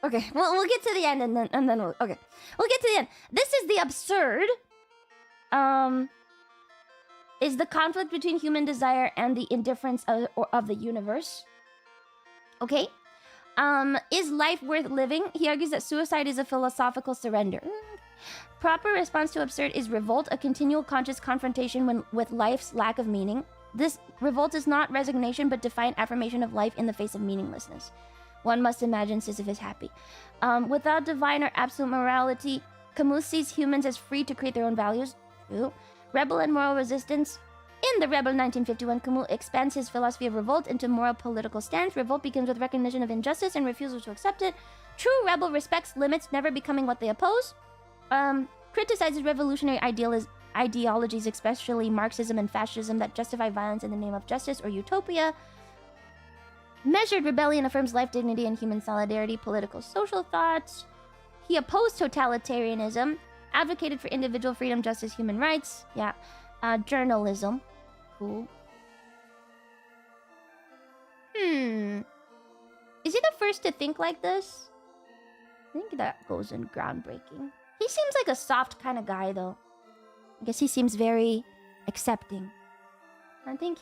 Okay, we'll get to the end and then we'll get to the end. This is the absurd. Is the conflict between human desire and the indifference of the universe. Okay. Is life worth living? He argues that suicide is a philosophical surrender. Proper response to absurd is revolt, a continual conscious confrontation with life's lack of meaning. This revolt is not resignation, but defiant affirmation of life in the face of meaninglessness. One must imagine Sisyphus happy. Without divine or absolute morality, Camus sees humans as free to create their own values. True. Rebel and moral resistance. In The Rebel 1951, Camus expands his philosophy of revolt into moral political stance. Revolt begins with recognition of injustice and refusal to accept it. True rebel respects limits, never becoming what they oppose. Criticizes revolutionary ideologies, especially Marxism and fascism, that justify violence in the name of justice or utopia. Measured rebellion affirms life, dignity, and human solidarity. Political social thoughts. He opposed totalitarianism. Advocated for individual freedom, justice, human rights. Yeah. Journalism. Cool. Is he the first to think like this? I think that goes in groundbreaking. He seems like a soft kind of guy, though. I guess he seems very accepting. I think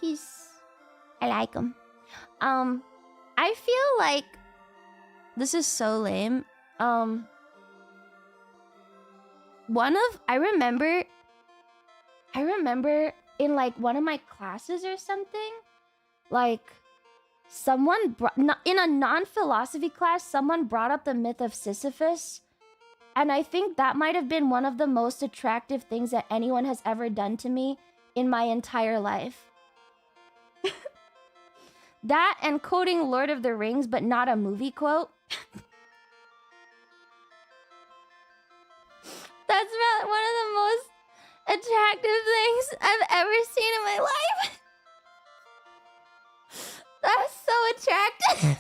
I like him. I feel like this is so lame. I remember in like one of my classes or something, like someone in a non-philosophy class, someone brought up the myth of Sisyphus, and I think that might have been one of the most attractive things that anyone has ever done to me in my entire life. That and quoting Lord of the Rings, but not a movie quote. one of the most attractive things I've ever seen in my life. That's so attractive.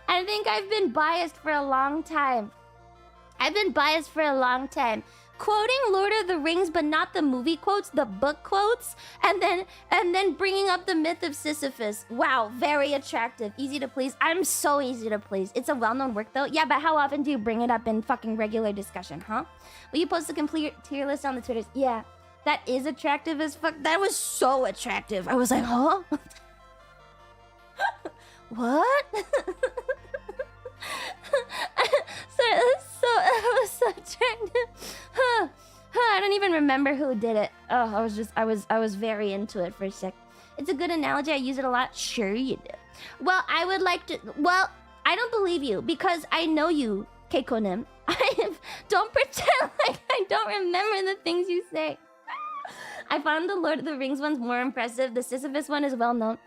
I think I've been biased for a long time. Quoting Lord of the Rings, but not the movie quotes, the book quotes, and then bringing up the myth of Sisyphus. Wow, very attractive, easy to please. I'm so easy to please. It's a well-known work though. Yeah, but how often do you bring it up in fucking regular discussion, huh? Will you post a complete tier list on the Twitters? Yeah, that is attractive as fuck. That was so attractive. I was like, huh? What? That was so attractive. I don't even remember who did it. Oh, I was very into it for a sec. It's a good analogy. I use it a lot. Sure you do. Well, I would like to. Well, I don't believe you because I know you, Keikonim. Don't pretend like I don't remember the things you say. I found the Lord of the Rings one's more impressive. The Sisyphus one is well known.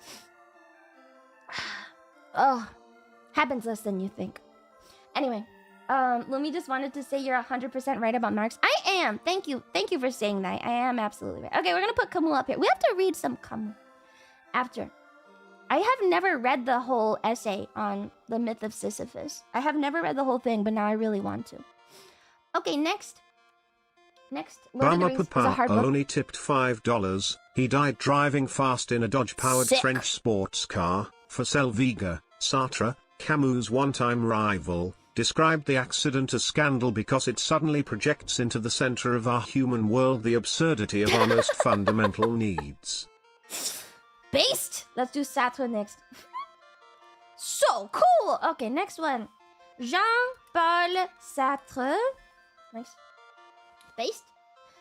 Oh, happens less than you think. Anyway, Lumi just wanted to say you're 100% right about Marx. I am. Thank you. Thank you for saying that. I am absolutely right. Okay, we're gonna put Camus up here. We have to read some Camus after. I have never read the whole essay on the myth of Sisyphus. I have never read the whole thing, but now I really want to. Okay, next. Lord of the Rings is a hard book. Only tipped $5. He died driving fast in a Dodge-powered French sports car. For Selviga, Sartre, Camus' one-time rival, described the accident as scandal because it suddenly projects into the center of our human world the absurdity of our most fundamental needs. Based! Let's do Sartre next. So cool! Okay, next one. Jean-Paul Sartre. Nice. Based?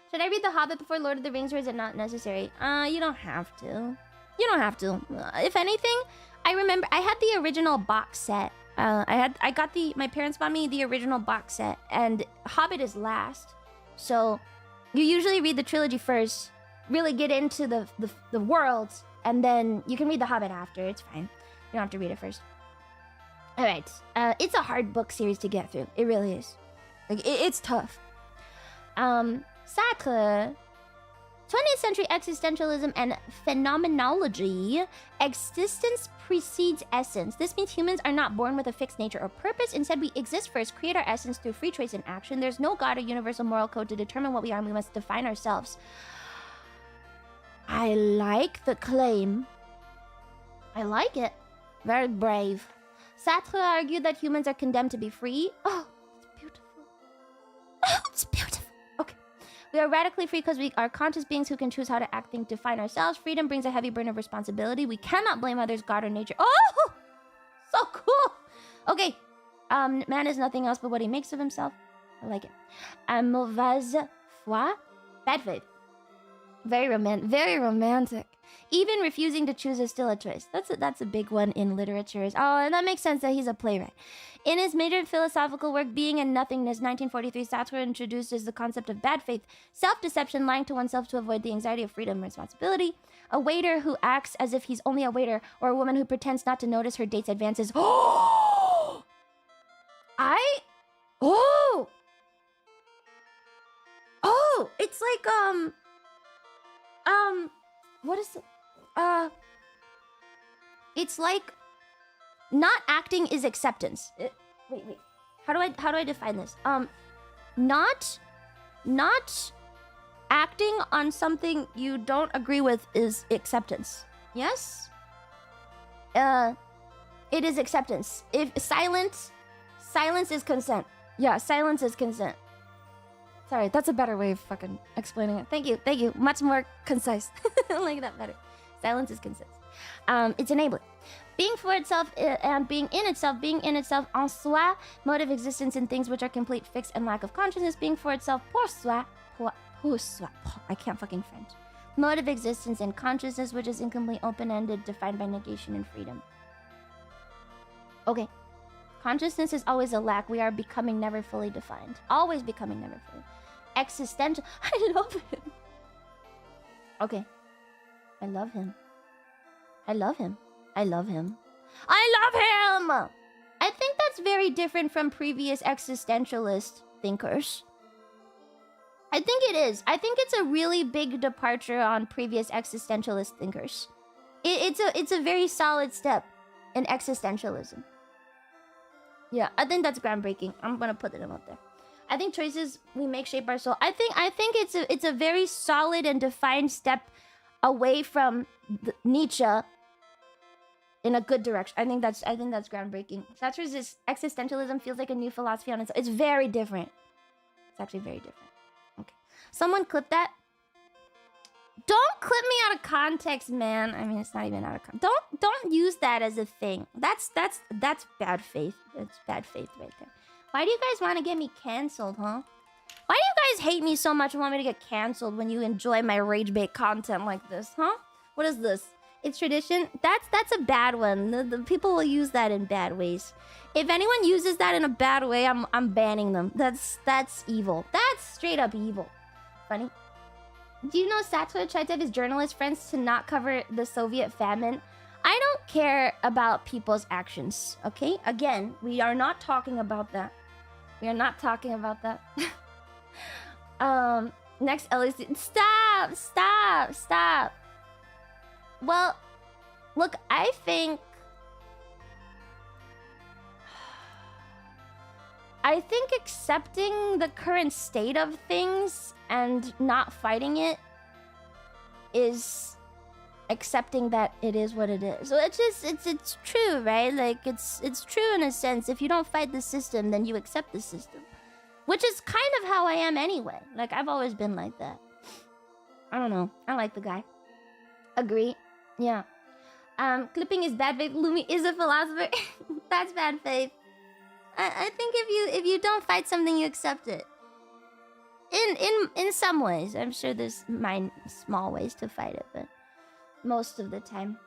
Should I read The Hobbit before Lord of the Rings, or is it not necessary? You don't have to. You don't have to. If anything, I remember I had the original box set. My parents bought me the original box set, and Hobbit is last. So you usually read the trilogy first, really get into the world, and then you can read the Hobbit after. It's fine. You don't have to read it first. All right. It's a hard book series to get through. It really is. Like it's tough. Sartre. 20th century existentialism and phenomenology. Existence precedes essence. This means humans are not born with a fixed nature or purpose. Instead, we exist first, create our essence through free choice and action. There's no God or universal moral code to determine what we are, and we must define ourselves. I like the claim. I like it. Very brave. Sartre argued that humans are condemned to be free. Oh, it's beautiful. Oh, it's beautiful. We are radically free because we are conscious beings who can choose how to act, think, define ourselves. Freedom brings a heavy burden of responsibility. We cannot blame others, God, or nature. Oh! So cool! Okay. Man is nothing else but what he makes of himself. I like it. Mauvaise foi. Bad faith. Very romantic. Even refusing to choose is still a choice. That's a big one in literature. Oh, and that makes sense that he's a playwright. In his major philosophical work, Being and Nothingness, 1943, Sartre introduces the concept of bad faith, self-deception, lying to oneself to avoid the anxiety of freedom and responsibility. A waiter who acts as if he's only a waiter, or a woman who pretends not to notice her date's advances. Oh! Oh! It's like, what is it? It's like not acting is acceptance. Wait. How do I define this? Not acting on something you don't agree with is acceptance. Yes? It is acceptance. If silence is consent. Yeah, silence is consent. Sorry, that's a better way of fucking explaining it. Thank you. Much more concise. I like that better. Silence is consent. It's enabling. Being for itself and being in itself en soi, mode of existence in things which are complete, fixed, and lack of consciousness. Being for itself pour soi. I can't fucking French. Mode of existence in consciousness, which is incomplete, open-ended, defined by negation and freedom. Okay. Consciousness is always a lack. We are becoming never fully defined. Always becoming never fully. Existential. I love him. Okay. I love him. I think that's very different from previous existentialist thinkers. I think it is. I think it's a really big departure on previous existentialist thinkers. It's a very solid step in existentialism. Yeah, I think that's groundbreaking. I'm gonna put it up there. I think choices we make shape our soul. I think it's a very solid and defined step away from Nietzsche in a good direction. I think that's groundbreaking. Sartre's existentialism feels like a new philosophy on its own. It's very different. It's actually very different. Okay. Someone clip that. Don't clip me out of context, man. I mean, it's not even out of context. Don't use that as a thing. That's bad faith. That's bad faith right there. Why do you guys want to get me canceled, huh? Why do you guys hate me so much and want me to get canceled when you enjoy my rage bait content like this, huh? What is this? It's tradition. That's a bad one. The people will use that in bad ways. If anyone uses that in a bad way, I'm banning them. That's evil. That's straight up evil. Funny. Do you know Sartre tried to have his journalist friends to not cover the Soviet famine? I don't care about people's actions, okay? Again, we are not talking about that. We are not talking about that. Next LEC. Stop. Well, look, I think accepting the current state of things and not fighting it is accepting that it is what it is. So it's true, right? Like it's true in a sense. If you don't fight the system, then you accept the system. Which is kind of how I am anyway. Like I've always been like that. I don't know. I like the guy. Agree. Yeah. Clipping is bad faith. Lumi is a philosopher. That's bad faith. I think if you don't fight something, you accept it. In some ways. I'm sure there's small ways to fight it, but most of the time.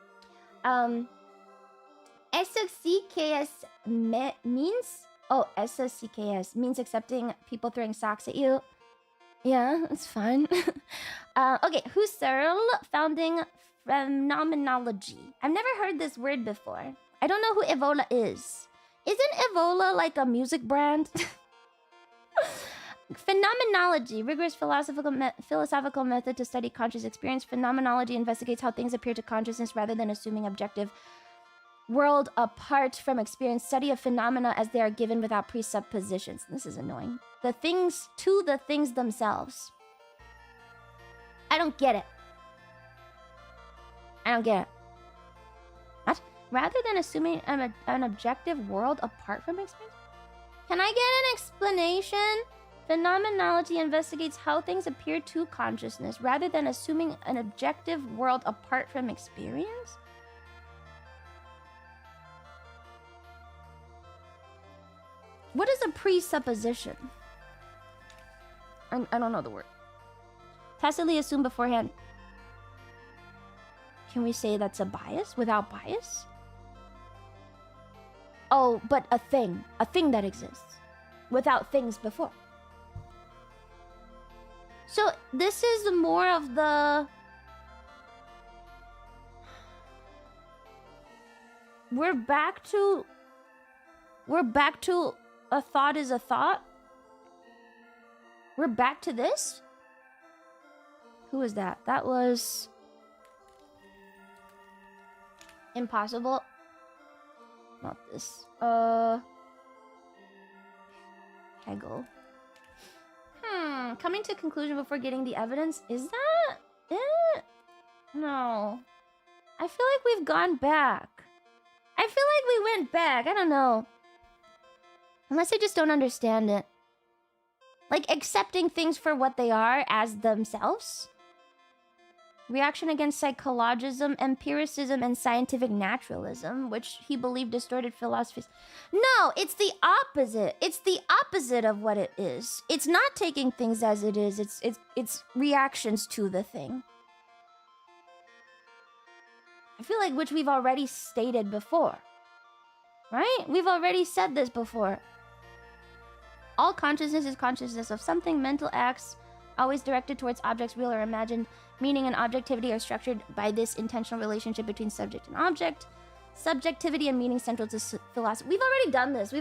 SOCKS means... Oh, SOCKS means accepting people throwing socks at you. Yeah, that's fine. Okay, Husserl founding phenomenology. I've never heard this word before. I don't know who Evola is. Isn't Evola like a music brand? Phenomenology, rigorous philosophical method to study conscious experience. Phenomenology investigates how things appear to consciousness rather than assuming objective world apart from experience. Study of phenomena as they are given without presuppositions. This is annoying. The things to the things themselves. I don't get it. What? Rather than assuming an objective world apart from experience? Can I get an explanation? Phenomenology investigates how things appear to consciousness rather than assuming an objective world apart from experience? What is a presupposition? I don't know the word. Tacitly assume beforehand. Can we say that's a bias without bias? Oh, but a thing that exists without things before. So this is more of the... We're back to a thought is a thought. We're back to this? Who was that? That was... Impossible. Not this. Hegel. Coming to a conclusion before getting the evidence? Is that it? No. I feel like we've gone back. I feel like we went back. I don't know. Unless I just don't understand it. Like accepting things for what they are as themselves. Reaction against psychologism, empiricism, and scientific naturalism, which he believed distorted philosophies. No, it's the opposite. It's the opposite of what it is. It's not taking things as it is. It's reactions to the thing. I feel like which we've already stated before. Right? We've already said this before. All consciousness is consciousness of something. Mental acts always directed towards objects, real or imagined. Meaning and objectivity are structured by this intentional relationship between subject and object. Subjectivity and meaning central to philosophy. We've already done this.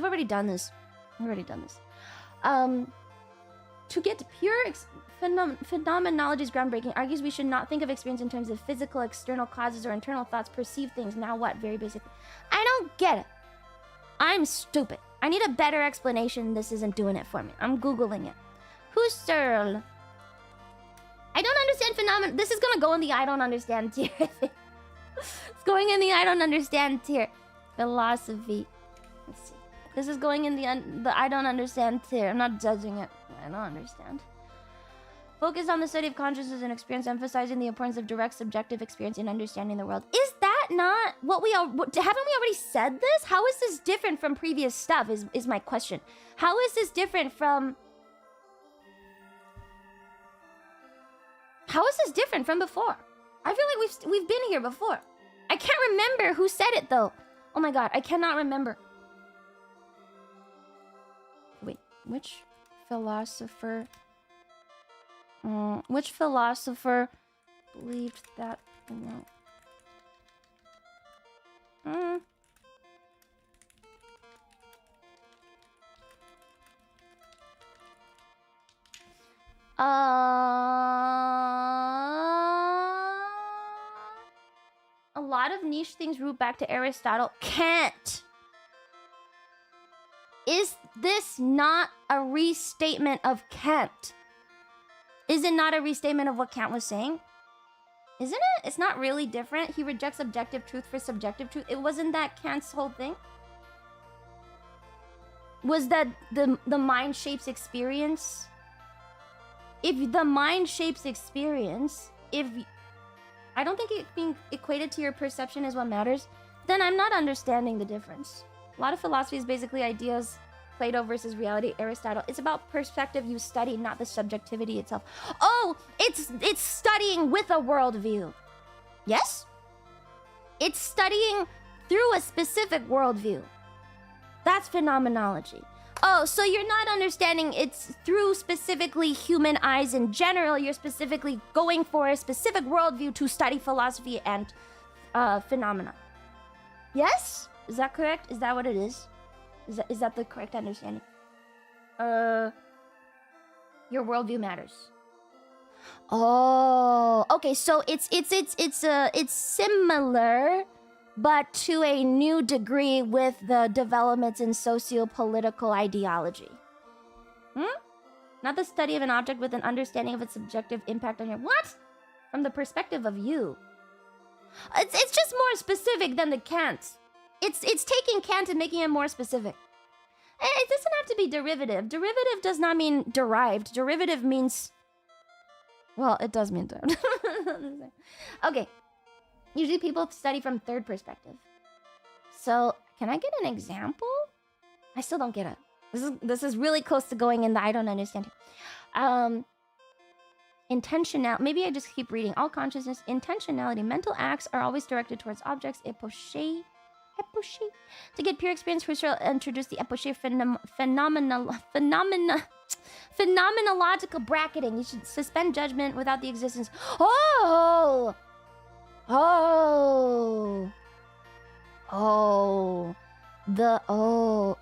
To get pure phenomenology is groundbreaking. Argues we should not think of experience in terms of physical, external causes or internal thoughts, perceive things. Now what? Very basic. I don't get it. I'm stupid. I need a better explanation. This isn't doing it for me. I'm Googling it. Husserl. I don't understand phenomenon. This is gonna go in the I don't understand tier. It's going in the I don't understand tier. Philosophy. Let's see. This is going in the I don't understand tier. I'm not judging it. I don't understand. Focus on the study of consciousness and experience, emphasizing the importance of direct subjective experience in understanding the world. Is that not what we all... Haven't we already said this? How is this different from previous stuff is my question. How is this different from... How is this different from before? I feel like we've been here before. I can't remember who said it though. Oh my god, I cannot remember. Wait, which philosopher believed that? A lot of niche things root back to Aristotle. Kant. Is this not a restatement of Kant? Is it not a restatement of what Kant was saying? Isn't it? It's not really different. He rejects objective truth for subjective truth. It wasn't that Kant's whole thing? Was that the mind shapes experience? If the mind shapes experience, I don't think it being equated to your perception is what matters, then I'm not understanding the difference. A lot of philosophy is basically ideas, Plato versus reality, Aristotle. It's about perspective you study, not the subjectivity itself. Oh, it's studying with a worldview. Yes? It's studying through a specific worldview. That's phenomenology. Oh, so you're not understanding it's through specifically human eyes in general. You're specifically going for a specific worldview to study philosophy and phenomena. Yes? Is that correct? Is that what it is? Is that the correct understanding? Your worldview matters. Oh, okay. So it's similar, but to a new degree with the developments in socio-political ideology. Not the study of an object with an understanding of its subjective impact on your... What? From the perspective of you. It's just more specific than the Kant. It's taking Kant and making it more specific. It doesn't have to be derivative. Derivative does not mean derived. Derivative means... Well, it does mean derived. Okay. Usually people study from third perspective. So, can I get an example? I still don't get it. This is really close to going in the I don't understand. Intentional. Maybe I just keep reading. All consciousness. Intentionality. Mental acts are always directed towards objects. Epoche. To get pure experience, Husserl introduced the epoche phenomenological bracketing. You should suspend judgment without the existence.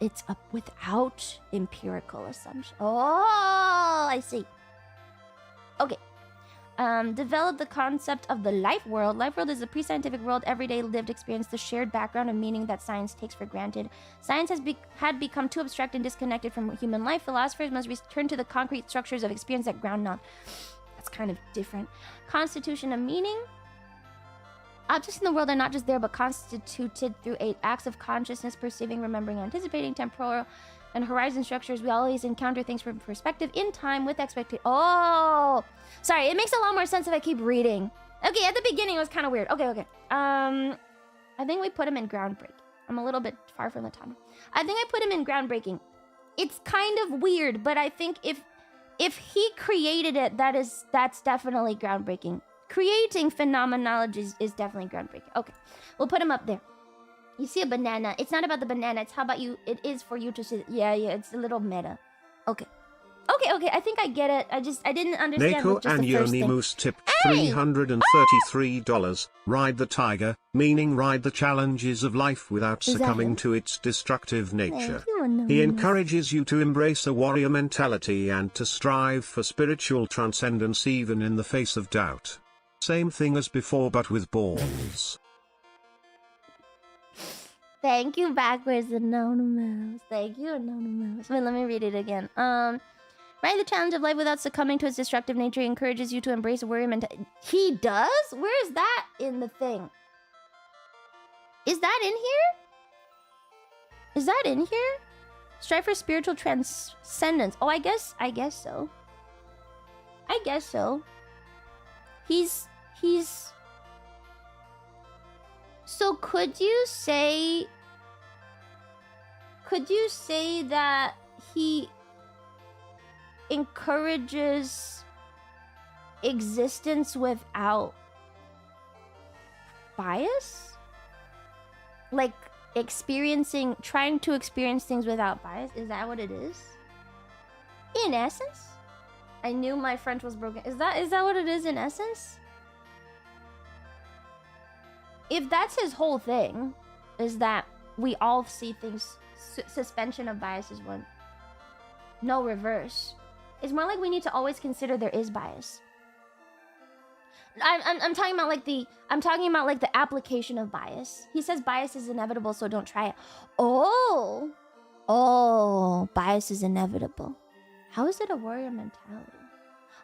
It's up without empirical assumption. Oh, I see. Okay. Develop the concept of the life world. Life world is a pre-scientific world, everyday lived experience, the shared background and meaning that science takes for granted. Science had become too abstract and disconnected from human life. Philosophers must return to the concrete structures of experience that ground knowledge. That's kind of different. Constitution of meaning. Objects in the world are not just there, but constituted through 8 acts of consciousness, perceiving, remembering, anticipating, temporal, and horizon structures. We always encounter things from perspective in time with expectation. Oh, sorry. It makes a lot more sense if I keep reading. Okay, at the beginning it was kind of weird. Okay. I think we put him in groundbreaking. I'm a little bit far from the time. I think I put him in groundbreaking. It's kind of weird, but I think if he created it, that's definitely groundbreaking. Creating phenomenology is definitely groundbreaking. Okay, we'll put him up there. You see a banana. It's not about the banana. It's how about you. It is for you to see. Yeah. It's a little meta. Okay. Okay, I think I get it. I didn't understand Kaneko with just the first thing. Anonymous tipped Hey! $333. Ride the tiger, meaning ride the challenges of life without Is that succumbing him? to its destructive nature. Thank you, Anonymous. He encourages you to embrace a warrior mentality and to strive for spiritual transcendence even in the face of doubt. Same thing as before but with balls. Thank you, backwards Anonymous. Thank you, Anonymous. Wait, let me read it again. Ride the challenge of life without succumbing to its destructive nature. He encourages you to embrace a warrior mentality. He does? Where is that in the thing? Is that in here? Is that in here? Strive for spiritual transcendence. Oh, I guess so. I guess so. He's... So could you say that he encourages existence without bias? Like trying to experience things without bias? Is that what it is? In essence? I knew my French was broken. Is that what it is in essence? If that's his whole thing, is that we all see things, suspension of bias is one. No reverse. It's more like we need to always consider there is bias. I'm talking about like the application of bias. He says bias is inevitable, so don't try it. Oh, bias is inevitable. How is it a warrior mentality?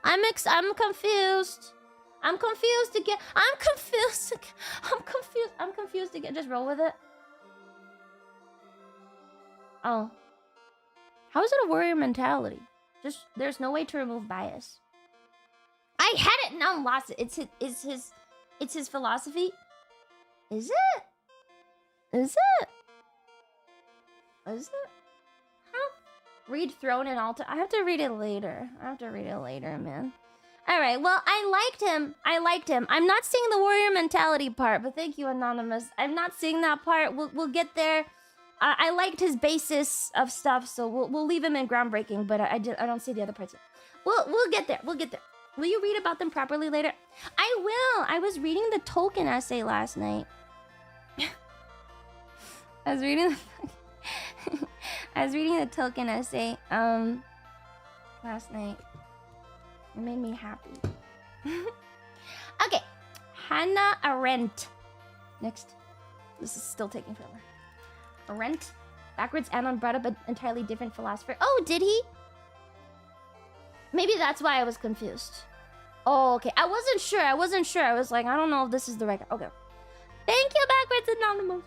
I'm confused. I'm confused again. Just roll with it. Oh. How is it a warrior mentality? Just, there's no way to remove bias. I had it, now I'm lost it. It's his philosophy? Is it? Huh? Read Throne and Altar. I have to read it later, man. Alright, well, I liked him. I'm not seeing the warrior mentality part, but thank you, Anonymous. I'm not seeing that part. We'll get there. I liked his basis of stuff, so we'll leave him in groundbreaking, but I don't see the other parts yet. We'll get there. Will you read about them properly later? I will. I was reading the Tolkien essay last night. I was reading the Tolkien essay last night. It made me happy. Okay, Hannah Arendt. Next. This is still taking forever. Arendt. Backwards Anon brought up an entirely different philosopher. Oh, did he? Maybe that's why I was confused. Oh, okay. I wasn't sure. I was like, I don't know if this is the right guy. Okay. Thank you, Backwards Anonymous.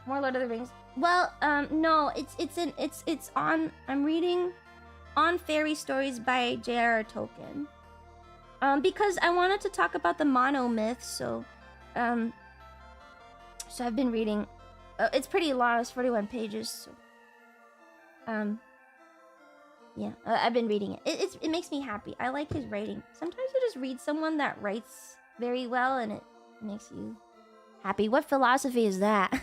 More Lord of the Rings. Well, no, it's on. I'm reading On Fairy Stories by J.R.R. Tolkien. Because I wanted to talk about the monomyth, so I've been reading. It's pretty long. It's 41 pages. So, yeah, I've been reading it. It makes me happy. I like his writing. Sometimes you just read someone that writes very well, and it makes you happy. What philosophy is that?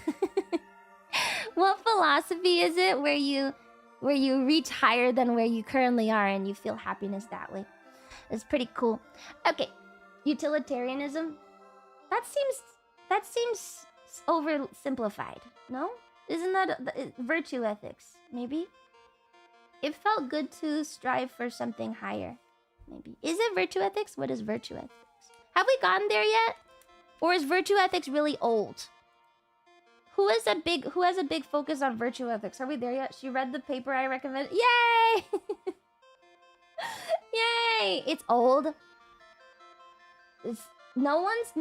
What philosophy is it where you reach higher than where you currently are and you feel happiness that way? It's pretty cool. Okay, utilitarianism. That seems oversimplified. No? Isn't that virtue ethics? Maybe. It felt good to strive for something higher. Maybe. Is it virtue ethics? What is virtue ethics? Have we gotten there yet? Or is virtue ethics really old? Who has a big focus on virtue ethics? Are we there yet? She read the paper I recommended. Yay! Yay! It's old. No one's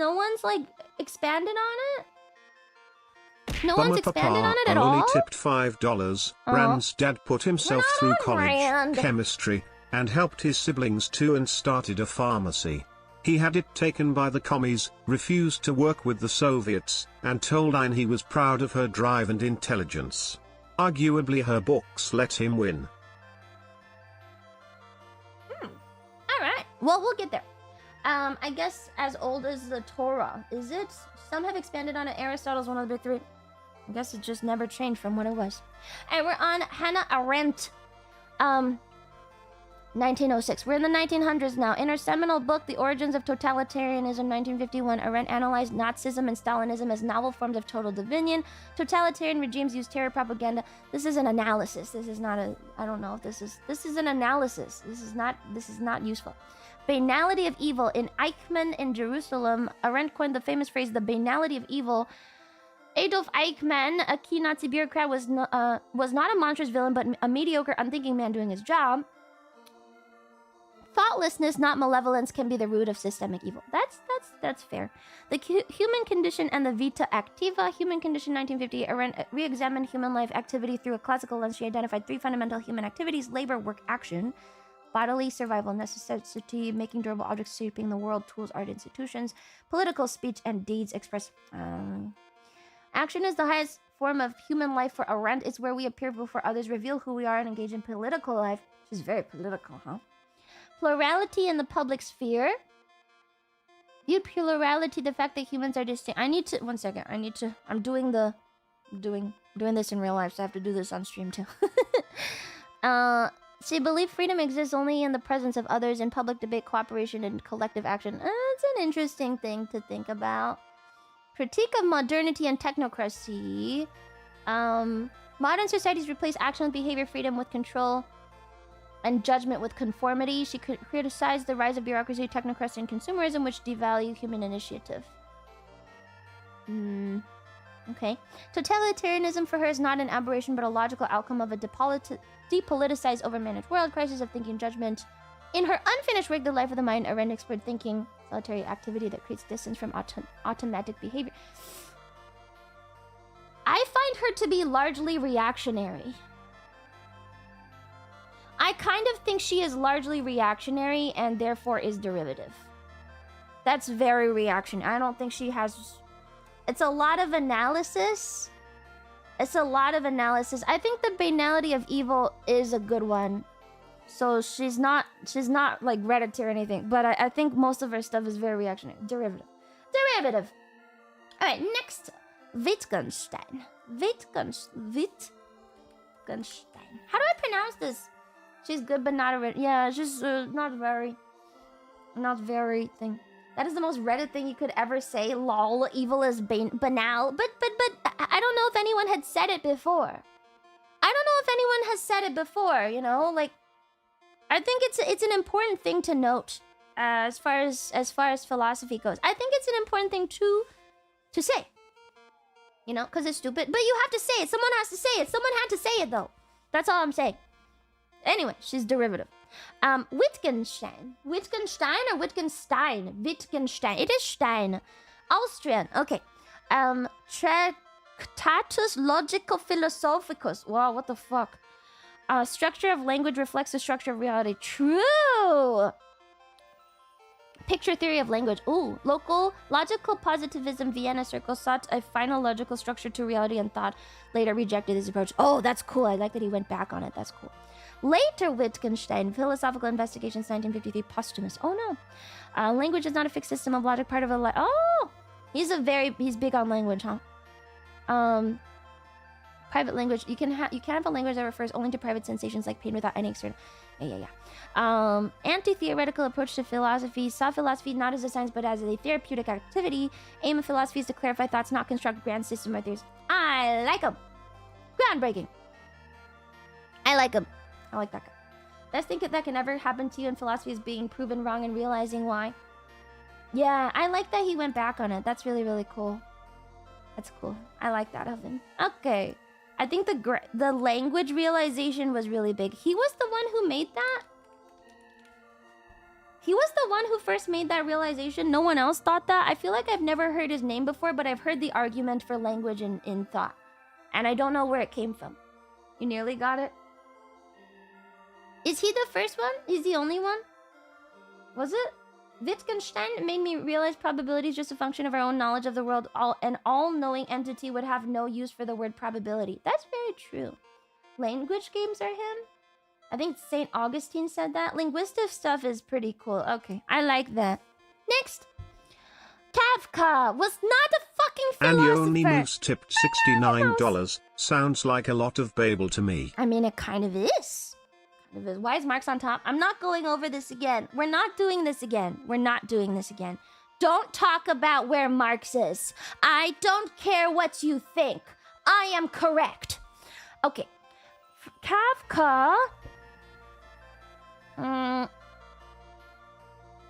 like expanded on it. No one's expanded on it at all. Only tipped $5. Rand's dad put himself through college, chemistry, and helped his siblings too, and started a pharmacy. He had it taken by the commies, refused to work with the Soviets, and told Ayn he was proud of her drive and intelligence. Arguably her books let him win. Alright, well, we'll get there. I guess as old as the Torah, is it? Some have expanded on it. Aristotle's one of the big three. I guess it just never changed from what it was. And we're on Hannah Arendt. 1906. We're in the 1900s now. In her seminal book, The Origins of Totalitarianism, 1951, Arendt analyzed Nazism and Stalinism as novel forms of total dominion. Totalitarian regimes use terror propaganda. This is an analysis. This is not a... I don't know if this is... This is an analysis. This is not useful. Banality of evil. In Eichmann in Jerusalem, Arendt coined the famous phrase, the banality of evil. Adolf Eichmann, a key Nazi bureaucrat, was not a monstrous villain, but a mediocre, unthinking man doing his job. Thoughtlessness, not malevolence, can be the root of systemic evil. That's fair. The human condition and the vita activa. Human condition, 1950. Arendt re-examined human life activity through a classical lens. She identified 3 fundamental human activities: labor, work, action. Bodily survival, necessity, making durable objects, shaping the world, tools, art, institutions. Political speech and deeds express... Action is the highest form of human life for Arendt. It's where we appear before others, reveal who we are, and engage in political life. She's very political, huh? Plurality in the public sphere. Viewed plurality, the fact that humans are distinct. I need to... One second. I need to... I'm doing this in real life, so I have to do this on stream too. She believed freedom exists only in the presence of others, in public debate, cooperation, and collective action. It's an interesting thing to think about. Critique of modernity and technocracy. Modern societies replace action with behavior, freedom with control, and judgment with conformity. She criticized the rise of bureaucracy, technocracy, and consumerism, which devalue human initiative. Okay. Totalitarianism for her is not an aberration, but a logical outcome of a depoliticized, overmanaged world. Crisis of thinking, judgment. In her unfinished work, The Life of the Mind, Arendt explored thinking, solitary activity that creates distance from automatic behavior. I find her to be largely reactionary. I kind of think she is largely reactionary and therefore is derivative. That's very reactionary. I don't think she has... It's a lot of analysis. I think the banality of evil is a good one. So she's not like Reddit or anything. But I think most of her stuff is very reactionary. Derivative. Alright, next. Wittgenstein. How do I pronounce this? She's good, but not a... Yeah, just not very thing. That is the most Reddit thing you could ever say. Lol, evil is banal. But I don't know if anyone had said it before. You know, like... I think it's an important thing to note as far as philosophy goes. I think it's an important thing to say. You know, because it's stupid. But you have to say it. Someone has to say it. Someone had to say it, though. That's all I'm saying. Anyway, she's derivative. Wittgenstein. Wittgenstein or Wittgenstein? Wittgenstein. It is Stein. Austrian. Okay. Tractatus Logico-Philosophicus. Wow, what the fuck? Structure of language reflects the structure of reality. True! Picture theory of language. Ooh. Logical positivism, Vienna Circle, sought a final logical structure to reality and thought. Later rejected this approach. Oh, that's cool. I like that he went back on it. That's cool. Later Wittgenstein, Philosophical Investigations, 1953, posthumous. Oh no. Language is not a fixed system of logic, part of a... Oh! He's big on language, huh? Private language. You can have a language that refers only to private sensations like pain without any external... Yeah. Anti-theoretical approach to philosophy. Saw philosophy not as a science but as a therapeutic activity. Aim of philosophy is to clarify thoughts, not construct grand system or theories. I like him. Groundbreaking. I like him. I like that guy. Best thing that can ever happen to you in philosophy is being proven wrong and realizing why. Yeah, I like that he went back on it. That's really, really cool. That's cool. I like that of him. Okay. I think the language realization was really big. He was the one who made that? He was the one who first made that realization? No one else thought that? I feel like I've never heard his name before, but I've heard the argument for language in thought. And I don't know where it came from. You nearly got it? Is he the first one? He's the only one? Was it? Wittgenstein made me realize probability is just a function of our own knowledge of the world. An all-knowing entity would have no use for the word probability. That's very true. Language games are him? I think St. Augustine said that. Linguistic stuff is pretty cool. Okay, I like that. Next. Kafka was not a fucking philosopher. And LuMemes tipped $69. Sounds like a lot of Babel to me. I mean, it kind of is. Why is Marx on top? I'm not going over this again. We're not doing this again. We're not doing this again. Don't talk about where Marx is. I don't care what you think. I am correct. Okay. Kafka.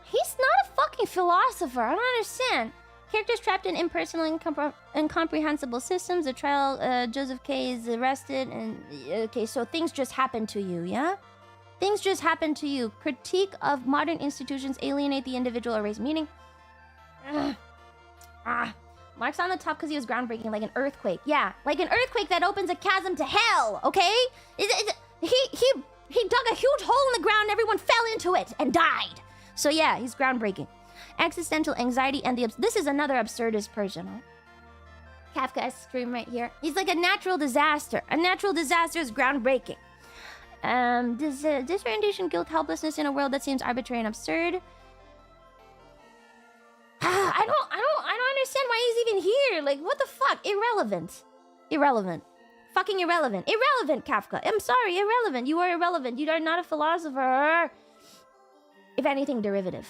He's not a fucking philosopher. I don't understand. Characters trapped in impersonal, incomprehensible systems. The trial, Joseph K. is arrested, and okay, so things just happen to you, yeah? Things just happen to you. Critique of modern institutions alienate the individual or raise meaning. Marx on the top because he was groundbreaking, like an earthquake. Yeah, like an earthquake that opens a chasm to hell. Okay, he dug a huge hole in the ground. And everyone fell into it and died. So yeah, he's groundbreaking. Existential anxiety and this is another absurdist person. Huh? Kafka's stream right here. He's like a natural disaster. A natural disaster is groundbreaking. Disorientation, guilt, helplessness in a world that seems arbitrary and absurd. I don't understand why he's even here. Like, what the fuck? Irrelevant. Fucking irrelevant. Irrelevant, Kafka. I'm sorry, irrelevant. You are irrelevant. You are not a philosopher. If anything, derivative.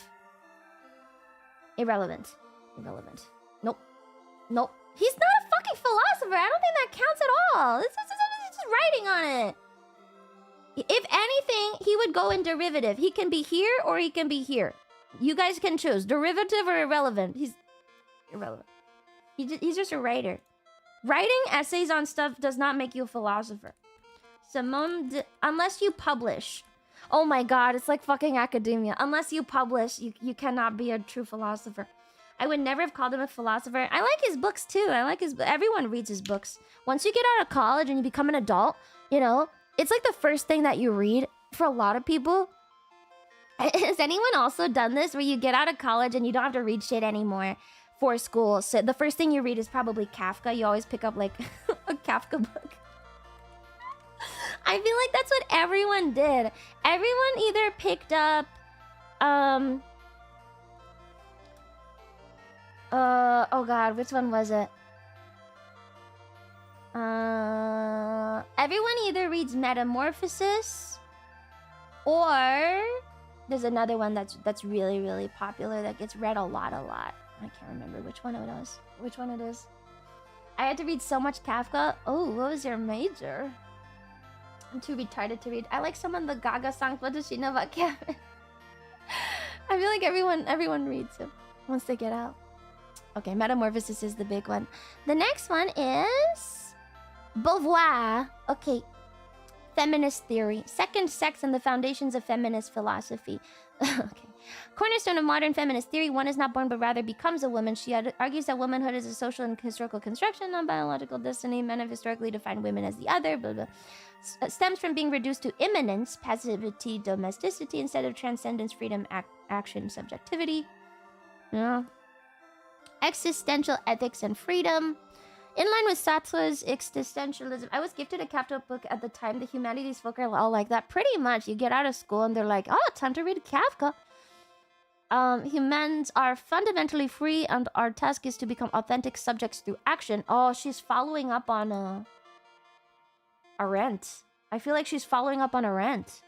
Irrelevant. Nope. He's not a fucking philosopher. I don't think that counts at all. This is just writing on it. If anything, he would go in derivative. He can be here or he can be here. You guys can choose. Derivative or irrelevant. He's irrelevant. He's just a writer. Writing essays on stuff does not make you a philosopher. Unless you publish. Oh my god, it's like fucking academia. Unless you publish, you cannot be a true philosopher. I would never have called him a philosopher. I like his books too. Everyone reads his books. Once you get out of college and you become an adult, you know, it's like the first thing that you read for a lot of people. Has anyone also done this where you get out of college and you don't have to read shit anymore for school? So the first thing you read is probably Kafka. You always pick up like a Kafka book. I feel like that's what everyone did. Everyone either picked up oh god, which one was it? Everyone either reads Metamorphosis or there's another one that's really, really popular that gets read a lot. I can't remember which one it is. I had to read so much Kafka. Oh, what was your major? I'm too retarded to read. I like some of the Gaga songs. What does she know about Kevin? I feel like everyone reads it once they get out. Okay, Metamorphosis is the big one. The next one is Beauvoir. Okay. Feminist theory. Second sex and the foundations of feminist philosophy. Okay. Cornerstone of modern feminist theory. One is not born but rather becomes a woman. She argues that womanhood is a social and historical construction, not biological destiny. Men have historically defined women as the other. Blah, blah. Stems from being reduced to immanence, passivity, domesticity, instead of transcendence, freedom, action, subjectivity. Yeah. Existential ethics and freedom. In line with Sartre's existentialism, I was gifted a Kafka book at the time. The humanities folk are all like that. Pretty much, you get out of school and they're like, oh, time to read Kafka. Humans are fundamentally free and our task is to become authentic subjects through action. Oh, she's following up on Arendt. I feel like she's following up on Arendt.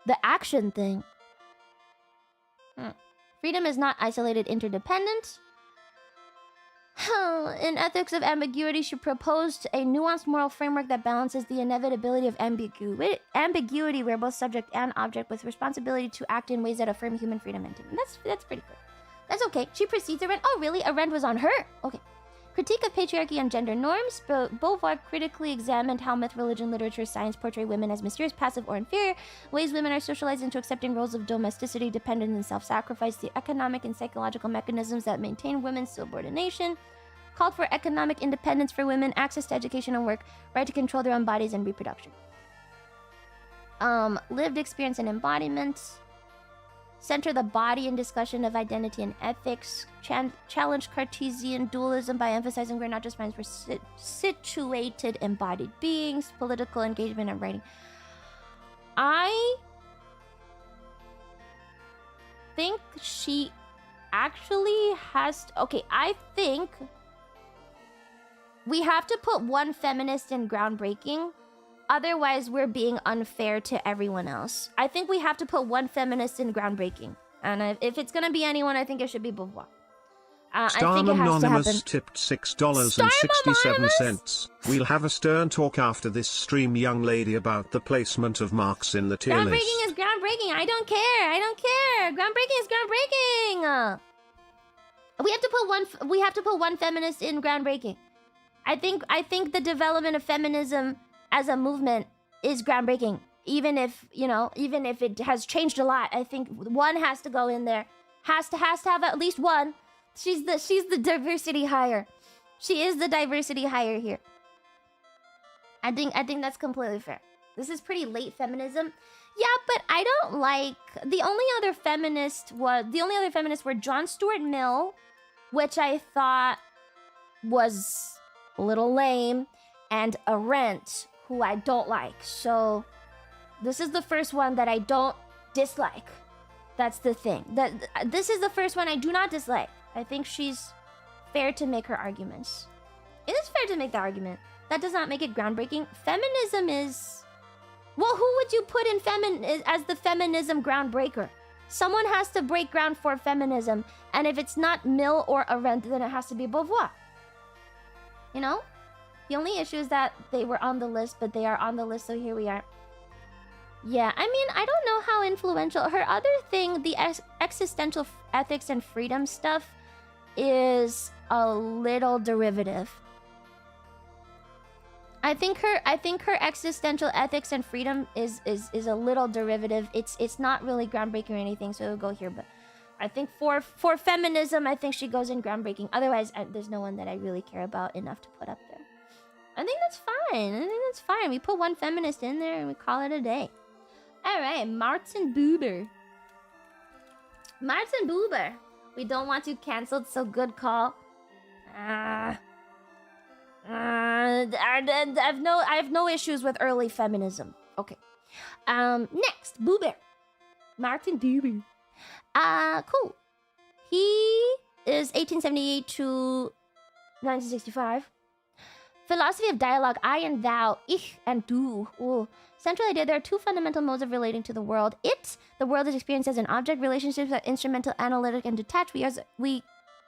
The action thing. Freedom is not isolated, interdependent. In Ethics of Ambiguity, she proposed a nuanced moral framework that balances the inevitability of ambiguity where both subject and object with responsibility to act in ways that affirm human freedom and dignity. That's pretty good. That's okay. She precedes Arendt. Oh, really? Arendt was on her? Okay. Critique of patriarchy and gender norms. Beauvoir critically examined how myth, religion, literature, science portray women as mysterious, passive, or inferior, ways women are socialized into accepting roles of domesticity, dependence, and self-sacrifice, the economic and psychological mechanisms that maintain women's subordination, called for economic independence for women, access to education and work, right to control their own bodies and reproduction. Lived experience and embodiment. Center the body in discussion of identity and ethics. Challenge Cartesian dualism by emphasizing we're not just minds, we're situated embodied beings. Political engagement and writing. I think she actually has to, okay, I think we have to put one feminist in groundbreaking Otherwise, we're being unfair to everyone else. I think we have to put one feminist in groundbreaking. And if it's gonna be anyone, I think it should be Beauvoir. I think it has to happen. Tipped $6.67. We'll have a stern talk after this stream, young lady, about the placement of Marx in the tier list. Groundbreaking is groundbreaking. I don't care. I don't care. Groundbreaking is groundbreaking. We have to put one feminist in groundbreaking. I think the development of feminism as a movement is groundbreaking. Even if it has changed a lot, I think one has to go in there. Has to have at least one. She's the diversity hire. She is the diversity hire here. I think that's completely fair. This is pretty late feminism. Yeah, but I don't like the only other feminists were John Stuart Mill, which I thought was a little lame, and Arendt, who I don't like. So this is the first one that I don't dislike. That's the thing. This is the first one I do not dislike. I think she's fair to make her arguments. It is fair to make the argument. That does not make it groundbreaking. Feminism is... Well, who would you put in as the feminism groundbreaker? Someone has to break ground for feminism. And if it's not Mill or Arendt, then it has to be Beauvoir. You know? The only issue is that they were on the list, but they are on the list, so here we are. Yeah, I mean, I don't know how influential... Her other thing, the existential ethics and freedom stuff, is a little derivative. I think her existential ethics and freedom is a little derivative. It's not really groundbreaking or anything, so it'll go here. But I think for feminism, I think she goes in groundbreaking. Otherwise, there's no one that I really care about enough to put up there. I think that's fine. We put one feminist in there and we call it a day. All right, Martin Buber. We don't want you cancelled, so good call. I have no issues with early feminism. Okay. Next, Buber. Martin Buber. Cool. He is 1878 to 1965. Philosophy of dialogue, I and thou, ich and du. Ooh. Central idea, there are two fundamental modes of relating to the world. The world is experienced as an object. Relationships are instrumental, analytic, and detached. We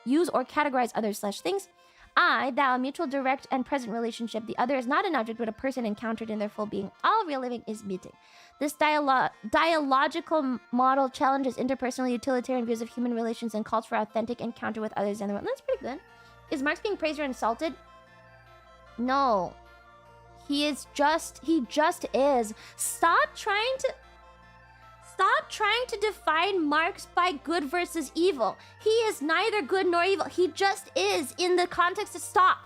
use or categorize others / things. I, thou, a mutual, direct, and present relationship. The other is not an object, but a person encountered in their full being. All real living is meeting. This dialogical model challenges interpersonal utilitarian views of human relations and calls for authentic encounter with others in the world. That's pretty good. Is Marx being praised or insulted? No. He just is. Stop trying to define Marx by good versus evil. He is neither good nor evil. He just is in the context of stop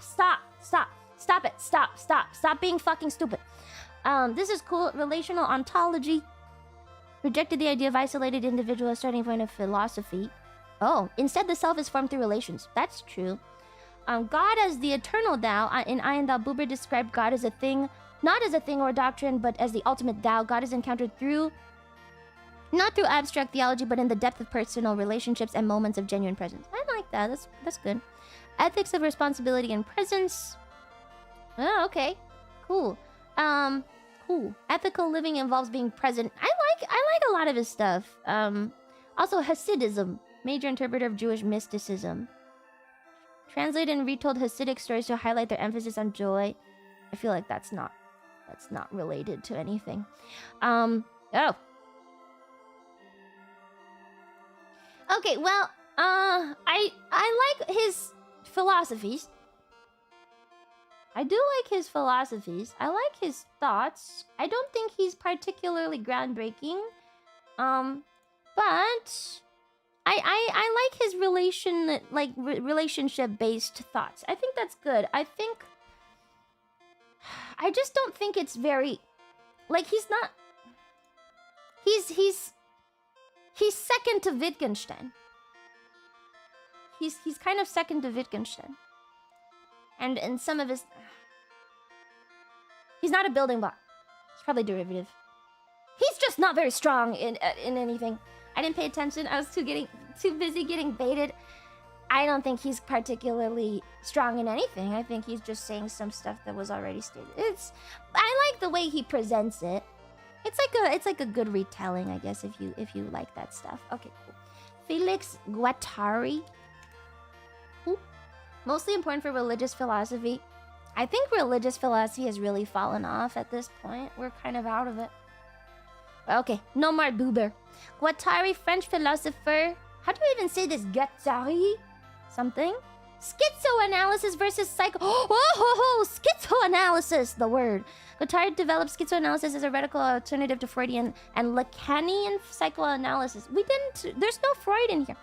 being fucking stupid. This is cool. Relational ontology. Rejected the idea of isolated individual as starting point of philosophy. Oh, instead the self is formed through relations. That's true. God as the eternal thou. In I and thou, Buber described God as a thing, not as a thing or doctrine, but as the ultimate thou. God is encountered not through abstract theology, but in the depth of personal relationships and moments of genuine presence. I like that. That's good. Ethics of responsibility and presence. Oh, okay. Cool. Cool. Ethical living involves being present. I like a lot of his stuff. Also Hasidism, major interpreter of Jewish mysticism. Translated and retold Hasidic stories to highlight their emphasis on joy. I feel like that's not related to anything. Oh. Okay, well, I like his philosophies. I do like his philosophies. I like his thoughts. I don't think he's particularly groundbreaking. But I like his relationship-based thoughts. I think that's good. I just don't think it's very... Like, he's not... He's second to Wittgenstein. He's kind of second to Wittgenstein. And some of his... He's not a building block. He's probably derivative. He's just not very strong in anything. I didn't pay attention. I was too busy getting baited. I don't think he's particularly strong in anything. I think he's just saying some stuff that was already stated. I like like the way he presents it. It's like a good retelling, I guess, if you like that stuff. Okay, cool. Felix Guattari. Ooh. Mostly important for religious philosophy. I think religious philosophy has really fallen off at this point. We're kind of out of it. Okay, no more Buber. Guattari, French philosopher. How do we even say this? Guattari? Something? Schizoanalysis versus psycho... Oh, schizoanalysis, the word. Guattari developed schizoanalysis as a radical alternative to Freudian and Lacanian psychoanalysis. There's no Freud in here.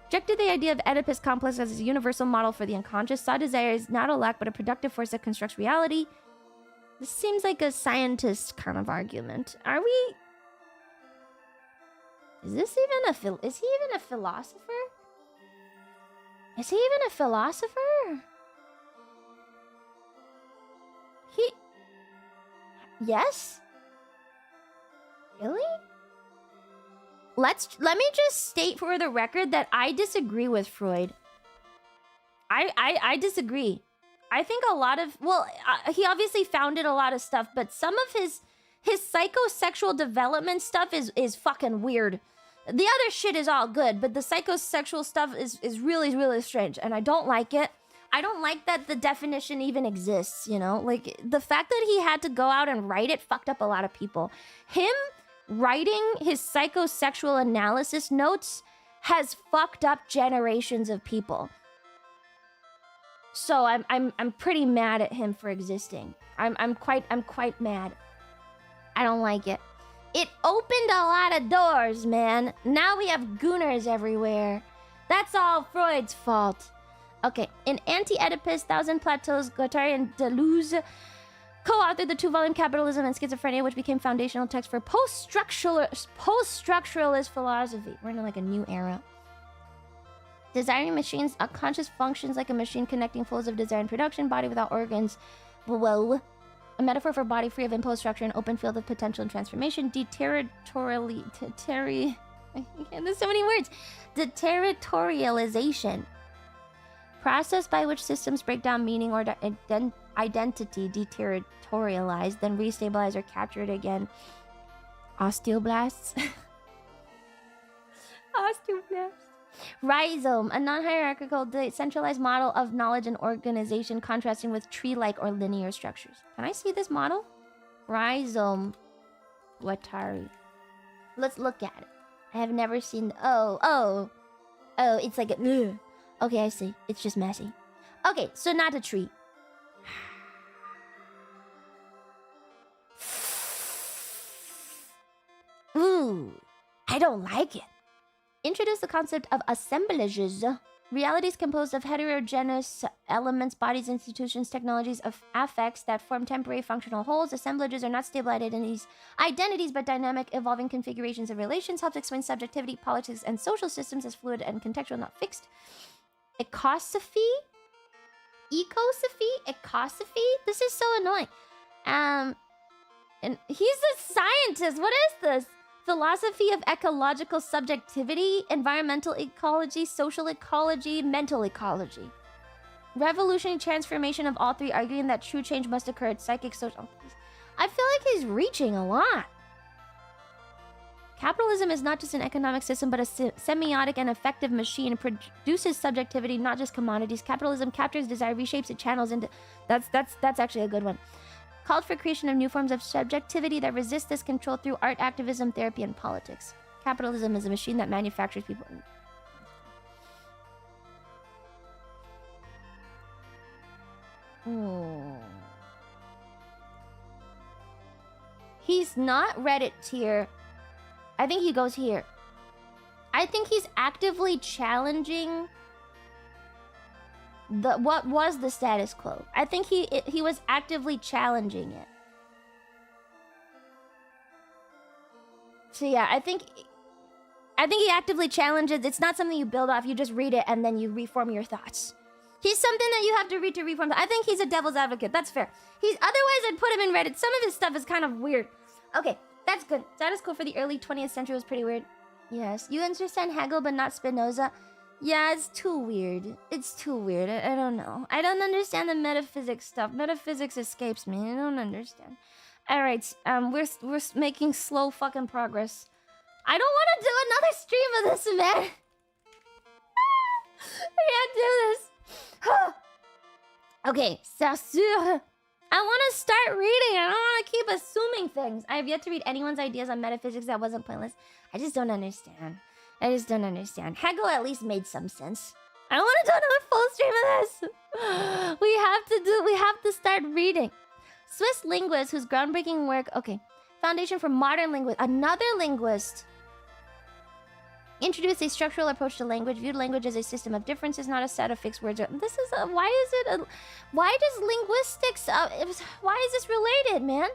Rejected the idea of Oedipus complex as a universal model for the unconscious. Saw desire is not a lack, but a productive force that constructs reality. This seems like a scientist kind of argument. Are we... Is he even a philosopher? Is he even a philosopher? Yes? Really? Let me just state for the record that I disagree with Freud. I disagree. I think a lot of... Well, he obviously founded a lot of stuff, but some of his psychosexual development stuff is fucking weird. The other shit is all good, but the psychosexual stuff is really, really strange, and I don't like it. I don't like that the definition even exists, you know? Like, the fact that he had to go out and write it fucked up a lot of people. Him writing his psychosexual analysis notes has fucked up generations of people. So I'm pretty mad at him for existing. I'm quite mad. I don't like it. It opened a lot of doors, man. Now we have gooners everywhere. That's all Freud's fault. Okay, in Anti-Oedipus, Thousand Plateaus, Guattari and Deleuze co-authored the 2-volume Capitalism and Schizophrenia, which became foundational text for post-structuralist philosophy. We're in like a new era. Desiring machines, unconscious functions like a machine connecting flows of desire and production, body without organs. Whoa. A metaphor for body free of impulse structure, an open field of potential and transformation. There's so many words. Deterritorialization. Process by which systems break down meaning or identity, deterritorialized, then restabilized or captured again. Osteoblasts. Osteoblasts. Rhizome, a non-hierarchical, decentralized model of knowledge and organization, contrasting with tree-like or linear structures. Can I see this model? Rhizome. Guattari. Let's look at it. I have never seen... Oh, it's like a... Ugh. Okay, I see. It's just messy. Okay, so not a tree. Ooh, I don't like it. Introduce the concept of assemblages. Realities composed of heterogeneous elements, bodies, institutions, technologies, of affects that form temporary functional wholes. Assemblages are not stable identities, but dynamic, evolving configurations of relations. Helps explain subjectivity, politics, and social systems as fluid and contextual, not fixed. Ecosophy? This is so annoying. And he's a scientist. What is this? Philosophy of ecological subjectivity, environmental ecology, social ecology, mental ecology. Revolutionary transformation of all three, arguing that true change must occur at psychic, social... I feel like he's reaching a lot. Capitalism is not just an economic system, but a semiotic and effective machine. It produces subjectivity, not just commodities. Capitalism captures desire, reshapes it, channels into... That's actually a good one. Called for creation of new forms of subjectivity that resist this control through art, activism, therapy, and politics. Capitalism is a machine that manufactures people. He's not Reddit tier. I think he goes here. I think he's actively challenging what was the status quo. I think he was actively challenging it. So yeah, I think he actively challenges. It's not something you build off. You just read it and then you reform your thoughts. He's something that you have to read to reform. I think he's a devil's advocate. That's fair. Otherwise I'd put him in Reddit. Some of his stuff is kind of weird. Okay, that's good. Status quo for the early 20th century was pretty weird. Yes, you understand Hegel but not Spinoza. Yeah, it's too weird. It's too weird. I don't know. I don't understand the metaphysics stuff. Metaphysics escapes me. I don't understand. All right. We're making slow fucking progress. I don't want to do another stream of this, man. I can't do this. Okay, c'est sûr. I want to start reading. I don't want to keep assuming things. I have yet to read anyone's ideas on metaphysics that wasn't pointless. I just don't understand. Hegel at least made some sense. I don't want to do another full stream of this. We have to start reading. Swiss linguist whose groundbreaking work... Okay. Foundation for modern linguists. Another linguist. Introduced a structural approach to language. Viewed language as a system of differences, not a set of fixed words. This is a... Why is it a... Why does linguistics... why is this related, man?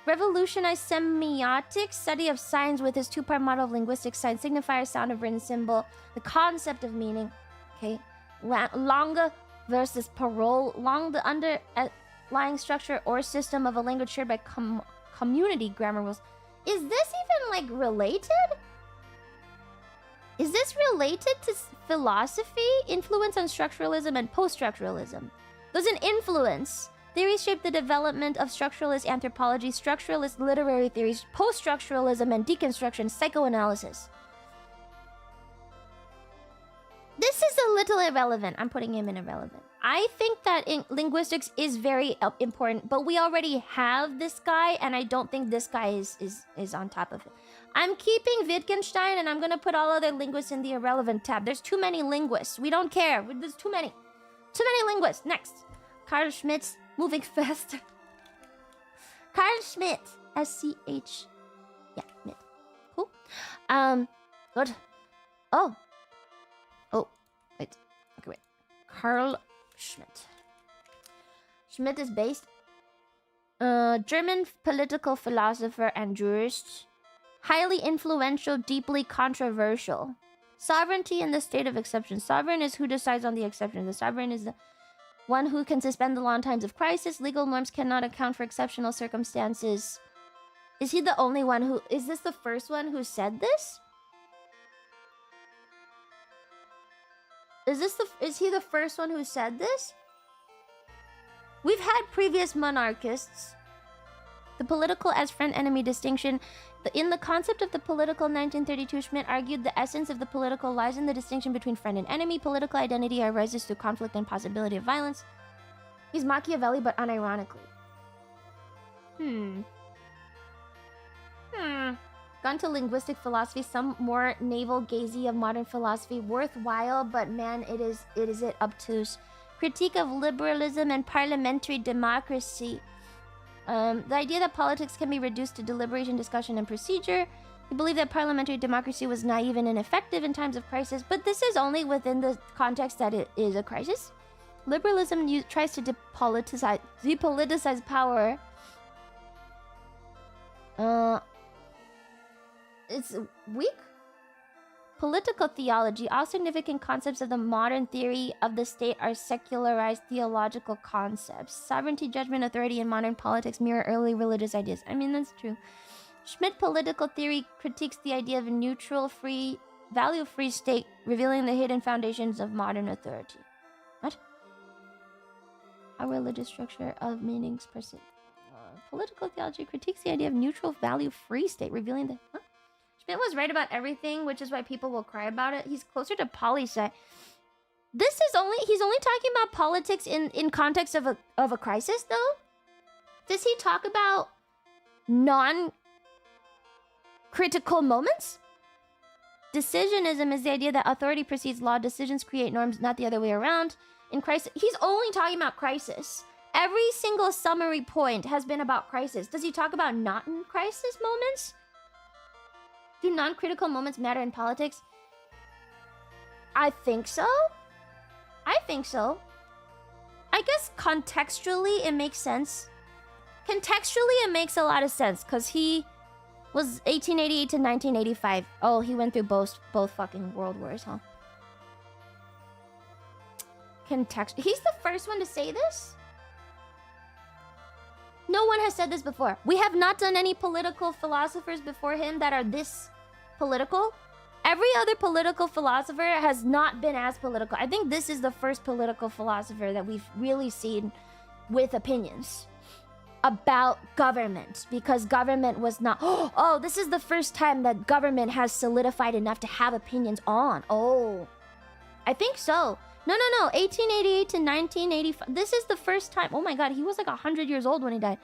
Revolutionized semiotics. Study of signs with his two-part model of linguistic signs. Signifier, sound of written symbol. The concept of meaning. Okay. Langue versus parole. Langue, the underlying structure or system of a language shared by community grammar rules. Is this even, like, related? Is this related to philosophy? Influence on structuralism and post-structuralism. There's an influence. Theories shape the development of structuralist anthropology, structuralist literary theories, post-structuralism and deconstruction, psychoanalysis. This is a little irrelevant. I'm putting him in irrelevant. I think that linguistics is very important, but we already have this guy, and I don't think this guy is on top of it. I'm keeping Wittgenstein, and I'm going to put all other linguists in the irrelevant tab. There's too many linguists. We don't care. There's too many. Too many linguists. Next. Carl Schmitt. Moving faster. Carl Schmitt. S-C-H. Yeah, Schmitt. Cool. Good. Oh. Wait. Okay, wait. Carl Schmitt. Schmitt is based... German political philosopher and jurist. Highly influential, deeply controversial. Sovereignty in the state of exception. Sovereign is who decides on the exception. The sovereign is the one who can suspend the law in times of crisis. Legal norms cannot account for exceptional circumstances. Is he the only one who... Is this the first one who said this? Is he the first one who said this? We've had previous monarchists. The political as friend-enemy distinction. In the concept of the political 1932, Schmitt argued the essence of the political lies in the distinction between friend and enemy. Political identity arises through conflict and possibility of violence. He's Machiavelli, but unironically. Gone to linguistic philosophy, some more navel-gazy of modern philosophy. Worthwhile, but man, it is obtuse. Critique of liberalism and parliamentary democracy. The idea that politics can be reduced to deliberation, discussion, and procedure. He believed that parliamentary democracy was naive and ineffective in times of crisis, but this is only within the context that it is a crisis. Liberalism tries to depoliticize power. It's weak. Political theology. All significant concepts of the modern theory of the state are secularized theological concepts. Sovereignty, judgment, authority in modern politics mirror early religious ideas. I mean, that's true. Schmitt political theory critiques the idea of a neutral, free, value-free state, revealing the hidden foundations of modern authority. What? How religious structure of meanings person. Political theology critiques the idea of neutral, value-free state, revealing the... Huh? Schmitt was right about everything, which is why people will cry about it. He's closer to poli-sci. He's only talking about politics in context of a crisis, though? Does he talk about non-critical moments? Decisionism is the idea that authority precedes law. Decisions create norms, not the other way around. In crisis, he's only talking about crisis. Every single summary point has been about crisis. Does he talk about not in crisis moments? Do non-critical moments matter in politics? I think so. I guess contextually it makes sense. Contextually it makes a lot of sense, because he was 1888 to 1985. Oh, he went through both fucking world wars, huh? He's the first one to say this? No one has said this before. We have not done any political philosophers before him that are this political. Every other political philosopher has not been as political. I think this is the first political philosopher that we've really seen with opinions. about government, because government was not... Oh, this is the first time that government has solidified enough to have opinions on. Oh, I think so. No, 1888 to 1985. This is the first time. Oh my god, he was like 100 years old when he died.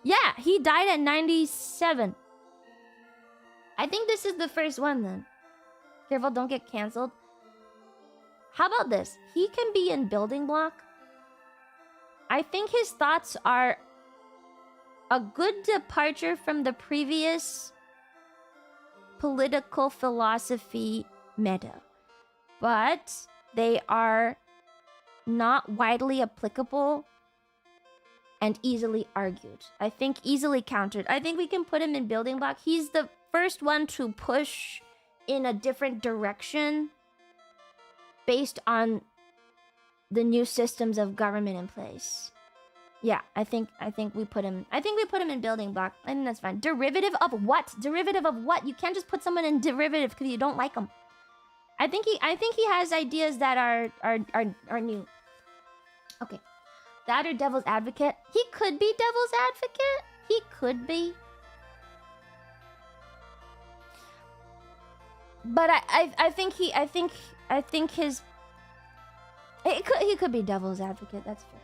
Yeah, he died at 97. I think this is the first one then. Careful, don't get cancelled. How about this? He can be in building block. I think his thoughts are a good departure from the previous political philosophy meta. But they are not widely applicable and easily argued. I think easily countered. I think we can put him in building block. He's the first one to push in a different direction based on the new systems of government in place. Yeah, I think we put him in building block. I think that's fine. Derivative of what? Derivative of what? You can't just put someone in derivative because you don't like him. I think he has ideas that are new. Okay. That or devil's advocate? He could be devil's advocate. He could be. But I think his... He could be devil's advocate, that's fair.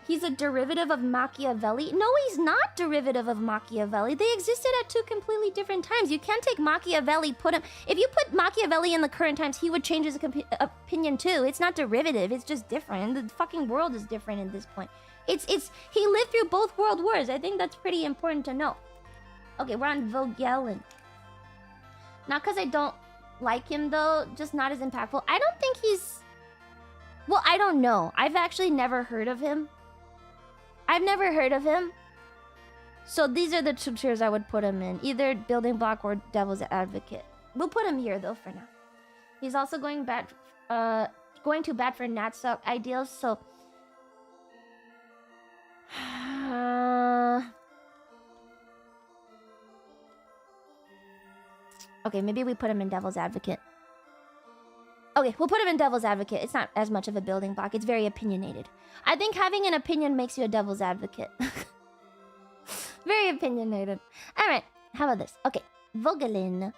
He's a derivative of Machiavelli. No, he's not derivative of Machiavelli. They existed at two completely different times. You can't take Machiavelli, put him... If you put Machiavelli in the current times, he would change his opinion too. It's not derivative, it's just different. The fucking world is different at this point. He lived through both world wars. I think that's pretty important to know. Okay, we're on Vogelin. Not because I don't like him though, just not as impactful. I don't think he's... Well, I don't know. I've actually never heard of him. So these are the two tiers I would put him in. Either building block or devil's advocate. We'll put him here though for now. He's also going too bad for Natsuck ideals, so... Okay, maybe we put him in devil's advocate. Okay, we'll put him in devil's advocate. It's not as much of a building block. It's very opinionated. I think having an opinion makes you a devil's advocate. Very opinionated. Alright, how about this? Okay, Vogelin.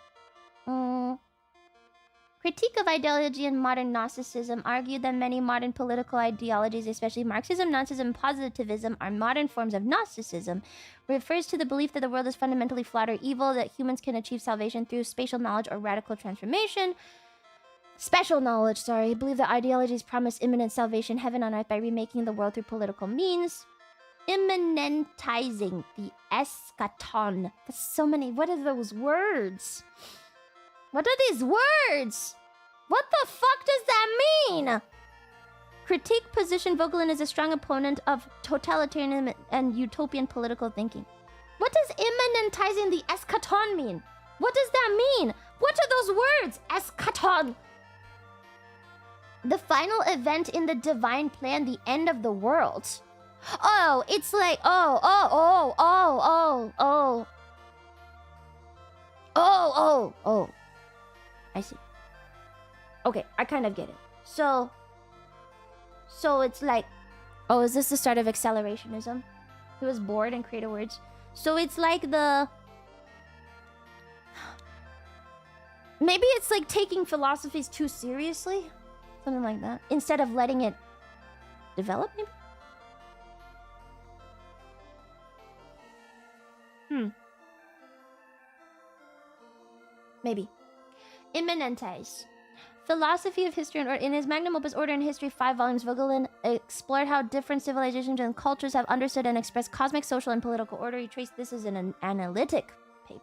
Critique of ideology and modern Gnosticism argued that many modern political ideologies, especially Marxism, Nazism, and positivism, are modern forms of Gnosticism. Refers to the belief that the world is fundamentally flawed or evil, that humans can achieve salvation through spatial knowledge or radical transformation. Special knowledge, sorry. Believe that ideologies promise imminent salvation, heaven on earth, by remaking the world through political means. Immanentizing the eschaton. That's so many. What are those words? What are these words? What the fuck does that mean? Critique position Vogelin is a strong opponent of totalitarianism and utopian political thinking. What does immanentizing the eschaton mean? What does that mean? What are those words? Eschaton. The final event in the divine plan, the end of the world. Oh, it's like, oh. I see. Okay, I kind of get it. So it's like, oh, is this the start of accelerationism? He was bored and created words. So it's like the... Maybe it's like taking philosophies too seriously? Something like that. Instead of letting it develop, maybe? Maybe. Immanentize. Philosophy of History and Order. In his magnum opus Order and History, 5 volumes, Vogelin explored how different civilizations and cultures have understood and expressed cosmic, social, and political order. He traced this as an analytic paper.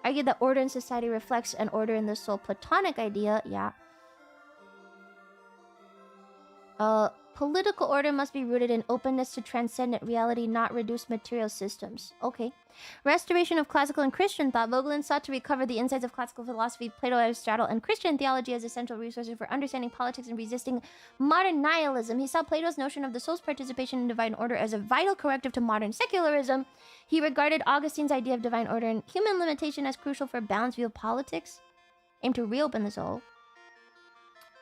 Argued that order in society reflects an order in the soul. Platonic idea, yeah. Political order must be rooted in openness to transcendent reality, not reduced material systems. Okay. Restoration of classical and Christian thought. Vogelin sought to recover the insights of classical philosophy, Plato, Aristotle, and Christian theology as essential resources for understanding politics and resisting modern nihilism. He saw Plato's notion of the soul's participation in divine order as a vital corrective to modern secularism. He regarded Augustine's idea of divine order and human limitation as crucial for a balanced view of politics, aimed to reopen the soul.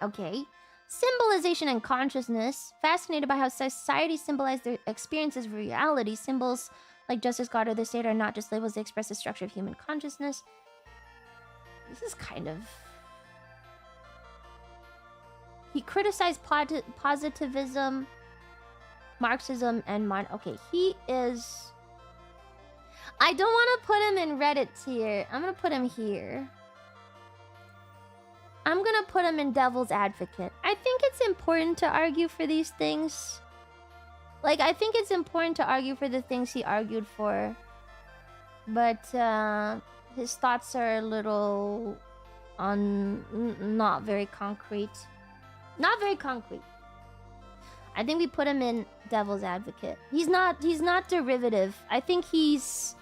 Okay. Symbolization and consciousness. Fascinated by how society symbolized their experiences of reality. Symbols like justice, God, or the state are not just labels, they express the structure of human consciousness. This is kind of... He criticized positivism, Marxism, and okay, he is... I don't want to put him in Reddit tier. I'm going to put him here. I'm going to put him in Devil's Advocate. I think it's important to argue for these things. Like, I think it's important to argue for the things he argued for. But, his thoughts are a little... not very concrete. Not very concrete. I think we put him in Devil's Advocate. He's not derivative. I think it's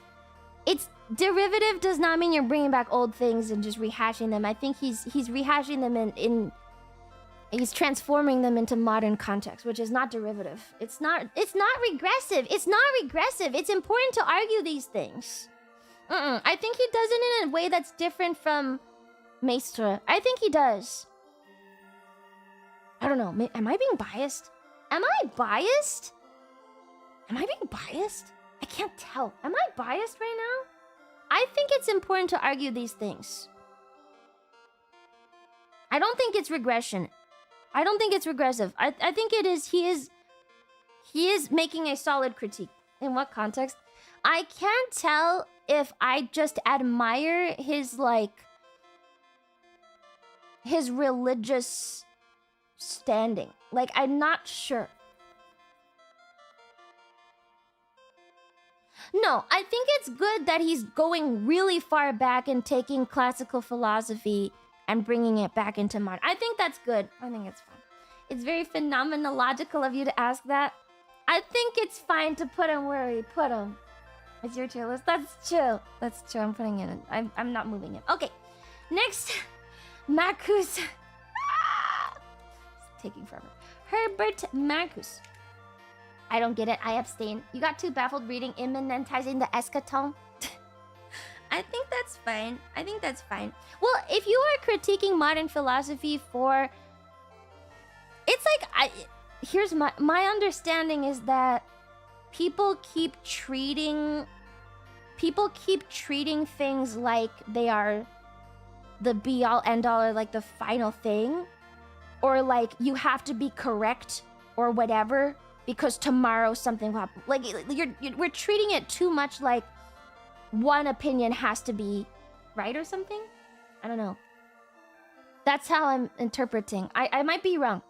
derivative does not mean you're bringing back old things and just rehashing them. I think he's rehashing them he's transforming them into modern context, which is not derivative. It's not regressive. It's not regressive. It's important to argue these things. I think he does it in a way that's different from Maistre. I think he does. I don't know. Am I being biased? Am I biased? Am I being biased? I can't tell. Am I biased right now? I think it's important to argue these things. I don't think it's regression. I don't think it's regressive. I think it is... He is making a solid critique. In what context? I can't tell if I just admire his, like... his religious standing. Like, I'm not sure. No, I think it's good that he's going really far back and taking classical philosophy and bringing it back into modern. I think that's good. I think it's fine. It's very phenomenological of you to ask that. I think it's fine to put him where he put him. It's your tier list. That's chill. That's chill. I'm putting it in. I'm not moving it. Okay. Next. Marcus. It's taking forever. Herbert Marcus. I don't get it. I abstain. You got too baffled reading immanentizing the eschaton. I think that's fine. I think that's fine. Well, if you are critiquing modern philosophy for... It's like... Here's my understanding is that people keep treating things like they are the be-all, end-all, or like the final thing. Or like you have to be correct or whatever because tomorrow something will happen. Like we're treating it too much like one opinion has to be right or something. I don't know. That's how I'm interpreting. I might be wrong.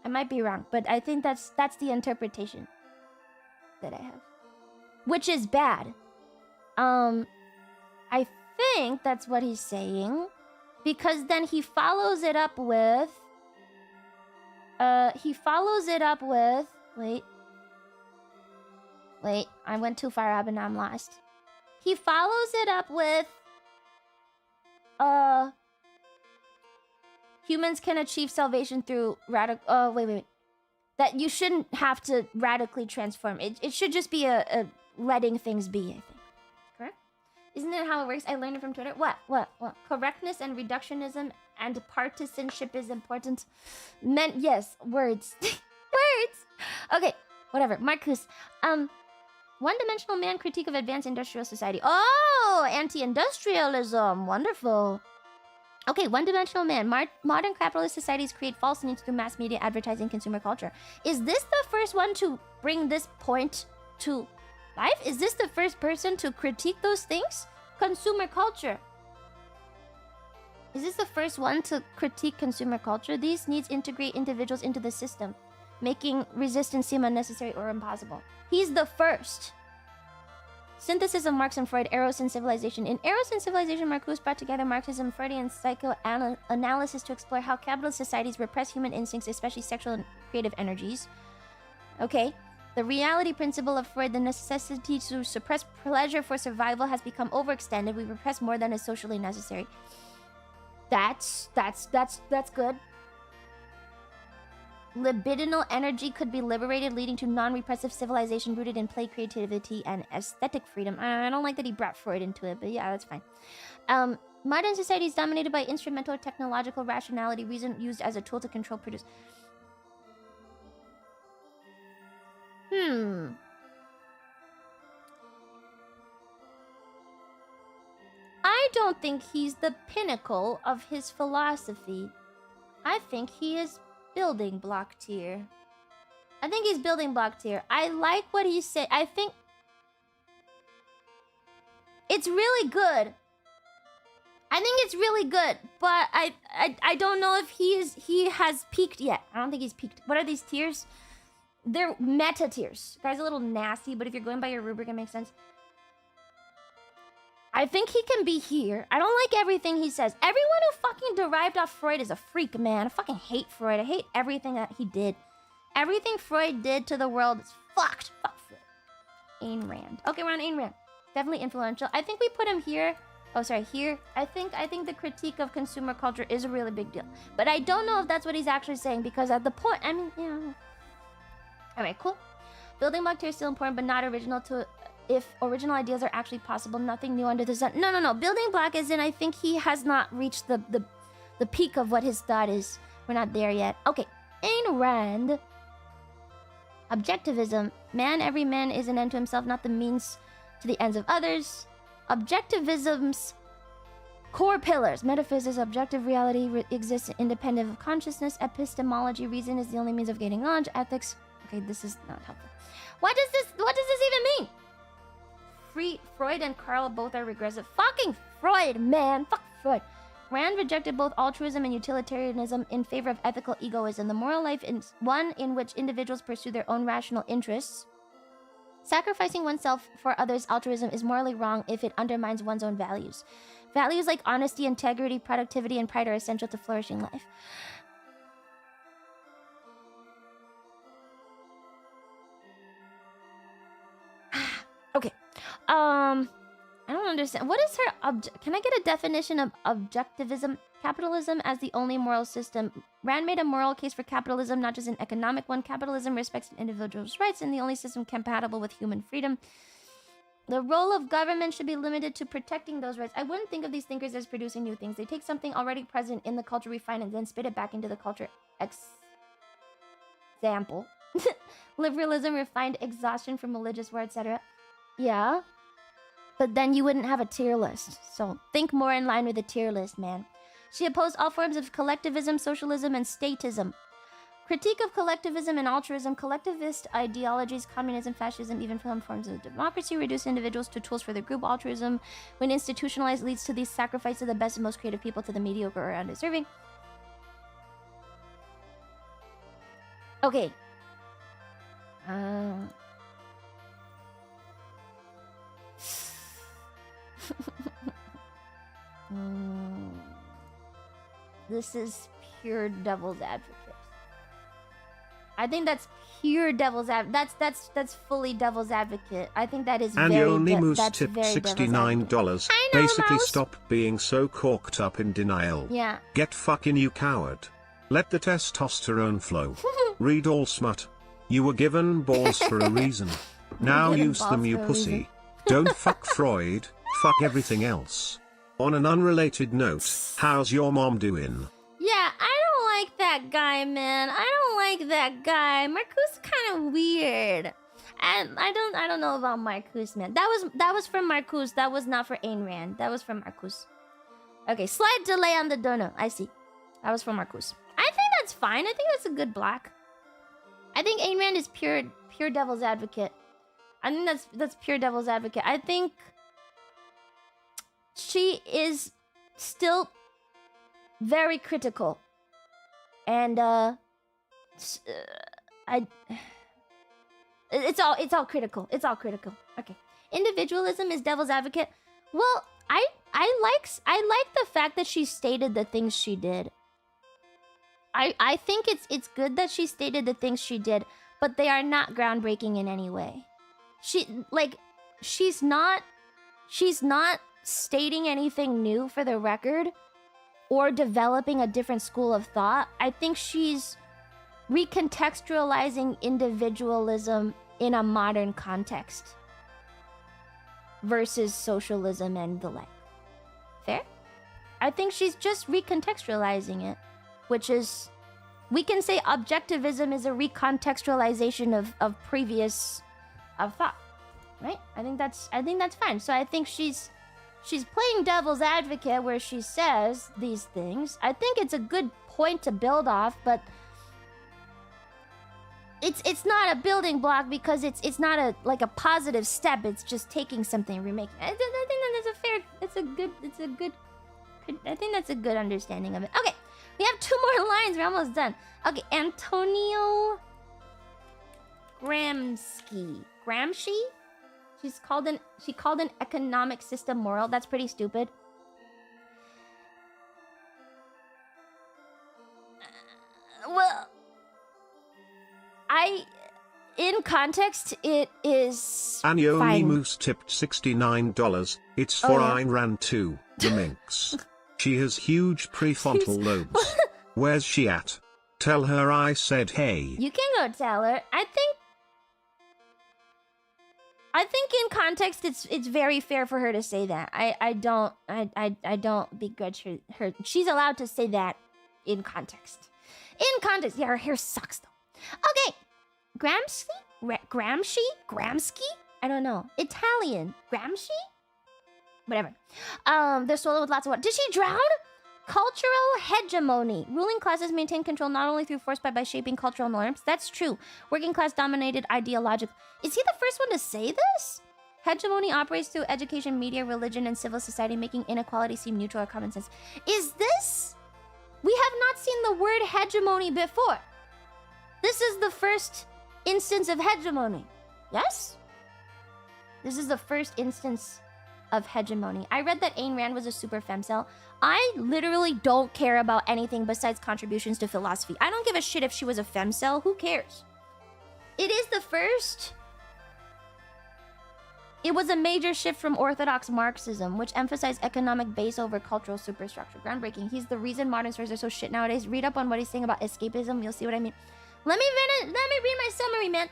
I might be wrong, but I think that's the interpretation that I have, which is bad. I think that's what he's saying, because then he follows it up with. Wait, I went too far up and now I'm lost. He follows it up with, humans can achieve salvation through radical... wait. That you shouldn't have to radically transform. It should just be a letting things be, I think. Correct? Isn't that how it works? I learned it from Twitter. What? Correctness and reductionism and partisanship is important. Yes, words. Words! Okay, whatever. Marcus. One-dimensional man critique of advanced industrial society. Oh, anti-industrialism. Wonderful. Okay, one-dimensional man. Modern capitalist societies create false needs through mass media, advertising, consumer culture. Is this the first one to bring this point to life? Is this the first person to critique those things? Consumer culture. Is this the first one to critique consumer culture? These needs integrate individuals into the system, making resistance seem unnecessary or impossible. He's the first. Synthesis of Marx and Freud, Eros and Civilization. In Eros and Civilization, Marcuse brought together Marxism, Freudian psychoanalysis to explore how capitalist societies repress human instincts, especially sexual and creative energies. Okay. The reality principle of Freud, the necessity to suppress pleasure for survival, has become overextended. We repress more than is socially necessary. That's good. Libidinal energy could be liberated, leading to non-repressive civilization rooted in play, creativity, and aesthetic freedom. I don't like that he brought Freud into it, but yeah, that's fine. Modern society is dominated by instrumental technological rationality, reason used as a tool to control, produce. I don't think he's the pinnacle of his philosophy. I think he is building block tier. I think he's building block tier. I like what he said. I think it's really good. I think it's really good, but I don't know if he has peaked yet. I don't think he's peaked. What are these tiers? They're meta tiers. Guy's a little nasty, but if you're going by your rubric, it makes sense. I think he can be here. I don't like everything he says. Everyone who fucking derived off Freud is a freak, man. I fucking hate Freud. I hate everything that he did. Everything Freud did to the world is fucked. Fuck Freud. Ayn Rand. Okay, we're on Ayn Rand. Definitely influential. I think we put him here. Oh, sorry, here. I think the critique of consumer culture is a really big deal. But I don't know if that's what he's actually saying, because at the point, I mean, you know. Alright, cool. Building block tier is still important, but not original to... If original ideas are actually possible, nothing new under the sun. No. Building block is in, I think he has not reached the peak of what his thought is. We're not there yet. Okay, Ayn Rand. Objectivism. Every man is an end to himself, not the means to the ends of others. Objectivism's core pillars. Metaphysics, objective reality exists independent of consciousness. Epistemology, reason is the only means of gaining knowledge. Ethics. Okay, this is not helpful. What does this even mean? Freud and Karl both are regressive. Fucking Freud, man. Fuck Freud. Rand rejected both altruism and utilitarianism in favor of ethical egoism. The moral life is one in which individuals pursue their own rational interests. Sacrificing oneself for others' altruism is morally wrong if it undermines one's own values. Values like honesty, integrity, productivity, and pride are essential to flourishing life. Okay. I don't understand. What is her Can I get a definition of objectivism? Capitalism as the only moral system. Rand made a moral case for capitalism, not just an economic one. Capitalism respects an individual's rights and the only system compatible with human freedom. The role of government should be limited to protecting those rights. I wouldn't think of these thinkers as producing new things. They take something already present in the culture, refine it, and then spit it back into the culture. Example. Liberalism, refined exhaustion from religious war, etc. Yeah. But then you wouldn't have a tier list. So think more in line with a tier list, man. She opposed all forms of collectivism, socialism, and statism. Critique of collectivism and altruism. Collectivist ideologies, communism, fascism, even some forms of democracy reduce individuals to tools for their group. Altruism, when institutionalized, leads to the sacrifice of the best and most creative people to the mediocre or undeserving. Okay. This is pure devil's advocate. I think that's pure devil's advocate. That's fully devil's advocate. I think that is and very. And your Moose that's tipped very $69. Basically, Mouse. Stop being so corked up in denial. Yeah. Get fucking you coward. Let the testosterone flow. Read all smut. You were given balls for a reason. Now use them, you pussy. Don't fuck Freud. Fuck everything else. On an unrelated note, how's your mom doing? Yeah, I don't like that guy, man. I don't like that guy. Marcus kind of weird. And I don't know about Marcus, man. That was from Marcus. That was not for Ayn Rand. That was from Marcus. Okay, slight delay on the dono. I see. That was from Marcus. I think that's fine. I think that's a good block. I think Ayn Rand is pure devil's advocate. I think that's pure devil's advocate. I think she is still very critical. And it's all critical. It's all critical. Okay. Individualism is devil's advocate. Well, I like the fact that she stated the things she did. I think it's good that she stated the things she did, but they are not groundbreaking in any way. She's not stating anything new for the record or developing a different school of thought. I think she's recontextualizing individualism in a modern context versus socialism and the like. Fair? I think she's just recontextualizing it, which is, we can say objectivism is a recontextualization of previous thought, right? I think that's fine. So I think she's playing devil's advocate where she says these things. I think it's a good point to build off, but it's not a building block because it's not a positive step. It's just taking something and remaking it. I think that's a good understanding of it. Okay, we have 2 more lines. We're almost done. Okay, Antonio Gramsci. She called an economic system moral. That's pretty stupid. Well, in context, it is Anyo fine. Moose tipped $69. It's for Ayn Rand too, the minx. She has huge prefrontal lobes. Where's she at? Tell her I said hey. You can go tell her. I think in context, it's very fair for her to say that. I don't begrudge her. She's allowed to say that in context. In context, yeah, her hair sucks though. Okay, Gramsci? I don't know. Italian. Gramsci? Whatever. They're swallowed with lots of water. Did she drown? Cultural hegemony. Ruling classes maintain control not only through force but by shaping cultural norms. That's true. Working class dominated ideological. Is he the first one to say this? Hegemony operates through education, media, religion, and civil society, making inequality seem neutral or common sense. Is this? We have not seen the word hegemony before. This is the first instance of hegemony. Yes? This is the first instance of hegemony. I read that Ayn Rand was a super femcel. I literally don't care about anything besides contributions to philosophy. I don't give a shit if she was a femcel. Who cares? It is the first. It was a major shift from orthodox Marxism, which emphasized economic base over cultural superstructure. Groundbreaking. He's the reason modern stories are so shit nowadays. Read up on what he's saying about escapism. You'll see what I mean. Let me read my summary, man.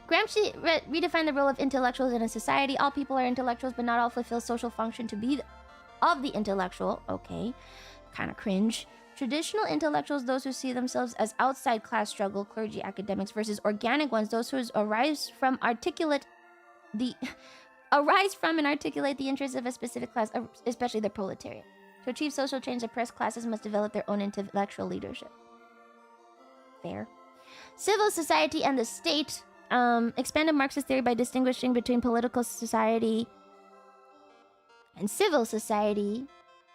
Gramsci redefined the role of intellectuals in a society. All people are intellectuals, but not all fulfill social function to be of the intellectual. Okay, kind of cringe. Traditional intellectuals, those who see themselves as outside class struggle, clergy, academics, versus organic ones, those who arise from and articulate the interests of a specific class, especially the proletariat. To achieve social change, oppressed classes must develop their own intellectual leadership. Fair. Civil society and the state. Expanded Marxist theory by distinguishing between political society and civil society.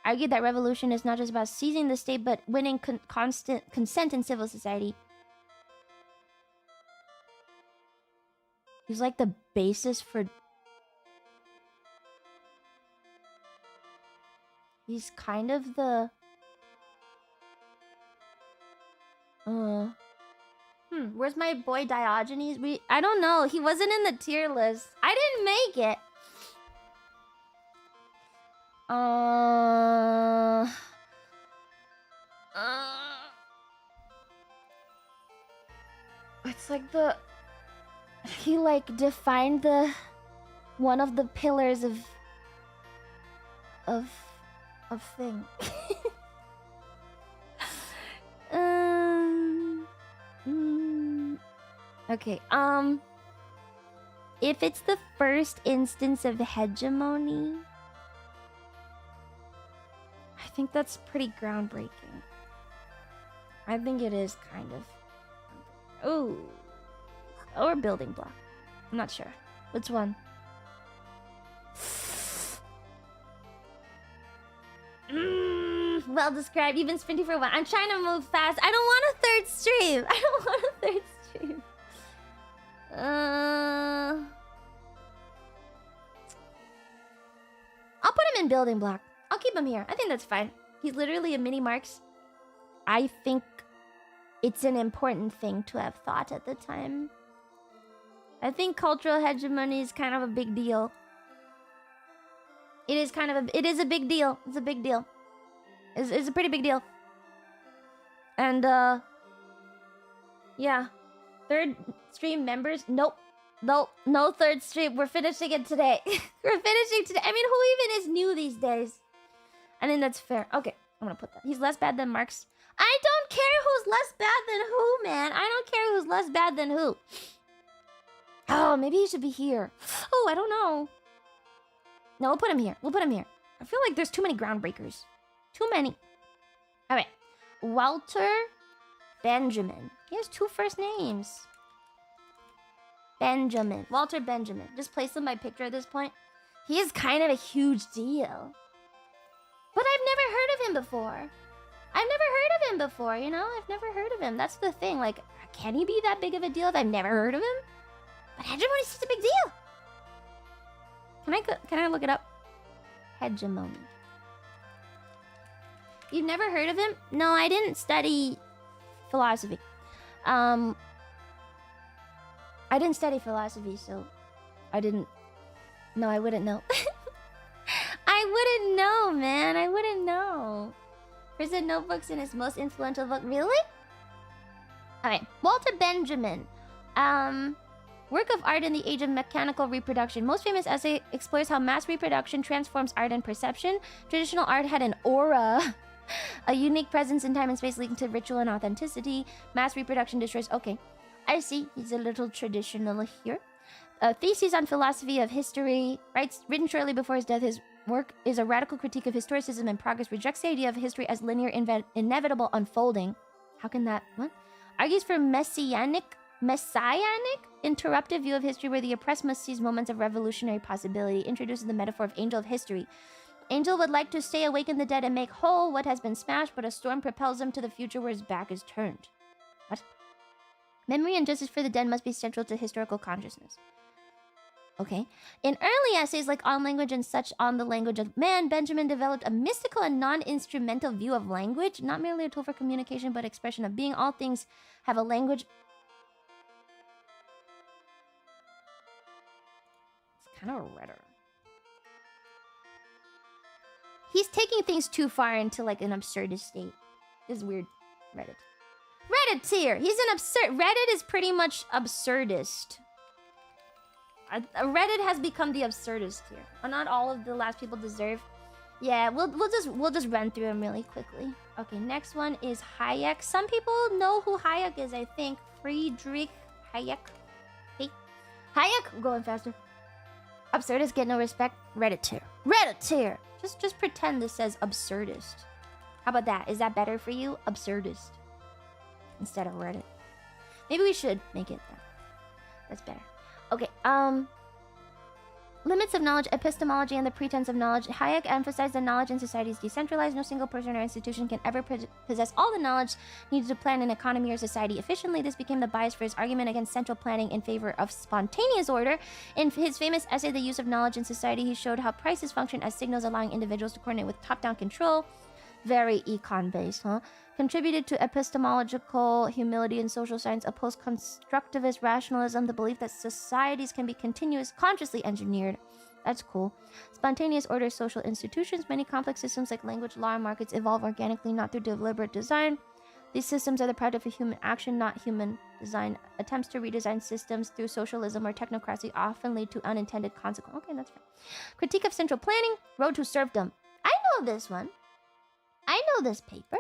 Argued that revolution is not just about seizing the state, but winning constant consent in civil society. He's like the basis for... He's kind of the... Where's my boy Diogenes? I don't know. He wasn't in the tier list. I didn't make it. It's like he like defined one of the pillars of thing. Okay, if it's the first instance of hegemony, I think that's pretty groundbreaking. I think it is kind of. Oh, or building block. I'm not sure. Which one? Well described. You've been sprinting for a while. I'm trying to move fast. I don't want a third stream. I'll put him in building block. I'll keep him here. I think that's fine. He's literally a mini Marx. I think it's an important thing to have thought at the time. I think cultural hegemony is kind of a big deal. It is a big deal. It's a big deal. It's a pretty big deal. And yeah. Third stream members? Nope. No third stream. We're finishing it today. We're finishing today. I mean, who even is new these days? I think that's fair. Okay, I'm gonna put that. He's less bad than Marx. I don't care who's less bad than who, man. I don't care who's less bad than who. Oh, maybe he should be here. Oh, I don't know. No, we'll put him here. We'll put him here. I feel like there's too many groundbreakers. Too many. All right. Walter Benjamin. He has 2 first names. Benjamin. Walter Benjamin. Just place him by picture at this point. He is kind of a huge deal. But I've never heard of him before. You know? I've never heard of him. That's the thing. Like, can he be that big of a deal if I've never heard of him? But hegemony is such a big deal. Can I look it up? Hegemony. You've never heard of him? No, I didn't study philosophy. I didn't study philosophy, so I didn't. No, I wouldn't know. I wouldn't know, man. I wouldn't know. Prison Notebooks in his most influential book. Really? Alright. Walter Benjamin. Work of art in the age of mechanical reproduction. Most famous essay explores how mass reproduction transforms art and perception. Traditional art had an aura. A unique presence in time and space leading to ritual and authenticity. Mass reproduction destroys... Okay. I see. He's a little traditional here. A thesis on philosophy of history. Written shortly before his death, his work is a radical critique of historicism and progress. Rejects the idea of history as linear, inevitable unfolding. How can that... What? Argues for messianic, interruptive view of history where the oppressed must seize moments of revolutionary possibility. Introduces the metaphor of angel of history. Angel would like to stay awaken the dead and make whole what has been smashed, but a storm propels him to the future where his back is turned. What? Memory and justice for the dead must be central to historical consciousness. Okay. In early essays like On Language and Such on the Language of Man, Benjamin developed a mystical and non-instrumental view of language, not merely a tool for communication, but expression of being. All things have a language. It's kind of redder. He's taking things too far into like an absurdist state. This is weird. Reddit tier. He's an absurd. Reddit is pretty much absurdist. Reddit has become the absurdist here. Not all of the last people deserve. Yeah, we'll just run through them really quickly. Okay, next one is Hayek. Some people know who Hayek is, I think. Friedrich Hayek. Hey, Hayek, going faster. Absurdists get no respect. Reddit tier. Just pretend this says absurdist. How about that? Is that better for you? Absurdist instead of Reddit. Maybe we should make it that. That's better. Okay, limits of knowledge, epistemology, and the pretense of knowledge. Hayek emphasized that knowledge in society is decentralized. No single person or institution can ever possess all the knowledge needed to plan an economy or society efficiently. This became the bias for his argument against central planning in favor of spontaneous order. In his famous essay, The Use of Knowledge in Society, he showed how prices function as signals allowing individuals to coordinate with top-down control. Very econ-based, huh? Contributed to epistemological humility in social science, a post-constructivist rationalism, the belief that societies can be consciously engineered. That's cool. Spontaneous order social institutions. Many complex systems like language, law, and markets evolve organically, not through deliberate design. These systems are the product of human action, not human design. Attempts to redesign systems through socialism or technocracy often lead to unintended consequences. Okay, that's fair. Critique of central planning. Road to serfdom. I know this one. I know this paper.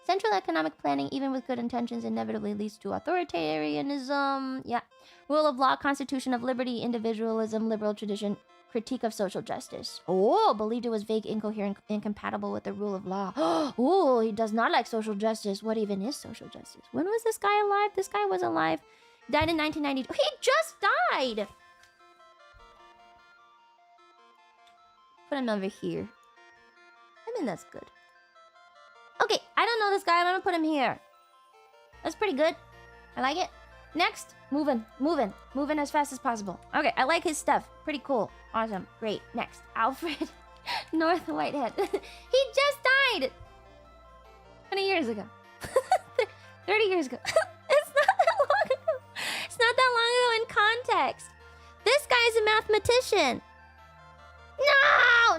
Central economic planning, even with good intentions, inevitably leads to authoritarianism. Yeah. Rule of law, constitution of liberty, individualism, liberal tradition, critique of social justice. Oh, believed it was vague, incoherent, incompatible with the rule of law. Oh, he does not like social justice. What even is social justice? When was this guy alive? This guy was alive. Died in 1992. He just died! Put him over here. I mean, that's good. Okay, I don't know this guy. I'm gonna put him here. That's pretty good. I like it. Next, moving as fast as possible. Okay, I like his stuff. Pretty cool. Awesome. Great. Next, Alfred North Whitehead. He just died 20 years ago. 30 years ago. It's not that long ago. It's not that long ago in context. This guy's a mathematician.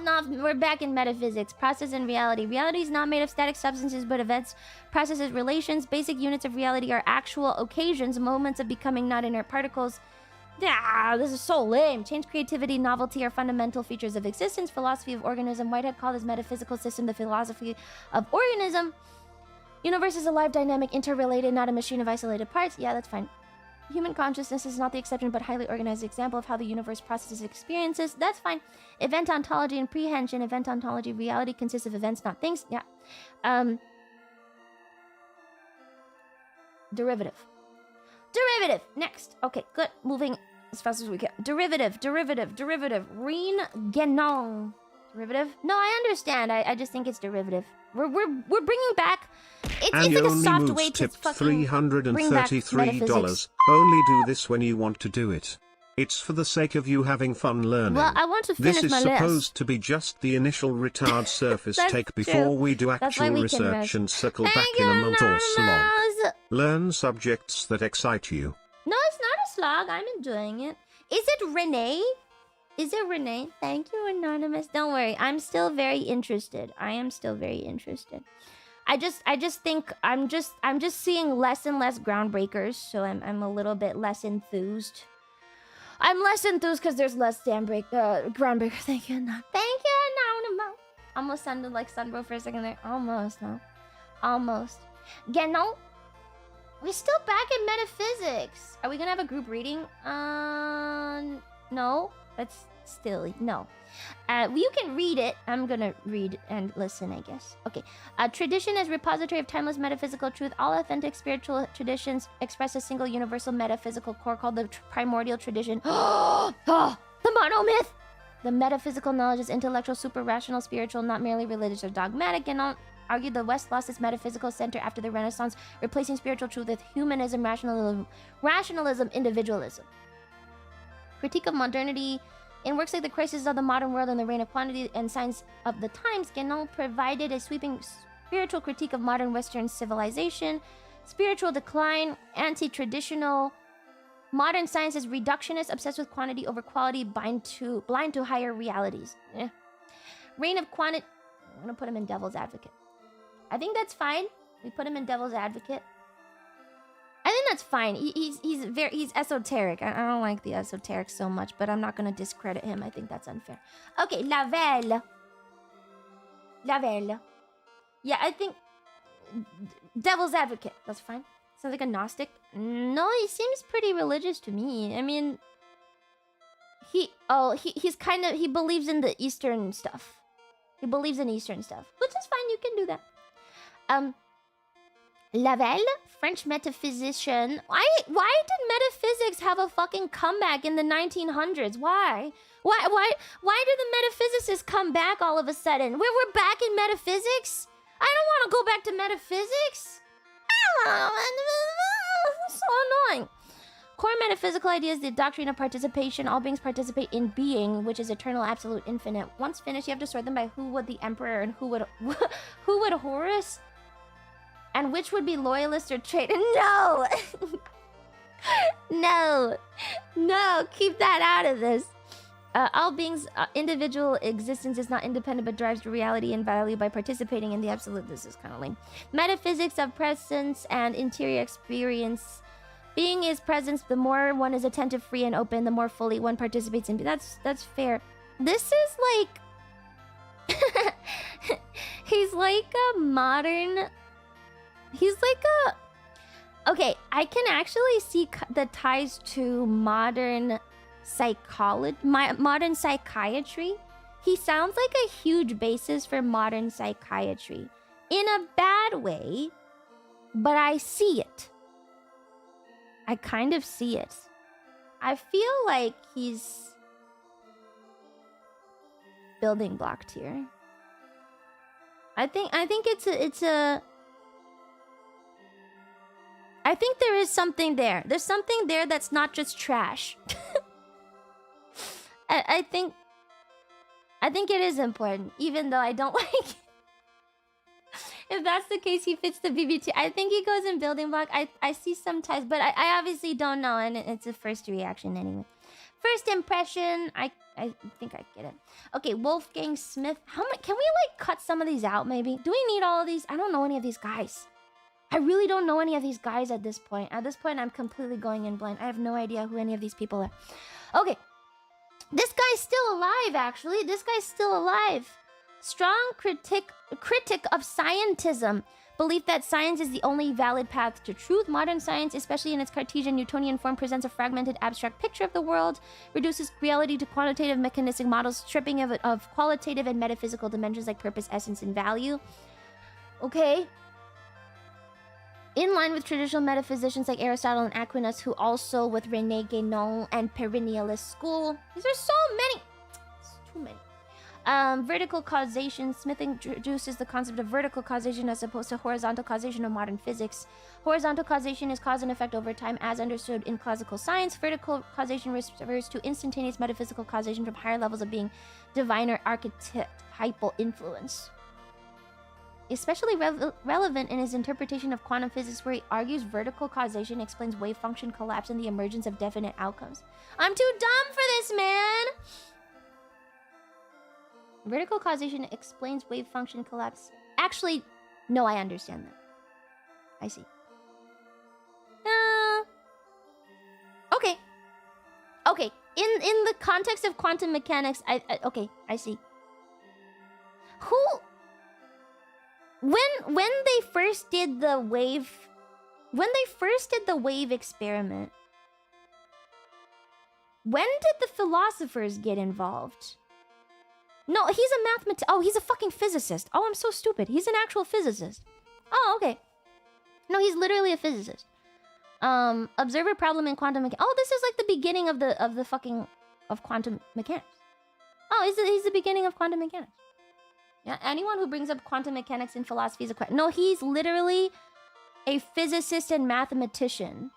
No, we're back in metaphysics. Process and reality. Reality is not made of static substances, but events, processes, relations. Basic units of reality are actual occasions, moments of becoming, not inert particles. This is so lame. Change, creativity, novelty are fundamental features of existence. Philosophy of organism. Whitehead called this metaphysical system the philosophy of organism. Universe is alive, dynamic, interrelated, not a machine of isolated parts. Yeah, that's fine. Human consciousness is not the exception, but highly organized example of how the universe processes experiences. That's fine. Event ontology and prehension. Event ontology. Reality consists of events, not things. Yeah. Derivative. Derivative. Next. Okay, good. Moving as fast as we can. Derivative. Reingenong. Derivative? No, I understand. I just think it's derivative. We're bringing back. It's like a soft way to fucking $333. Only do this when you want to do it. It's for the sake of you having fun learning. Well, I want to finish this is my supposed list. to be just the initial retard surface take before we do actual research and circle back in a month or slog. Learn subjects that excite you. No, it's not a slog. I'm enjoying it. Is it Renee? Is it Renee? Thank you, Anonymous. Don't worry. I'm still very interested. I am still very interested. I just think I'm just seeing less and less groundbreakers, so I'm a little bit less enthused. I'm less enthused because there's less groundbreaker. Thank you, Anonymous. Thank you, Anonymous. Almost sounded like Sunbro for a second there. Almost, no. Almost. Genau. We're still back in metaphysics. Are we gonna have a group reading? No. That's still no. You can read it. I'm gonna read and listen, I guess. Okay. Tradition is repository of timeless metaphysical truth. All authentic spiritual traditions express a single universal metaphysical core called the primordial tradition. The monomyth. The metaphysical knowledge is intellectual, super-rational, spiritual, not merely religious or dogmatic. And I'll argue the West lost its metaphysical center after the Renaissance, replacing spiritual truth with humanism, rationalism, individualism. Critique of modernity. In works like The Crisis of the Modern World and The Reign of Quantity and Signs of the Times, Guénon provided a sweeping spiritual critique of modern Western civilization, spiritual decline, anti-traditional. Modern science is reductionist, obsessed with quantity over quality, blind to higher realities. Reign of Quantity. I'm gonna put him in Devil's Advocate. I think that's fine. We put him in Devil's Advocate. I think that's fine. He's esoteric. I don't like the esoteric so much, but I'm not gonna discredit him. I think that's unfair. Okay, Lavelle. Yeah, I think Devil's Advocate. That's fine. Sounds like a Gnostic. No, he seems pretty religious to me. I mean, he's kind of, he believes in the Eastern stuff. He believes in Eastern stuff, which is fine. You can do that. Lavelle, French metaphysician. Why did metaphysics have a fucking comeback in the 1900s? Why did the metaphysicists come back all of a sudden? We're back in metaphysics? I don't want to go back to metaphysics. So annoying. Core metaphysical idea is the doctrine of participation. All beings participate in being, which is eternal, absolute, infinite. Once finished, you have to sort them by who would the emperor and who would Horus, and which would be loyalist or traitor. No, no, keep that out of this. All beings' individual existence is not independent but drives reality and value by participating in the absolute. This is kind of lame. Metaphysics of presence and interior experience. Being is presence. The more one is attentive, free, and open, the more fully one participates in. That's fair. This is like he's like a modern. He's like a. Okay, I can actually see the ties to modern psychology, modern psychiatry. He sounds like a huge basis for modern psychiatry in a bad way, but I see it. I kind of see it. I feel like he's building blocked here. I think it's a I think there is something there. There's something there that's not just trash. I think it is important, even though I don't like it. If that's the case, he fits the BBT. I think he goes in building block. I see some ties, but I obviously don't know, and it's a first reaction anyway. First impression, I think I get it. Okay, Wolfgang Smith. How many? Can we like cut some of these out? Maybe. Do we need all of these? I don't know any of these guys. I really don't know any of these guys at this point. At this point, I'm completely going in blind. I have no idea who any of these people are. Okay. This guy's still alive, actually. This guy's still alive. Strong critic of scientism. Belief that science is the only valid path to truth. Modern science, especially in its Cartesian Newtonian form, presents a fragmented abstract picture of the world, reduces reality to quantitative mechanistic models, stripping of qualitative and metaphysical dimensions like purpose, essence, and value. Okay. In line with traditional metaphysicians like Aristotle and Aquinas, who also with René Guénon and perennialist school. These are so many. It's too many. Vertical causation. Smith introduces the concept of vertical causation as opposed to horizontal causation of modern physics. Horizontal causation is cause and effect over time as understood in classical science. Vertical causation refers to instantaneous metaphysical causation from higher levels of being, divine or archetypal influence. Especially relevant in his interpretation of quantum physics, where he argues vertical causation explains wave function collapse and the emergence of definite outcomes. I'm too dumb for this, man! Vertical causation explains wave function collapse. Actually, no, I understand that. I see. Okay. Okay. In the context of quantum mechanics, okay, I see. Who... When they first did the wave... When they first did the wave experiment... When did the philosophers get involved? No, he's a mathematician. Oh, he's a fucking physicist. Oh, I'm so stupid. He's an actual physicist. Oh, okay. No, he's literally a physicist. Observer problem in quantum mechanics. Oh, this is like the beginning of the fucking of quantum mechanics. Oh, he's the beginning of quantum mechanics. Yeah, anyone who brings up quantum mechanics in philosophy is a no. He's literally a physicist and mathematician.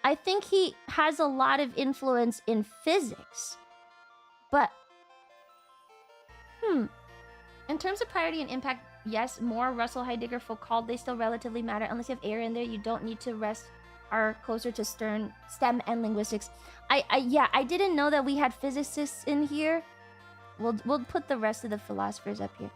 I think he has a lot of influence in physics, but. In terms of priority and impact, yes, more Russell, Heidegger, Foucault, they still relatively matter. Unless you have air in there, you don't need to rest are closer to STEM and linguistics. Yeah, I didn't know that we had physicists in here. We'll put the rest of the philosophers up here.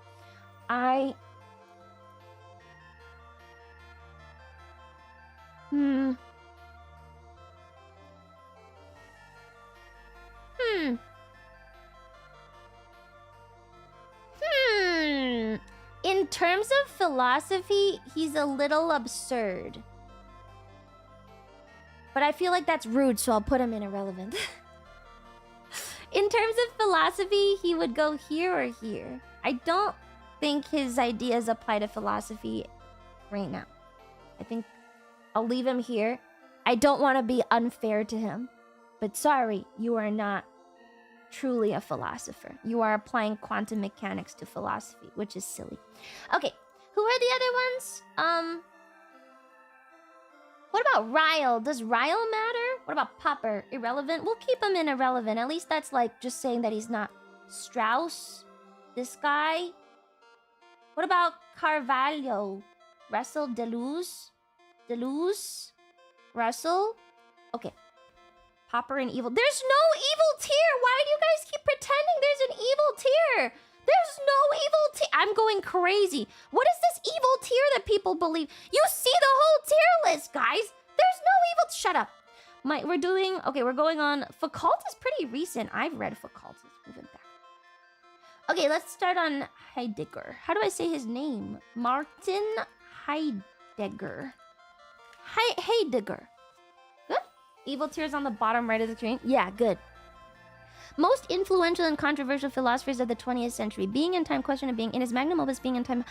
In terms of philosophy, he's a little absurd. But I feel like that's rude, so I'll put him in irrelevant. In terms of philosophy, he would go here or here. I don't think his ideas apply to philosophy right now. I think I'll leave him here. I don't want to be unfair to him. But sorry, you are not truly a philosopher. You are applying quantum mechanics to philosophy, which is silly. Okay, who are the other ones? What about Ryle? Does Ryle matter? What about Popper? Irrelevant? We'll keep him in irrelevant. At least that's like just saying that he's not. Strauss? This guy? What about Carvalho? Russell? Deleuze? Russell? Okay. Popper and evil. There's no evil tier! Why do you guys keep pretending there's an evil tier? There's no evil tier! I'm going crazy. What is this evil tier that people believe? You see the whole tier list, guys! There's no evil... Shut up. We're doing... Okay, we're going on... Foucault is pretty recent. I've read Foucault. Let's move it back. Okay, let's start on Heidegger. How do I say his name? Martin Heidegger. Heidegger. Good? Evil tiers on the bottom right of the screen. Yeah, good. Most influential and controversial philosophers of the 20th century. Being in Time, Question of Being. In his magnum opus, Being in Time.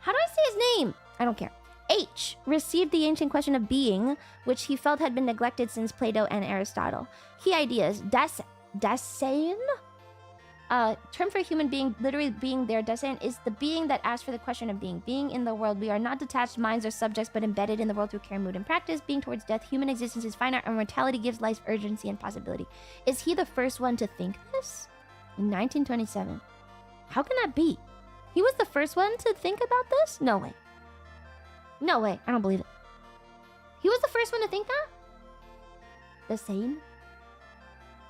How do I say his name? I don't care. H received the ancient question of being, which he felt had been neglected since Plato and Aristotle. Key ideas. Dasein? Term for a human being, literally being there. Dasein is the being that asks for the question of being. Being in the world. We are not detached minds or subjects, but embedded in the world through care, mood, and practice. Being towards death. Human existence is finite, and mortality gives life urgency and possibility. Is he the first one to think this? In 1927. How can that be? He was the first one to think about this? No way. No way. I don't believe it. He was the first one to think that? The same?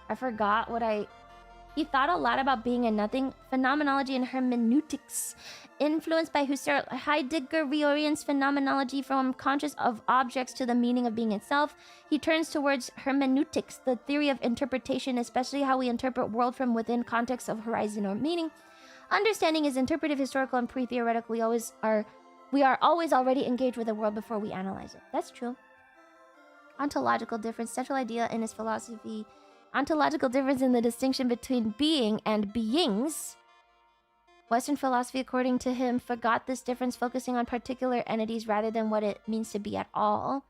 I forgot what I He thought a lot about being and nothing, phenomenology and hermeneutics. Influenced by Husserl, Heidegger reorients phenomenology from conscious of objects to the meaning of being itself. He turns towards hermeneutics, the theory of interpretation, especially how we interpret world from within context of horizon or meaning. Understanding is interpretive, historical, and pre-theoretical. We are always already engaged with the world before we analyze it. That's true. Ontological difference, central idea in his philosophy. Ontological difference in the distinction between being and beings. Western philosophy, according to him, forgot this difference, focusing on particular entities rather than what it means to be at all.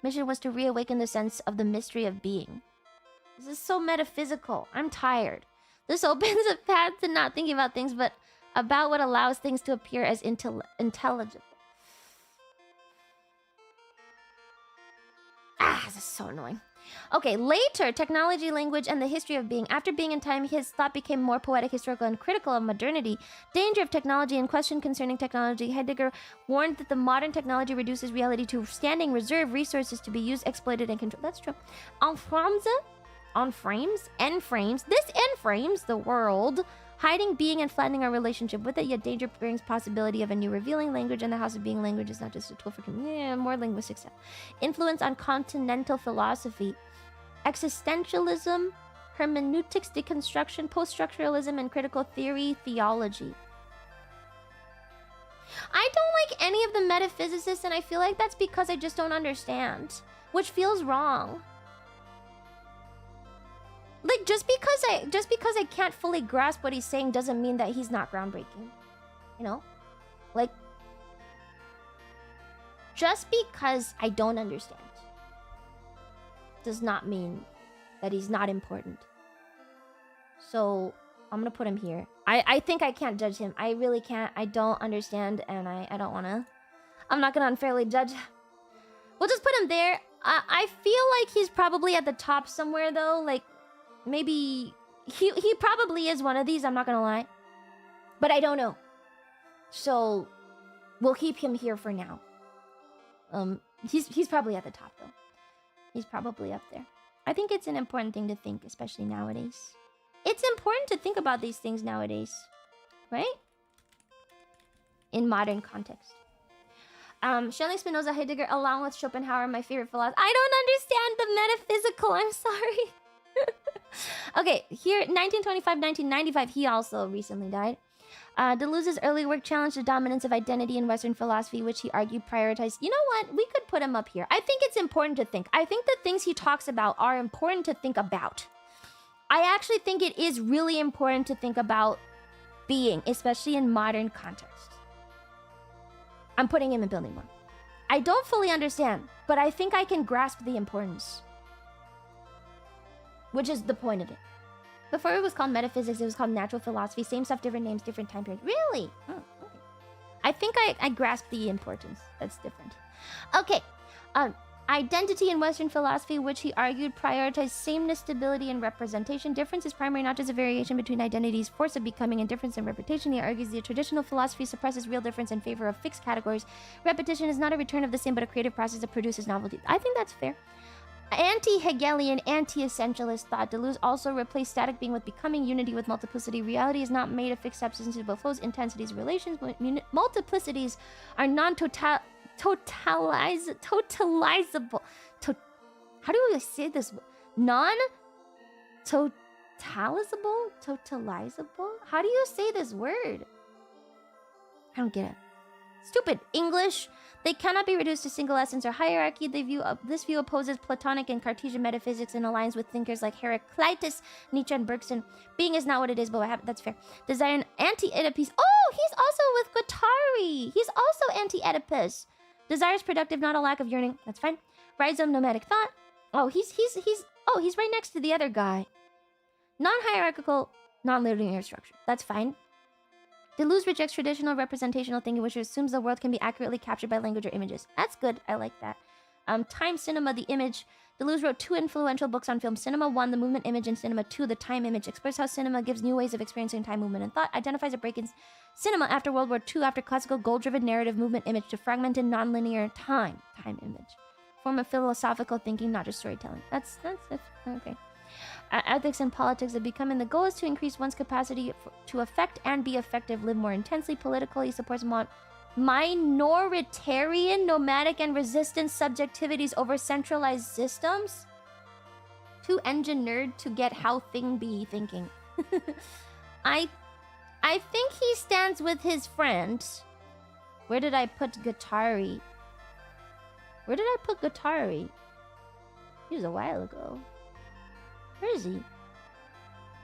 Mission was to reawaken the sense of the mystery of being. This is so metaphysical. I'm tired. This opens a path to not thinking about things, but about what allows things to appear as intelligible. This is so annoying. Okay, later, technology, language, and the history of being. After being in time, his thought became more poetic, historical, and critical of modernity. Danger of technology and question concerning technology. Heidegger warned that the modern technology reduces reality to standing reserve resources to be used, exploited, and controlled. That's true. N-frames, this N-frames the world, hiding being and flattening our relationship with it, yet danger brings possibility of a new revealing language, and the house of being language is not just a tool for more linguistic stuff. Influence on continental philosophy, existentialism, hermeneutics, deconstruction, post-structuralism, and critical theory, theology. I don't like any of the metaphysicists, and I feel like that's because I just don't understand, which feels wrong. Like, just because I can't fully grasp what he's saying doesn't mean that he's not groundbreaking. You know? Like, just because I don't understand does not mean that he's not important. So, I'm gonna put him here. I think I can't judge him. I really can't. I don't understand, and I don't wanna. I'm not gonna unfairly judge. We'll just put him there. I feel like he's probably at the top somewhere, though. Like, maybe he probably is one of these, I'm not gonna lie. But I don't know. So we'll keep him here for now. He's probably at the top though. He's probably up there. I think it's an important thing to think, especially nowadays. It's important to think about these things nowadays, right? In modern context. Schelling, Spinoza, Heidegger, along with Schopenhauer, my favorite philosopher. I don't understand the metaphysical, I'm sorry. Okay, here, 1925-1995, he also recently died. Deleuze's early work challenged the dominance of identity in Western philosophy, which he argued prioritized. You know what? We could put him up here. I think it's important to think. I think the things he talks about are important to think about. I actually think it is really important to think about being, especially in modern context. I'm putting him in building one. I don't fully understand, but I think I can grasp the importance. Which is the point of it. Before it was called metaphysics, it was called natural philosophy. Same stuff, different names, different time periods. Really? Oh, okay. I think I grasp the importance. That's different. Okay. Identity in Western philosophy, which he argued prioritized sameness, stability, and representation. Difference is primary, not just a variation between identities, force of becoming, and difference in repetition. He argues the traditional philosophy suppresses real difference in favor of fixed categories. Repetition is not a return of the same, but a creative process that produces novelty. I think that's fair. Anti-Hegelian, anti-essentialist thought. Deleuze also replaced static being with becoming, unity with multiplicity. Reality is not made of fixed substances, but flows, intensities, relations. Multiplicities are non-totalizable. How do I say this? Non-totalizable? Totalizable? How do you say this word? I don't get it. Stupid English. They cannot be reduced to single essence or hierarchy. This view opposes Platonic and Cartesian metaphysics and aligns with thinkers like Heraclitus, Nietzsche, and Bergson. Being is not what it is, but that's fair. Desire an anti-Oedipus. Oh, he's also with Guattari. He's also anti-Oedipus. Desire is productive, not a lack of yearning. That's fine. Rhizome, nomadic thought. Oh, he's right next to the other guy. Non-hierarchical, non-linear structure. That's fine. Deleuze rejects traditional representational thinking, which assumes the world can be accurately captured by language or images. That's good. I like that. Time cinema, the image. Deleuze wrote 2 influential books on film. Cinema 1, the movement image, and Cinema 2, the time image. Explores how cinema gives new ways of experiencing time, movement, and thought. Identifies a break in cinema after World War II, after classical goal-driven narrative movement image to fragmented non-linear time image. Form of philosophical thinking, not just storytelling. That's okay. Ethics and politics have become, and the goal is to increase one's capacity to affect and be effective, live more intensely politically, supports minoritarian, nomadic, and resistant subjectivities over centralized systems. Too engineered to get how thing be thinking. I think he stands with his friend. Where did I put Guattari? Where did I put Guattari? He was a while ago. Where is he?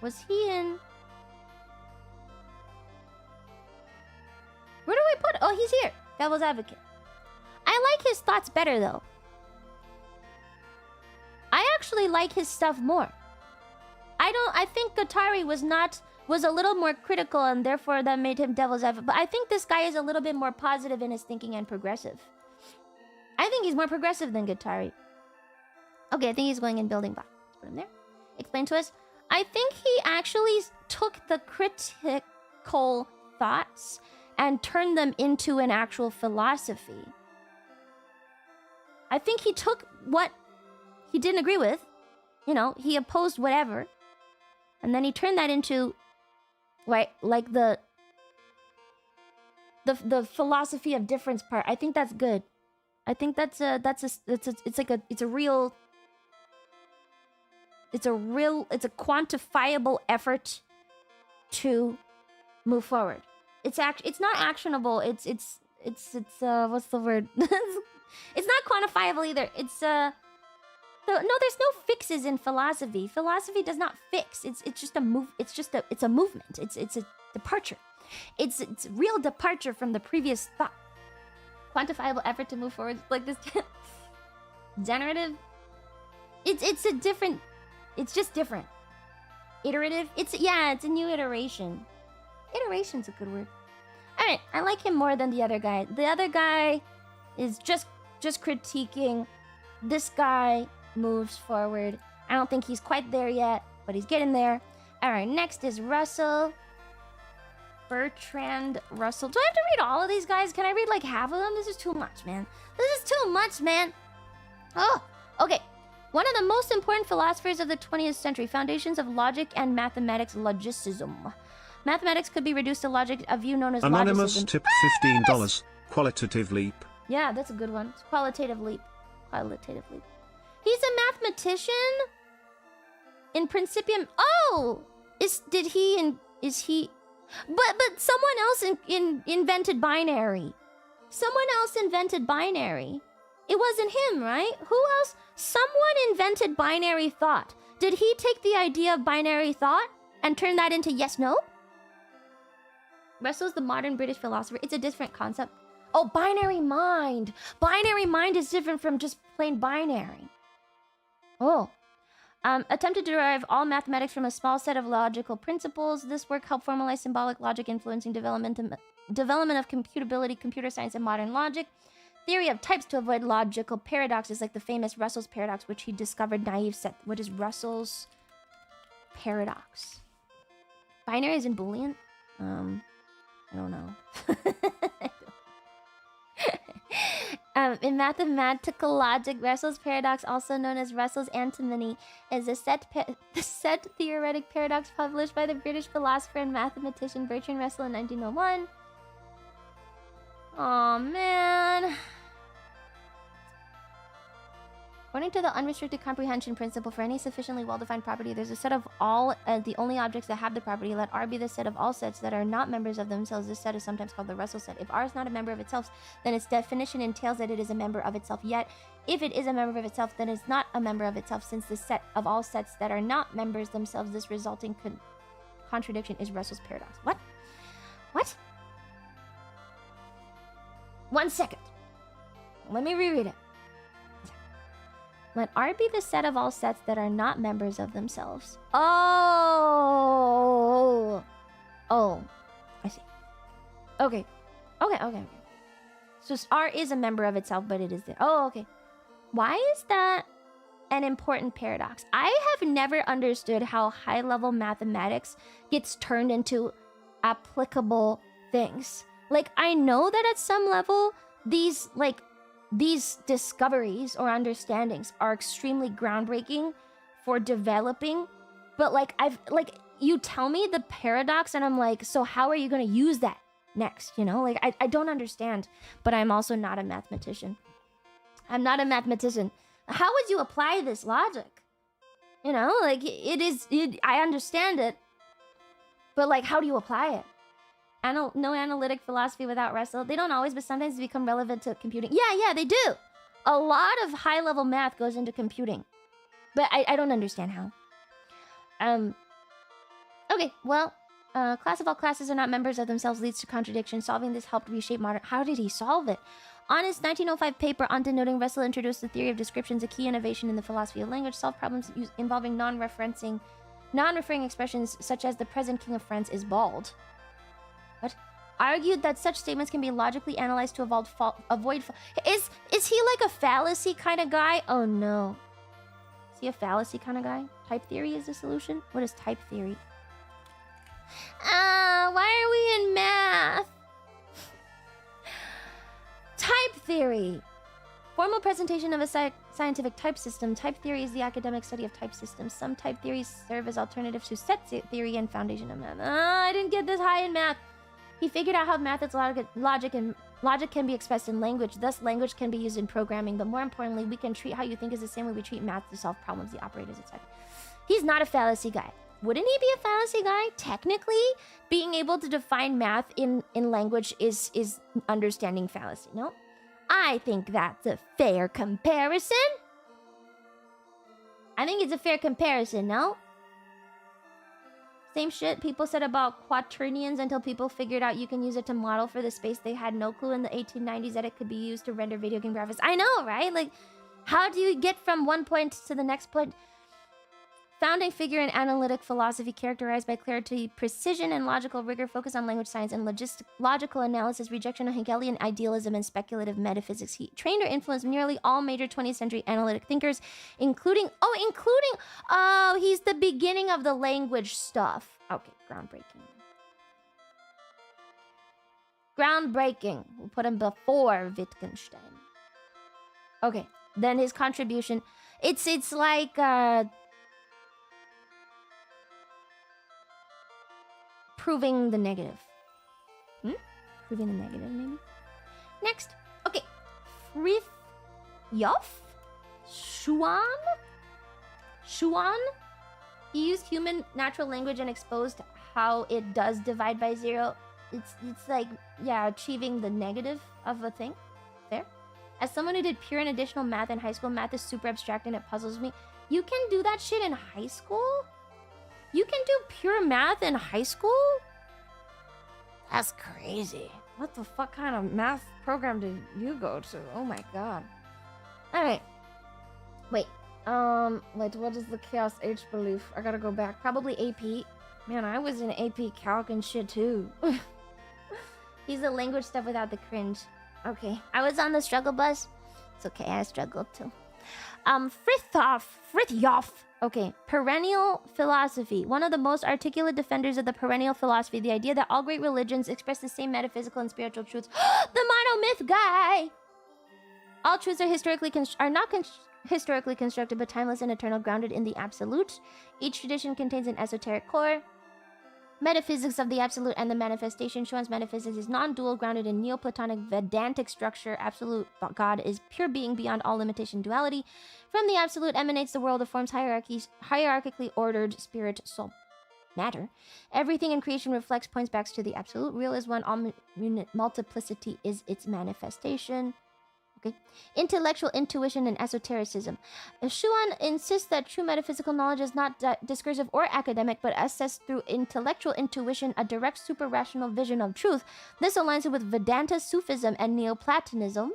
Was he in... Where do I put... Oh, he's here. Devil's Advocate. I like his thoughts better, though. I actually like his stuff more. I think Guattari was a little more critical, and therefore that made him Devil's Advocate. But I think this guy is a little bit more positive in his thinking and progressive. I think he's more progressive than Guattari. Okay, I think he's going in building block. Let's put him there. Explain to us. I think he actually took the critical thoughts and turned them into an actual philosophy. I think he took what he didn't agree with, you know, he opposed whatever, and then he turned that into, right, like the philosophy of difference part. I think that's good. I think it's a quantifiable effort to move forward. It's not actionable. It's what's the word? It's not quantifiable either. It's no, there's no fixes in philosophy. Philosophy does not fix. It's just a move. It's a movement. It's a departure. It's real departure from the previous thought. Quantifiable effort to move forward, like this. Generative. It's a different. It's just different. Iterative. It's a new iteration. Iteration's a good word. All right, I like him more than the other guy. The other guy is just critiquing. This guy moves forward. I don't think he's quite there yet, but he's getting there. All right, next is Russell. Bertrand Russell. Do I have to read all of these guys? Can I read like half of them? This is too much, man. This is too much, man. Oh, okay. One of the most important philosophers of the 20th century, foundations of logic and mathematics, logicism. Mathematics could be reduced to logic, a view known as Anonymous logicism. tip $15. Qualitative leap. Yeah, that's a good one. It's qualitative leap. Qualitative leap. He's a mathematician? In Principium. Oh! Is he... But someone else invented binary. Someone else invented binary. It wasn't him, right? Who else? Someone invented binary thought. Did he take the idea of binary thought and turn that into yes-no? Russell's the modern British philosopher. It's a different concept. Oh, binary mind. Binary mind is different from just plain binary. Oh. Attempted to derive all mathematics from a small set of logical principles. This work helped formalize symbolic logic, influencing development of computability, computer science, and modern logic. Theory of types to avoid logical paradoxes, like the famous Russell's paradox, which he discovered naive set. What is Russell's paradox? Binary is in Boolean? I don't know. In mathematical logic, Russell's paradox, also known as Russell's antinomy, is a set theoretic paradox published by the British philosopher and mathematician Bertrand Russell in 1901. Aw, man. According to the unrestricted comprehension principle, for any sufficiently well-defined property, there's a set of all the only objects that have the property. Let R be the set of all sets that are not members of themselves. This set is sometimes called the Russell set. If R is not a member of itself, then its definition entails that it is a member of itself. Yet, if it is a member of itself, then it's not a member of itself, since the set of all sets that are not members themselves, this resulting contradiction is Russell's paradox. What? What? 1 second. Let me reread it. Let R be the set of all sets that are not members of themselves. Oh, I see. Okay. So R is a member of itself, but it is there. Oh, okay. Why is that an important paradox? I have never understood how high-level mathematics gets turned into applicable things. Like, I know that at some level, these discoveries or understandings are extremely groundbreaking for developing, but like you tell me the paradox and I'm like, so how are you going to use that next? You know, like I don't understand, but I'm also not a mathematician. I'm not a mathematician. How would you apply this logic? You know, like I understand it, but like, how do you apply it? No analytic philosophy without wrestle. They don't always, but sometimes they become relevant to computing. Yeah, they do. A lot of high-level math goes into computing, but I don't understand how. Okay, well, class of all classes are not members of themselves leads to contradiction. Solving this helped reshape modern... How did he solve it? On his 1905 paper on denoting Russell introduced the theory of descriptions, a key innovation in the philosophy of language, solved problems involving non-referring expressions such as the present king of France is bald. What? Argued that such statements can be logically analyzed to avoid... Is he like a fallacy kind of guy? Oh no. Is he a fallacy kind of guy? Type theory is the solution? What is type theory? Why are we in math? Type theory. Formal presentation of a scientific type system. Type theory is the academic study of type systems. Some type theories serve as alternatives to set theory and foundation of math. I didn't get this high in math. He figured out how math is logic can be expressed in language. Thus, language can be used in programming. But more importantly, we can treat how you think is the same way we treat math to solve problems the operators etc. He's not a fallacy guy. Wouldn't he be a fallacy guy? Technically, being able to define math in language is understanding fallacy, no? I think that's a fair comparison. I think it's a fair comparison, no? Same shit people said about quaternions until people figured out you can use it to model for the space. They had no clue in the 1890s that it could be used to render video game graphics. I know, right? Like, how do you get from one point to the next point? Founding figure in analytic philosophy characterized by clarity, precision, and logical rigor, focus on language science and logical analysis, rejection of Hegelian idealism and speculative metaphysics. He trained or influenced nearly all major 20th century analytic thinkers, including, he's the beginning of the language stuff. Okay, groundbreaking. Groundbreaking. We'll put him before Wittgenstein. Okay, then his contribution. It's like, proving the negative. Proving the negative, maybe? Next. Okay. Frithjof? Schuon? He used human natural language and exposed how it does divide by zero. It's like, yeah, achieving the negative of a thing. Fair. As someone who did pure and additional math in high school, math is super abstract and it puzzles me. You can do that shit in high school? You can do pure math in high school? That's crazy. What the fuck kind of math program did you go to? Oh my god. Alright. Wait, what is the Chaos H belief? I gotta go back. Probably AP. Man, I was in AP Calc and shit too. He's the language stuff without the cringe. Okay, I was on the struggle bus. It's okay, I struggled too. Frithjof. Okay, perennial philosophy. One of the most articulate defenders of the perennial philosophy, the idea that all great religions express the same metaphysical and spiritual truths. The monomyth guy! All truths are not historically constructed, but timeless and eternal, grounded in the absolute. Each tradition contains an esoteric core. Metaphysics of the absolute and the manifestation. Schoen's metaphysics is non-dual, grounded in Neoplatonic Vedantic structure. Absolute God is pure being beyond all limitation, duality. From the absolute emanates the world of forms, hierarchically ordered spirit, soul, matter. Everything in creation reflects, points back to the absolute. Real is one, all multiplicity is its manifestation. Okay. Intellectual intuition and esotericism. Schuon insists that true metaphysical knowledge is not discursive or academic, but assessed through intellectual intuition, a direct super-rational vision of truth. This aligns with Vedanta Sufism and Neoplatonism.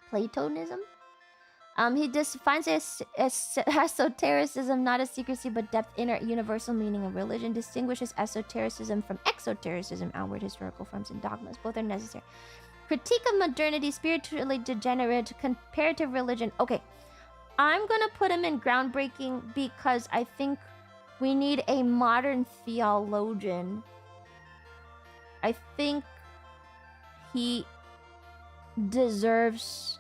Platonism? He defines esotericism not as secrecy but depth, inner, universal meaning of religion. Distinguishes esotericism from exotericism, outward historical forms and dogmas. Both are necessary. Critique of modernity, spiritually degenerate, comparative religion. Okay, I'm gonna put him in groundbreaking because I think we need a modern theologian. I think he deserves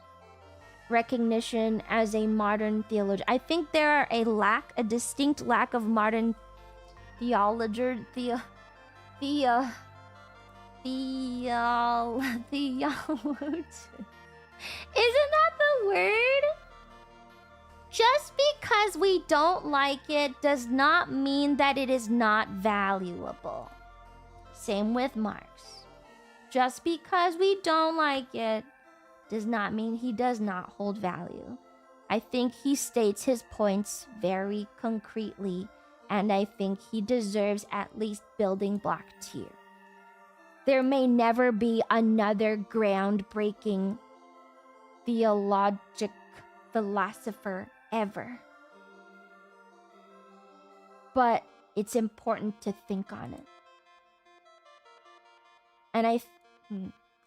recognition as a modern theologian. I think there are a distinct lack of modern theologians. Isn't that the word? Just because we don't like it does not mean that it is not valuable. Same with Marx. Just because we don't like it does not mean he does not hold value. I think he states his points very concretely, and I think he deserves at least building block tier. There may never be another groundbreaking philosopher ever. But it's important to think on it. And I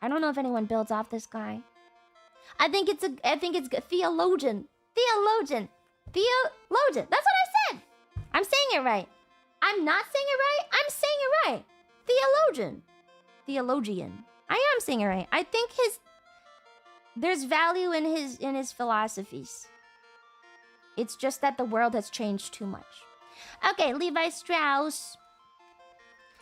don't know if anyone builds off this guy. I think it's good. Theologian. That's what I said. I'm saying it right. I'm not saying it right. I'm saying it right. Theologian. I am saying it right. I think there's value in his philosophies. It's just that the world has changed too much. Okay, Lévi-Strauss.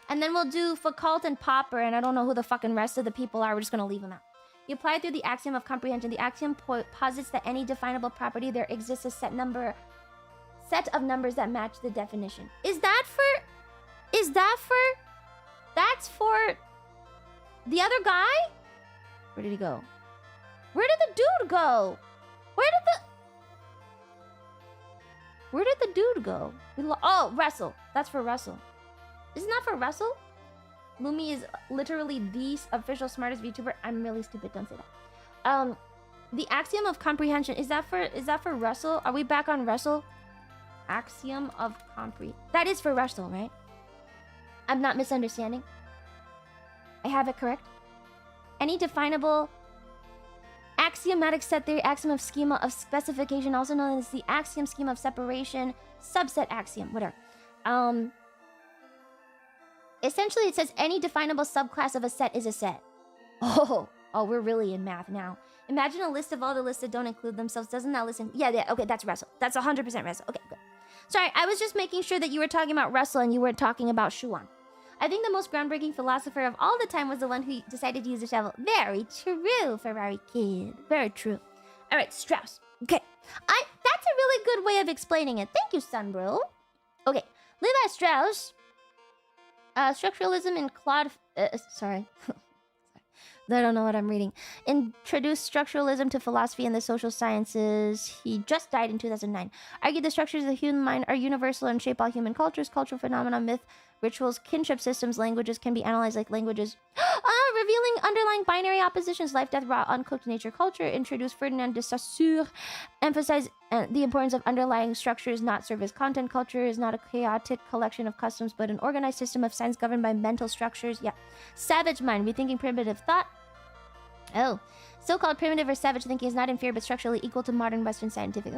And then we'll do Foucault and Popper, and I don't know who the fucking rest of the people are. We're just gonna leave them out. You apply through the axiom of comprehension. The axiom posits that any definable property there exists a set of numbers that match the definition. That's for the other guy? Where did he go? Where did the dude go? Where did the dude go? Oh, Russell. That's for Russell. Isn't that for Russell? Lumi is literally the official smartest VTuber. I'm really stupid. Don't say that. The axiom of comprehension, is that for Russell? Are we back on Russell? Axiom of that is for Russell, right? I'm not misunderstanding. I have it correct. Any definable axiomatic set theory, axiom of schema of specification, also known as the axiom schema of separation, subset axiom, whatever. Essentially, it says any definable subclass of a set is a set. Oh, we're really in math now. Imagine a list of all the lists that don't include themselves. Doesn't that listen? Yeah, okay, that's Russell. That's 100% Russell. Okay, good. Sorry, I was just making sure that you were talking about Russell and you weren't talking about Schuon. I think the most groundbreaking philosopher of all the time was the one who decided to use a shovel. Very true, Ferrari kid. Very true. All right, Strauss. Okay, that's a really good way of explaining it. Thank you, Sunbro. Okay, Lévi-Strauss. Structuralism in Claude... sorry. I don't know what I'm reading. Introduced structuralism to philosophy and the social sciences. He just died in 2009. Argued the structures of the human mind are universal and shape all human cultures, cultural phenomena, myth, rituals, kinship systems, languages can be analyzed like languages. Revealing underlying binary oppositions, life, death, raw, uncooked nature, culture. Introduced Ferdinand de Saussure. Emphasized the importance of underlying structures, not service content. Culture is not a chaotic collection of customs, but an organized system of science governed by mental structures. Yeah. Savage mind, rethinking primitive thought. Oh, so-called primitive or savage thinking is not inferior but structurally equal to modern Western scientific.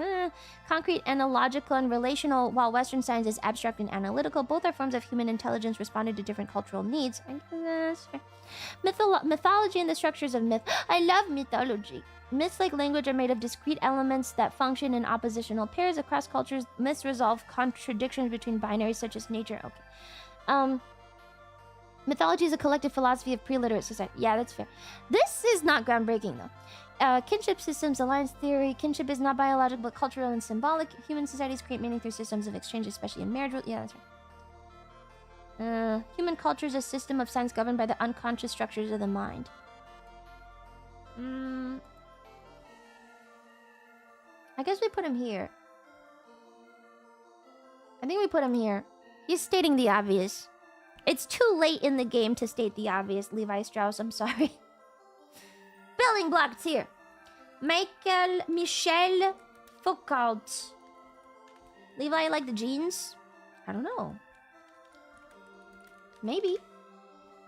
Concrete, analogical, and relational, while Western science is abstract and analytical. Both are forms of human intelligence responding to different cultural needs. Mythology and the structures of myth. I love mythology. Myths, like language, are made of discrete elements that function in oppositional pairs across cultures. Myths resolve contradictions between binaries such as nature. Okay. Mythology is a collective philosophy of pre-literate society. Yeah, that's fair. This is not groundbreaking, though. Kinship systems, alliance theory. Kinship is not biological, but cultural and symbolic. Human societies create meaning through systems of exchange, especially in marriage. Yeah, that's right. Human culture is a system of science governed by the unconscious structures of the mind. I guess we put him here. I think we put him here. He's stating the obvious. It's too late in the game to state the obvious, Lévi-Strauss. I'm sorry. Building blocks here. Michel Foucault. Levi, like the jeans? I don't know. Maybe.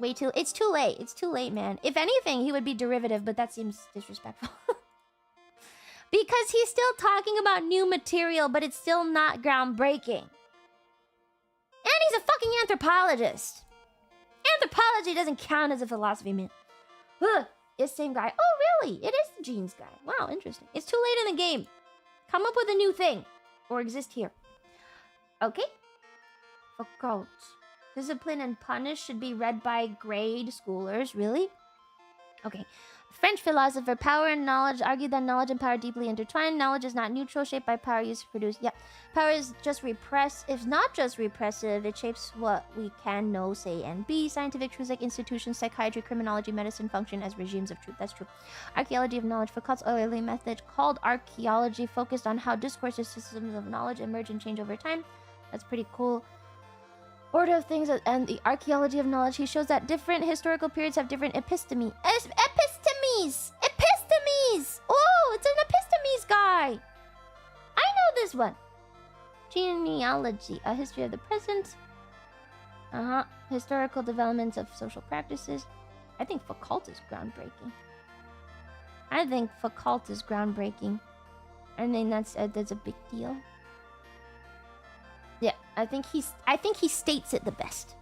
It's too late. It's too late, man. If anything, he would be derivative, but that seems disrespectful. Because he's still talking about new material, but it's still not groundbreaking. And he's a fucking anthropologist. Anthropology doesn't count as a philosophy, man. It's same guy. Oh, really? It is the jeans guy. Wow, interesting. It's too late in the game. Come up with a new thing. Or exist here. Okay. Faculty. Discipline and punish should be read by grade schoolers. Really? Okay. French philosopher, power and knowledge argued that knowledge and power are deeply intertwined. Knowledge is not neutral, shaped by power used to produce. Yeah. Power is just if not just repressive, it shapes what we can know, say, and be. Scientific truths like institutions, psychiatry, criminology, medicine function as regimes of truth. That's true. Archaeology of knowledge. Foucault's early method called archaeology focused on how discourses, systems of knowledge emerge and change over time. That's pretty cool. Order of things and the archaeology of knowledge. He shows that different historical periods have different epistemes. Epistemes! Oh, it's an epistemes guy. I know this one. Genealogy, a history of the present. Historical developments of social practices. I think Foucault is groundbreaking. I think that's a big deal. Yeah, I think he states it the best.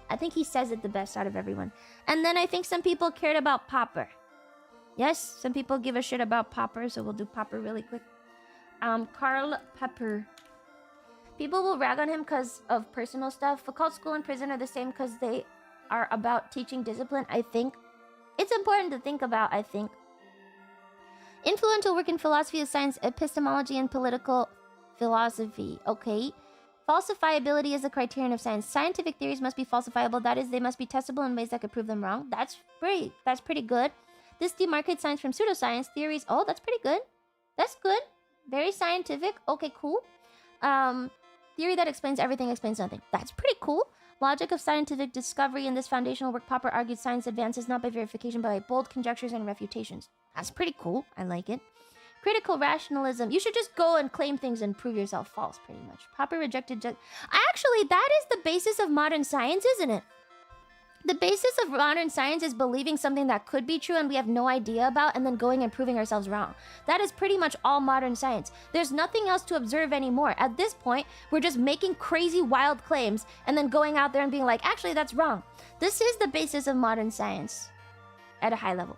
I think he says it the best out of everyone. And then I think some people cared about Popper. Yes, some people give a shit about Popper, so we'll do Popper really quick. Karl Popper. People will rag on him because of personal stuff. Foucault school and prison are the same because they are about teaching discipline, I think. It's important to think about, I think. Influential work in philosophy of science, epistemology, and political philosophy. Okay. Falsifiability is a criterion of science. Scientific theories must be falsifiable. That is, they must be testable in ways that could prove them wrong. That's pretty good. This demarcates science from pseudoscience. Theories. Oh, that's pretty good. That's good. Very scientific. Okay, cool. Theory that explains everything explains nothing. That's pretty cool. Logic of scientific discovery. In this foundational work, Popper argued science advances not by verification, but by bold conjectures and refutations. That's pretty cool. I like it. Critical rationalism. You should just go and claim things and prove yourself false, pretty much. Popper rejected... Actually, that is the basis of modern science, isn't it? The basis of modern science is believing something that could be true and we have no idea about, and then going and proving ourselves wrong. That is pretty much all modern science. There's nothing else to observe anymore. At this point, we're just making crazy, wild claims and then going out there and being like, actually, that's wrong. This is the basis of modern science at a high level.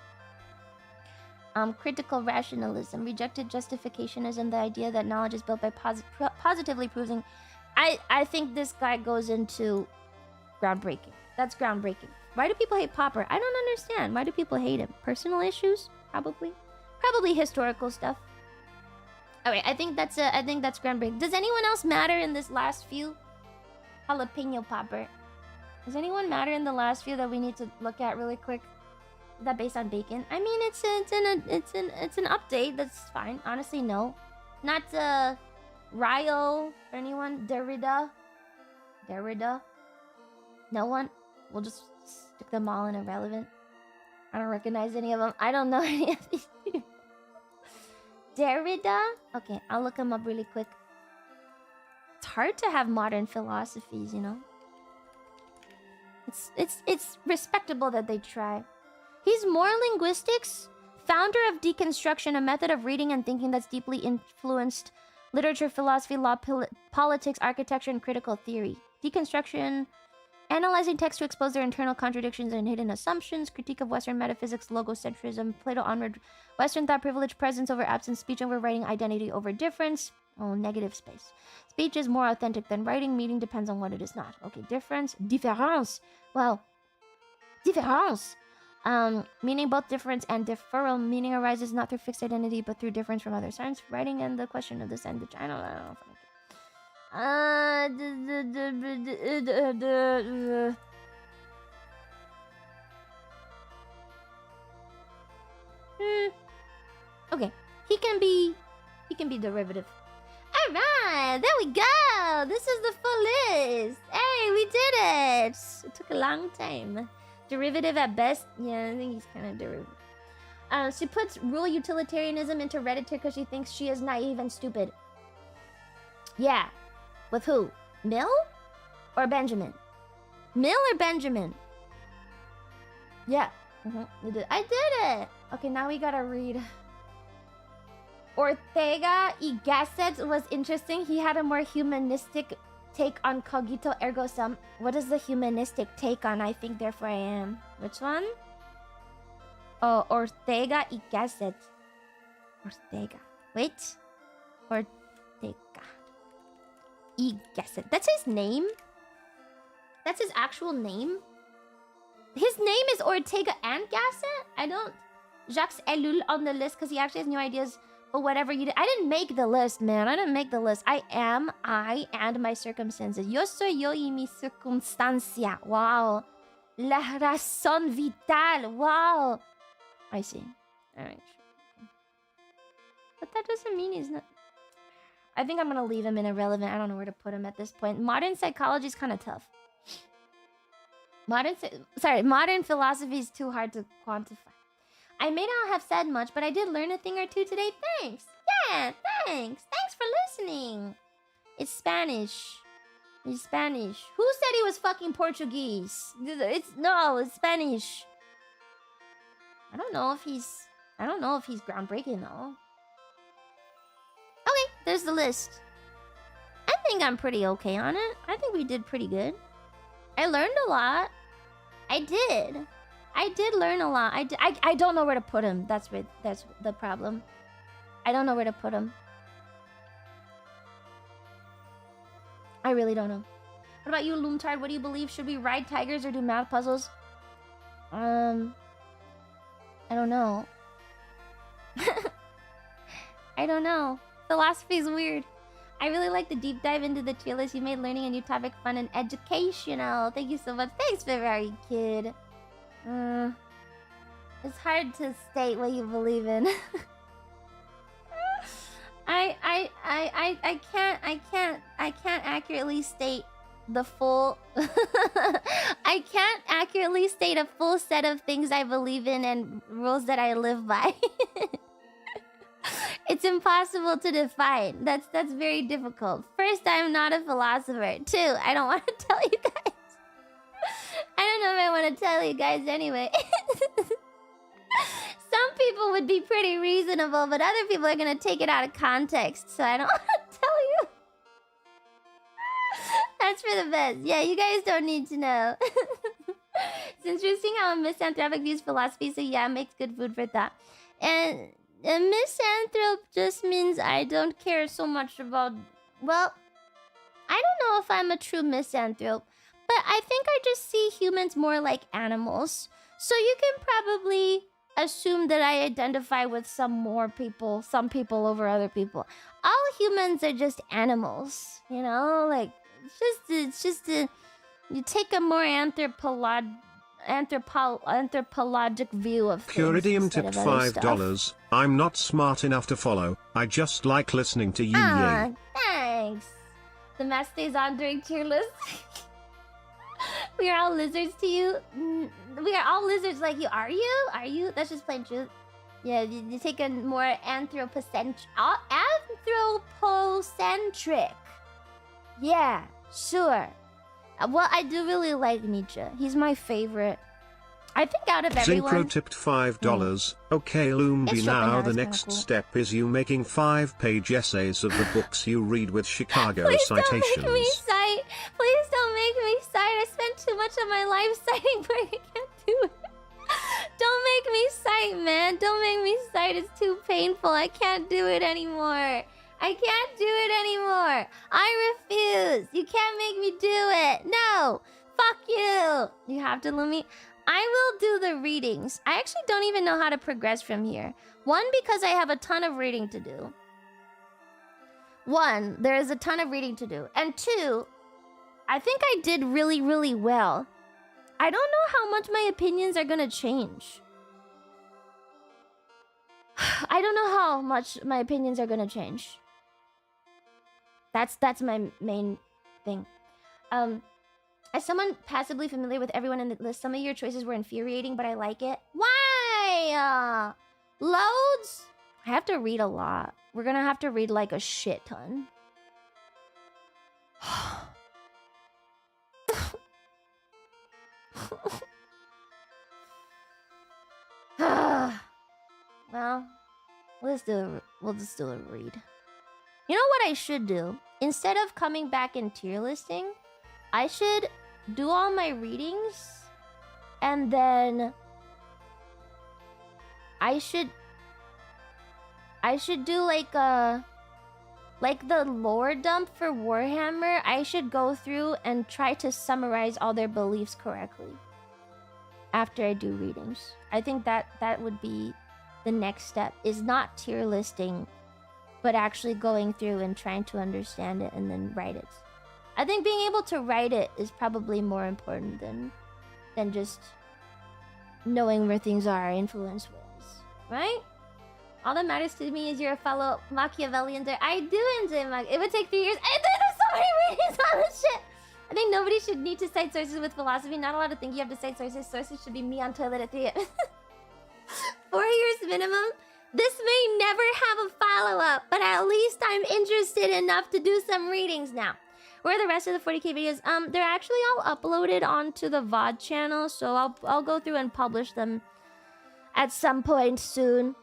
Critical rationalism. Rejected justificationism, the idea that knowledge is built by positively proving. I think this guy goes into groundbreaking. That's groundbreaking. Why do people hate Popper? I don't understand. Why do people hate him? Personal issues? Probably historical stuff. Alright, I think that's groundbreaking. Does anyone else matter in this last few? Jalapeno Popper. Does anyone matter in the last few that we need to look at really quick? Is that based on bacon? I mean, it's an update. That's fine. Honestly, no. Not Ryle or anyone. Derrida. No one. We'll just stick them all in irrelevant. I don't recognize any of them. I don't know any of these people. Derrida? Okay, I'll look them up really quick. It's hard to have modern philosophies, you know. It's respectable that they try. He's more linguistics, founder of deconstruction, a method of reading and thinking that's deeply influenced literature, philosophy, law, politics, architecture, and critical theory. Deconstruction, analyzing text to expose their internal contradictions and hidden assumptions, critique of Western metaphysics, logocentrism, Plato onward, Western thought, privilege, presence over absence, speech over writing, identity over difference. Oh, negative space. Speech is more authentic than writing. Meaning depends on what it is not. Okay, difference. Différence. Well, différence. Meaning both difference and differential. Meaning arises not through fixed identity, but through difference from other signs. Writing and the question of this and the... I don't know. Okay, he can be derivative. All right, there we go. This is the full list. Hey, we did it. It took a long time. Derivative at best. Yeah, I think he's kind of derivative. She puts rule utilitarianism into hereditary because she thinks she is naive and stupid. Yeah. With who? Mill? Or Benjamin? Mill or Benjamin? Yeah. I did it! Okay, now we gotta read. Ortega y Gasset was interesting. He had a more humanistic take on cogito ergo sum. What is the humanistic take on I think therefore I am? Which one? Oh, Ortega y Gasset. Ortega. Wait. Ortega. Y Gasset. That's his name? That's his actual name? His name is Ortega and Gasset? I don't... Jacques Ellul on the list because he actually has new ideas. But whatever you did... I didn't make the list, man. I didn't make the list. I and my circumstances. Yo soy yo y mi circunstancia. Wow. La razón vital. Wow. I see. Alright. But that doesn't mean he's not... I think I'm gonna leave him in irrelevant. I don't know where to put him at this point. Modern psychology is kind of tough. Modern philosophy is too hard to quantify. I may not have said much, but I did learn a thing or two today. Thanks. Yeah, thanks. Thanks for listening. It's Spanish. It's Spanish. Who said he was fucking Portuguese? It's Spanish. I don't know if he's groundbreaking though. Okay, there's the list. I think I'm pretty okay on it. I think we did pretty good. I learned a lot. I did learn a lot. I don't know where to put him. That's the problem. I don't know where to put him. I really don't know. What about you, Loomtard? What do you believe? Should we ride tigers or do math puzzles? I don't know. I don't know. Philosophy is weird. I really like the deep dive into the tier list. You made learning a new topic fun and educational. Thank you so much. Thanks, Ferrari Kid. It's hard to state what you believe in. I can't accurately state the full I can't accurately state a full set of things I believe in and rules that I live by. It's impossible to define. That's very difficult. First, I'm not a philosopher. Two, I don't want to tell you guys. I don't know if I want to tell you guys anyway. Some people would be pretty reasonable, but other people are going to take it out of context, so I don't want to tell you. That's for the best. Yeah, you guys don't need to know. It's interesting how a misanthropic views philosophy, so yeah, it makes good food for thought. And a misanthrope just means I don't care so much about... Well, I don't know if I'm a true misanthrope, but I think I just see humans more like animals. So you can probably assume that I identify with some people over other people. All humans are just animals, you know? Like, it's just you take a more anthropologic view of things. Curidium tipped $5. I'm not smart enough to follow. I just like listening to you. Thanks. The math stays on during tier list. We are all lizards to you. We are all lizards like you. Are you? Are you? That's just plain truth. Yeah, you take a more anthropocentric. Yeah, sure. Well, I do really like Nietzsche. He's my favorite. I think out of everyone... Synchro tipped $5. Okay, Lumi, now the next step is you making 5-page essays of the books you read with Chicago citations. Please don't make me cite. Please don't make me cite. I spent too much of my life citing, but I can't do it. Don't make me cite, man. Don't make me cite. It's too painful. I can't do it anymore. I can't do it anymore. I refuse. You can't make me do it. No. Fuck you. You have to, Lumi. I will do the readings. I actually don't even know how to progress from here. One, because I have a ton of reading to do. One, there is a ton of reading to do. And two, I think I did really, really well. I don't know how much my opinions are gonna change. I don't know how much my opinions are gonna change. That's my main thing. As someone passively familiar with everyone in the list, some of your choices were infuriating, but I like it. Why? Loads? I have to read a lot. We're gonna have to read like a shit ton. Well, we'll just do a read. You know what I should do? Instead of coming back in tier listing, I should do all my readings and then I should do like the lore dump for Warhammer. I should go through and try to summarize all their beliefs correctly after I do readings. I think that would be the next step, is not tier listing, but actually going through and trying to understand it and then write it. I think being able to write it is probably more important than just knowing where things are influence-wise, right? All that matters to me is you're a fellow Machiavellian. I do enjoy It would take 3 years. I did so many readings on this shit. I think nobody should need to cite sources with philosophy. Not allowed to think you have to cite sources. Sources should be me on toilet at 3 a.m. 4 years minimum. This may never have a follow-up, but at least I'm interested enough to do some readings now. Where are the rest of the 40k videos? They're actually all uploaded onto the VOD channel, so I'll go through and publish them at some point soon.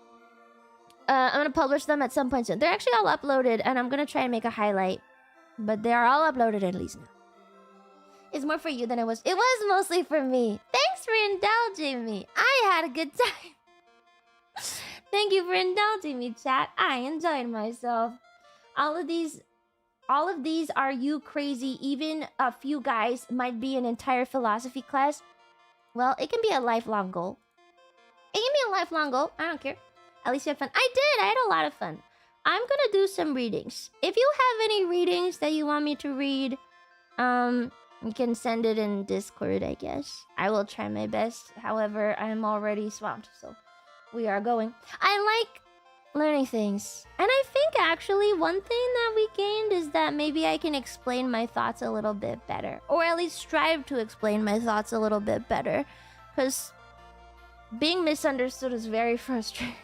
I'm gonna publish them at some point soon. They're actually all uploaded, and I'm gonna try and make a highlight. But they are all uploaded at least now. It's more for you than it was. It was mostly for me. Thanks for indulging me. I had a good time. Thank you for indulging me, chat. I enjoyed myself. All of these are you crazy. Even a few guys might be an entire philosophy class. Well, it can be a lifelong goal. It can be a lifelong goal. I don't care. At least you had fun. I did. I had a lot of fun. I'm gonna do some readings. If you have any readings that you want me to read, you can send it in Discord, I guess. I will try my best. However, I'm already swamped, so we are going. I like learning things. And I think actually one thing that we gained is that maybe I can explain my thoughts a little bit better. Or at least strive to explain my thoughts a little bit better. Because being misunderstood is very frustrating.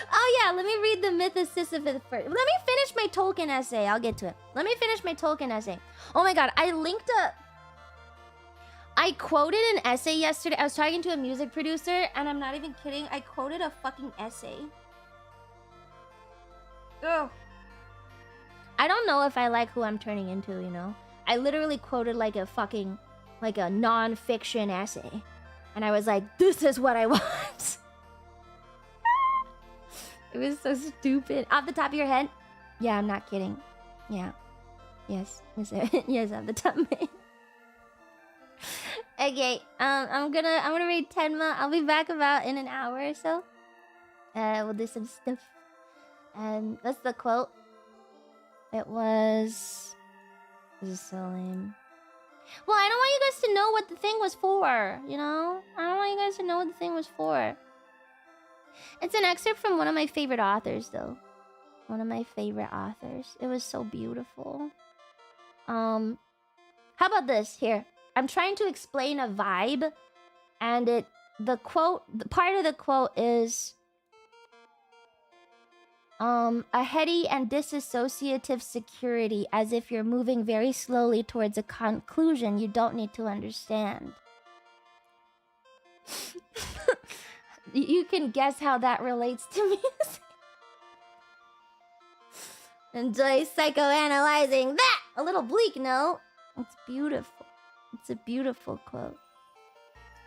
Oh yeah, let me read the Myth of Sisyphus first. Let me finish my Tolkien essay. I'll get to it. Let me finish my Tolkien essay. Oh my god, I quoted an essay yesterday. I was talking to a music producer, and I'm not even kidding. I quoted a fucking essay. Ugh. I don't know if I like who I'm turning into, you know? I literally quoted like a non-fiction essay. And I was like, this is what I want. It was so stupid. Off the top of your head? Yeah, I'm not kidding. Yeah. Yes. Yes, off the top of my head. Okay, I'm gonna read Tenma. I'll be back about in an hour or so. We'll do some stuff. And that's the quote. It was... This is so lame. Well, I don't want you guys to know what the thing was for, you know? I don't want you guys to know what the thing was for. It's an excerpt from one of my favorite authors, though. One of my favorite authors. It was so beautiful. How about this? Here. I'm trying to explain a vibe, and the part of the quote is a heady and disassociative security, as if you're moving very slowly towards a conclusion you don't need to understand. You can guess how that relates to music. Enjoy psychoanalyzing that! A little bleak, no? It's beautiful. It's a beautiful quote.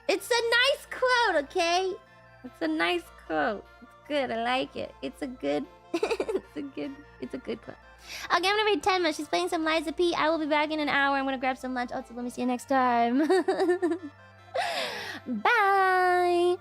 It's a nice quote, okay? It's a nice quote. It's good. I like it. It's a good it's a good quote. Okay, I'm gonna read Tenma. She's playing some Liza P. I will be back in an hour. I'm gonna grab some lunch. Oh, so let me see you next time. Bye.